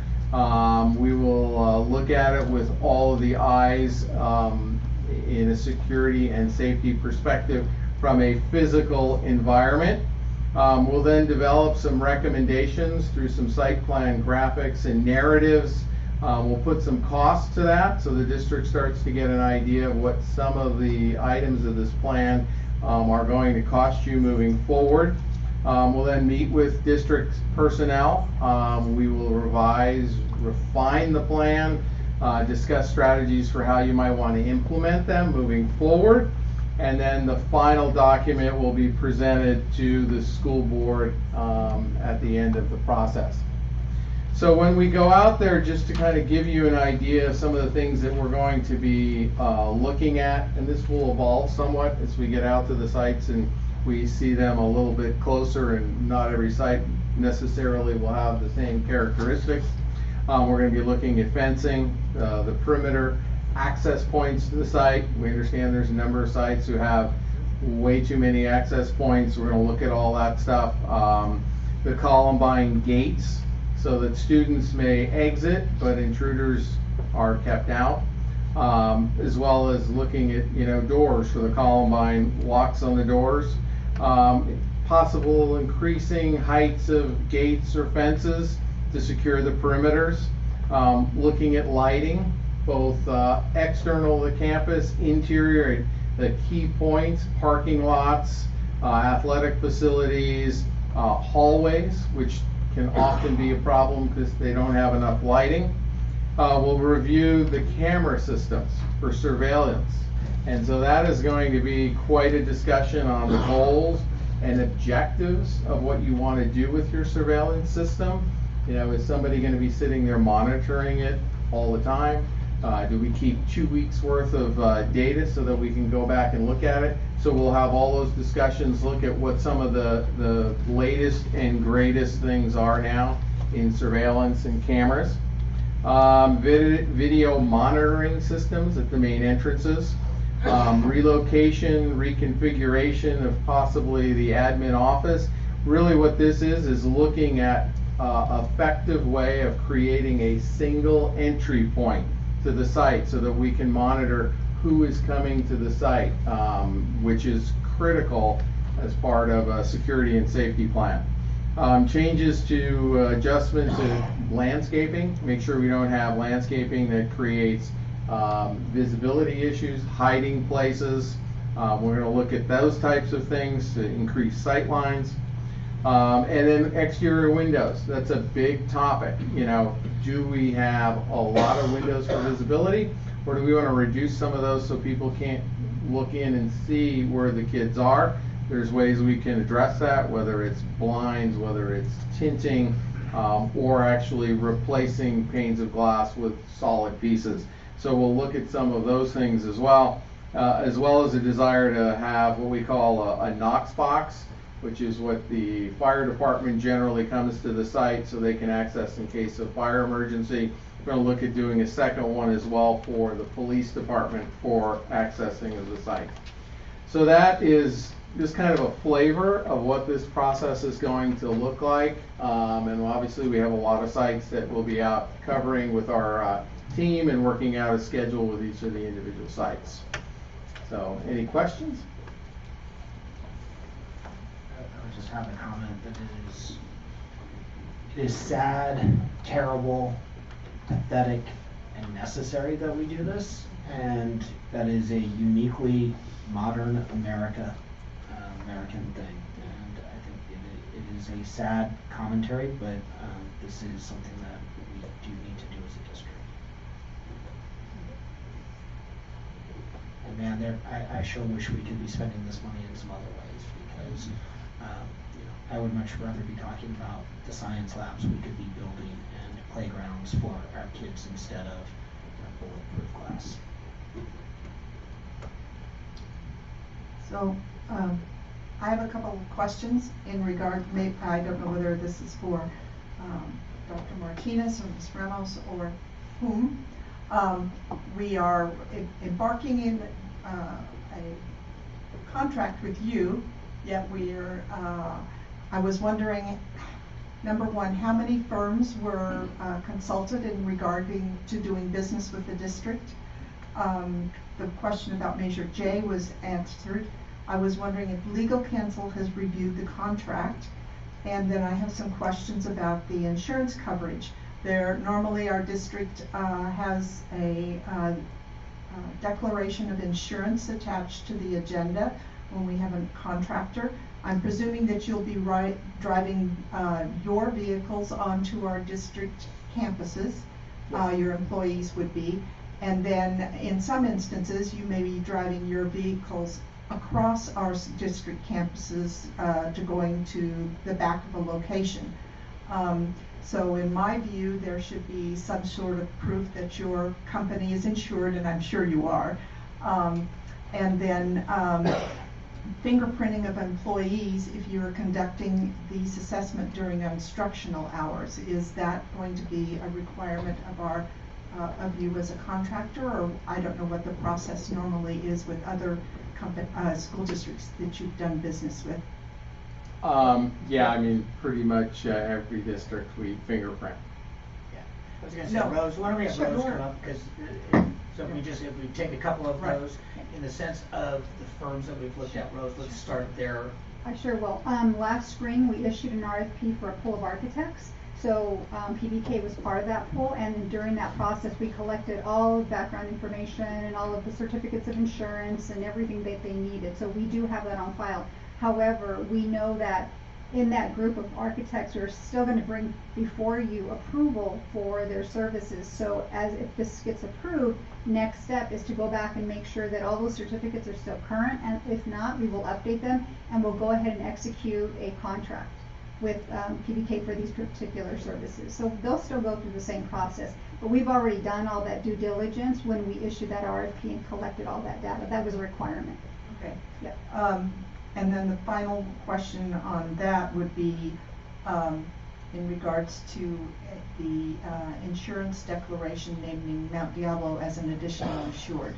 We will look at it with all of the eyes in a security and safety perspective from a physical environment. We'll then develop some recommendations through some site plan graphics and narratives. We'll put some costs to that so the district starts to get an idea of what some of the items of this plan are going to cost you moving forward. We'll then meet with district personnel. We will revise, refine the plan, discuss strategies for how you might want to implement them moving forward. And then the final document will be presented to the school board at the end of the process. So when we go out there, just to kind of give you an idea of some of the things that we're going to be looking at, and this will evolve somewhat as we get out to the sites and we see them a little bit closer, and not every site necessarily will have the same characteristics. We're going to be looking at fencing, the perimeter, access points to the site. We understand there's a number of sites who have way too many access points. We're going to look at all that stuff. The Columbine gates, so that students may exit, but intruders are kept out. As well as looking at doors for the Columbine, locks on the doors. Possible increasing heights of gates or fences to secure the perimeters. Looking at lighting, both external to the campus, interior, the key points, parking lots, athletic facilities, hallways, which can often be a problem because they don't have enough lighting. We'll review the camera systems for surveillance. And so that is going to be quite a discussion on the goals and objectives of what you want to do with your surveillance system. Is somebody going to be sitting there monitoring it all the time? Do we keep 2 weeks worth of data so that we can go back and look at it? So we'll have all those discussions, look at what some of the latest and greatest things are now in surveillance and cameras. Video monitoring systems at the main entrances. Relocation, reconfiguration of possibly the admin office. Really what this is looking at effective way of creating a single entry point to the site so that we can monitor who is coming to the site, which is critical as part of a security and safety plan. Changes to adjustments to landscaping, make sure we don't have landscaping that creates visibility issues, hiding places. We're going to look at those types of things to increase sight lines. And then exterior windows, that's a big topic. Do we have a lot of windows for visibility, or do we want to reduce some of those so people can't look in and see where the kids are? There's ways we can address that, whether it's blinds, whether it's tinting, or actually replacing panes of glass with solid pieces. So we'll look at some of those things as well as a desire to have what we call a Knox box, which is what the fire department generally comes to the site so they can access in case of fire emergency. We're going to look at doing a second one as well for the police department for accessing of the site. So that is just kind of a flavor of what this process is going to look like. And obviously we have a lot of sites that we'll be out covering with our team and working out a schedule with each of the individual sites. So any questions? I would just have a comment that it is sad, terrible, pathetic, and necessary that we do this, and that is a uniquely modern American thing. And I think it is a sad commentary, but this is something that we do need to do as a district. And man, I sure wish we could be spending this money in some other ways, because I would much rather be talking about the science labs we could be building and playgrounds for our kids instead of bulletproof glass. So, I have a couple of questions in regard, I don't know whether this is for Dr. Martinez or Ms. Ramos or whom. We are embarking in a contract with you, yet I was wondering, number one, how many firms were consulted in regarding to doing business with the district? The question about Measure J was answered. I was wondering if legal counsel has reviewed the contract. And then I have some questions about the insurance coverage. Normally our district has a declaration of insurance attached to the agenda when we have a contractor. I'm presuming that you'll be driving your vehicles onto our district campuses. Your employees would be. And then in some instances, you may be driving your vehicles across our district campuses to going to the back of a location. So in my view, there should be some sort of proof that your company is insured, and I'm sure you are. And then fingerprinting of employees if you're conducting these assessment during instructional hours. Is that going to be a requirement of you as a contractor, or I don't know what the process normally is with other school districts that you've done business with? Yeah, I mean, pretty much every district we fingerprint. Yeah, I was going to say, Rose, why don't we have Rose come up, because if we take a couple of those, in the sense of the firms that we've looked at, Rose, let's start there. I sure will. Last spring, we issued an RFP for a pool of architects. So PBK was part of that pool, and during that process, we collected all of background information and all of the certificates of insurance and everything that they needed. So we do have that on file. However, we know that in that group of architects, we're still going to bring before you approval for their services. So if this gets approved, next step is to go back and make sure that all those certificates are still current, and if not, we will update them and we'll go ahead and execute a contract with PBK for these particular services. So they'll still go through the same process, but we've already done all that due diligence when we issued that RFP and collected all that data. That was a requirement. Okay. Yep. And then the final question on that would be in regards to the insurance declaration naming Mount Diablo as an additional insured.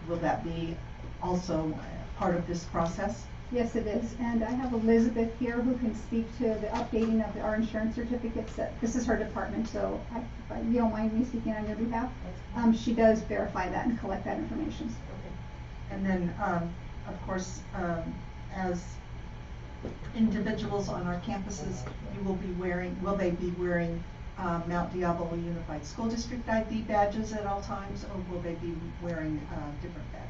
Will that be also part of this process? Yes, it is. And I have Elizabeth here who can speak to the updating of our insurance certificates. This is her department, so if you don't mind me speaking on your behalf. She does verify that and collect that information. Okay. And then, of course, as individuals on our campuses, will they be wearing Mount Diablo Unified School District ID badges at all times, or will they be wearing different badges?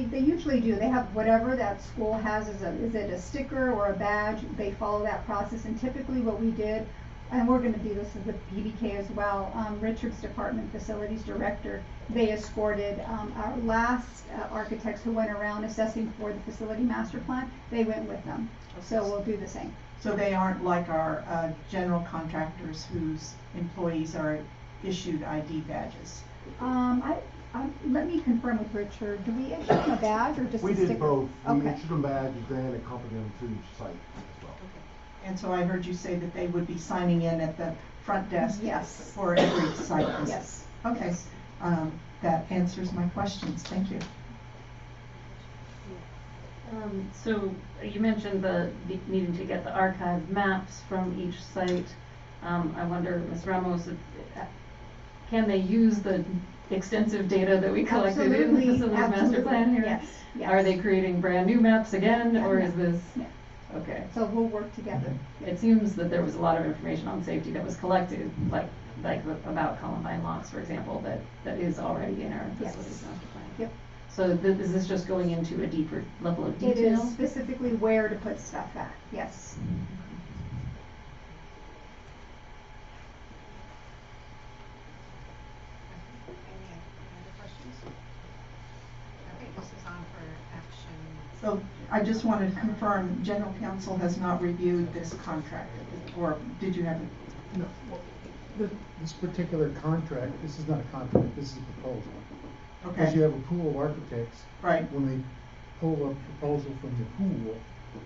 They usually do. They have whatever that school has. Is it a sticker or a badge? They follow that process. And typically what we did and we're gonna do this with PBK as well, Richard's department, facilities director, they escorted, our last architects who went around assessing for the facility master plan, they went with them. So we'll do the same. So they aren't like our general contractors whose employees are issued ID badges? Let me confirm with Richard, do we issue them a badge or just a sticker? We did both. We Okay. issued them badges and accompanied them to each site as well. And so I heard you say that they would be signing in at the front desk? Yes. For every site visit? Yes. Okay, that answers my questions, thank you. So you mentioned the needing to get the archive maps from each site. I wonder, Ms. Ramos, can they use the extensive data that we collected in the Absolutely, facilities master absolutely, plan here? yes, yes. Are they creating brand new maps again, or Yeah, is this? yeah. Okay. So we'll work together. It seems that there was a lot of information on safety that was collected, like about Columbine locks, for example, that is already in our Yes. facilities master plan. Yep. So is this just going into a deeper level of It detail? is specifically where to put stuff back, yes. Any other questions? Okay, this is on for action. So I just wanted to confirm, general counsel has not reviewed this contract, or did you have it? No, this particular contract, this is not a contract, this is a proposal. Okay. Because you have a pool of architects. Right. When they pull a proposal from the pool,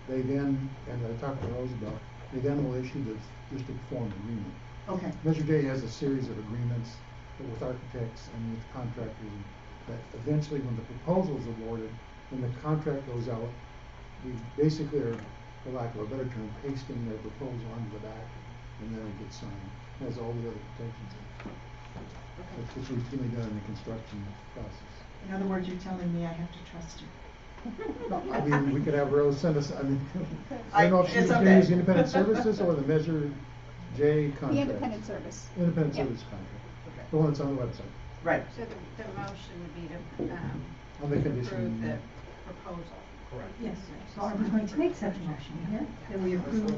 they then, and I talked to Rose about, they then will issue the district form agreement. Okay. Measure J has a series of agreements with architects and with contractors, that eventually when the proposal is awarded, when the contract goes out, we basically are, for lack of a better term, pasting their proposal onto the back, and then it gets signed. It has all the other protections in it. It's just routinely done in the construction process. In other words, you're telling me I have to trust you. I mean, we could have Rose send us, I mean, I don't know if she's it's gonna okay. use independent services or the Measure J contract. The independent service. Independent Yeah. service contract, the one that's on the website. Right. So the motion would be to, On the approve condition. the proposal. Correct. Yes, so I was going to make such a motion here, that we approve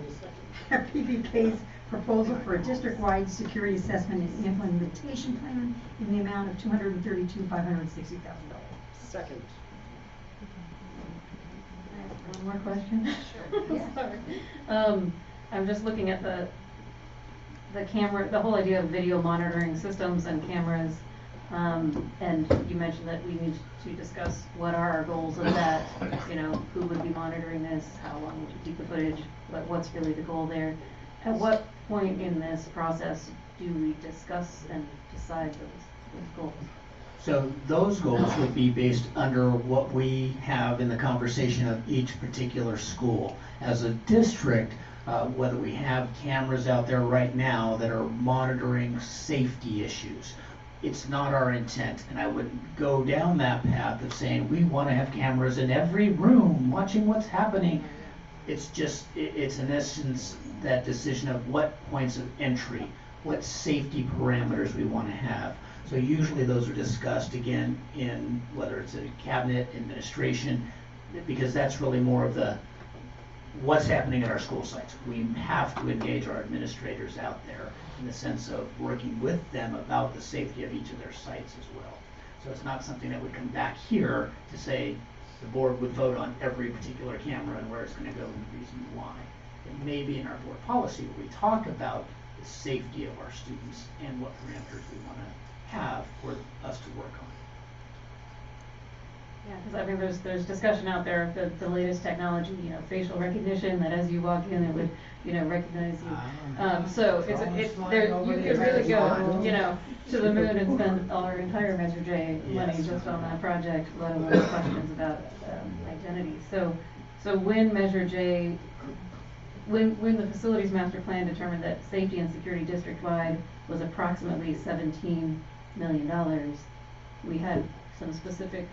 PBK's proposal for a district-wide security assessment and implementation plan in the amount of $232,560,000. Second. One more question? Sure. Yeah. Sorry. I'm just looking at the camera, the whole idea of video monitoring systems and cameras. And you mentioned that we need to discuss what are our goals of that, you know, who would be monitoring this, how long would you keep the footage, what's really the goal there? At what point in this process do we discuss and decide those goals? So those goals would be based under what we have in the conversation of each particular school. As a district, whether we have cameras out there right now that are monitoring safety issues, it's not our intent, and I wouldn't go down that path of saying we want to have cameras in every room watching what's happening. It's just, it's in essence that decision of what points of entry, what safety parameters we want to have. So usually those are discussed again in whether it's a cabinet administration, because that's really more of the what's happening at our school sites. We have to engage our administrators out there in the sense of working with them about the safety of each of their sites as well. So it's not something that would come back here to say the board would vote on every particular camera and where it's going to go and the reason why. It may be in our board policy where we talk about the safety of our students and what parameters we want to have for us to work on. Yeah, because I mean, there's discussion out there of the latest technology, you know, facial recognition, that as you walk in, it would, you know, recognize you. So it's there, you could really go, you know, to the moon and spend our entire Measure J money just on that project, let alone questions about identity. So when Measure J, when the facilities master plan determined that safety and security district-wide was approximately $17 million, we had some specific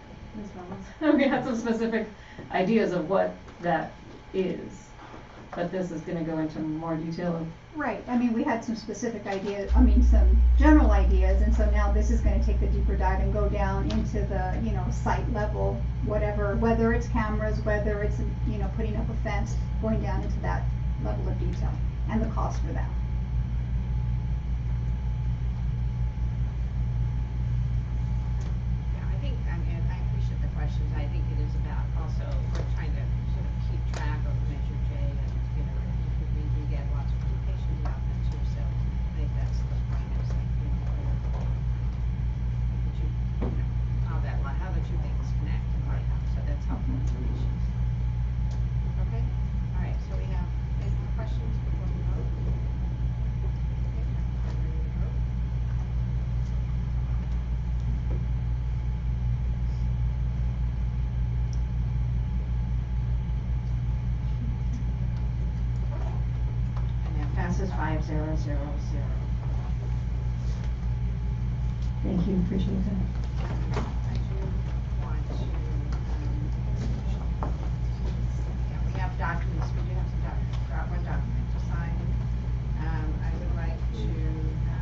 we had some specific ideas of what that is, but this is going to go into more detail of. Right, I mean, we had some specific ideas, I mean, some general ideas, and so now this is gonna take the deeper dive and go down into the, you know, site level, whatever, whether it's cameras, whether it's, you know, putting up a fence, going down into that level of detail, and the cost for that. is 5000. Thank you, appreciate that. I do want to, yeah, we have documents, we do have some one document to sign. I would like to, I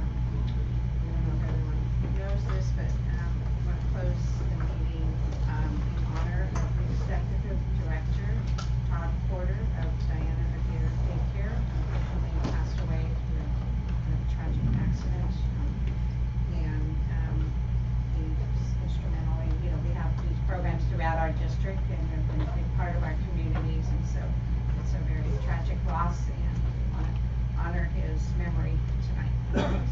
don't know if everyone knows this, but, I want to close the meeting, in honor of the Executive Director, Todd Porter of Diana Adair Daycare, unfortunately passed away through a tragic accident. And he's instrumental in, we have these programs throughout our district and they've been a big part of our communities, and so it's a very tragic loss, and we want to honor his memory tonight.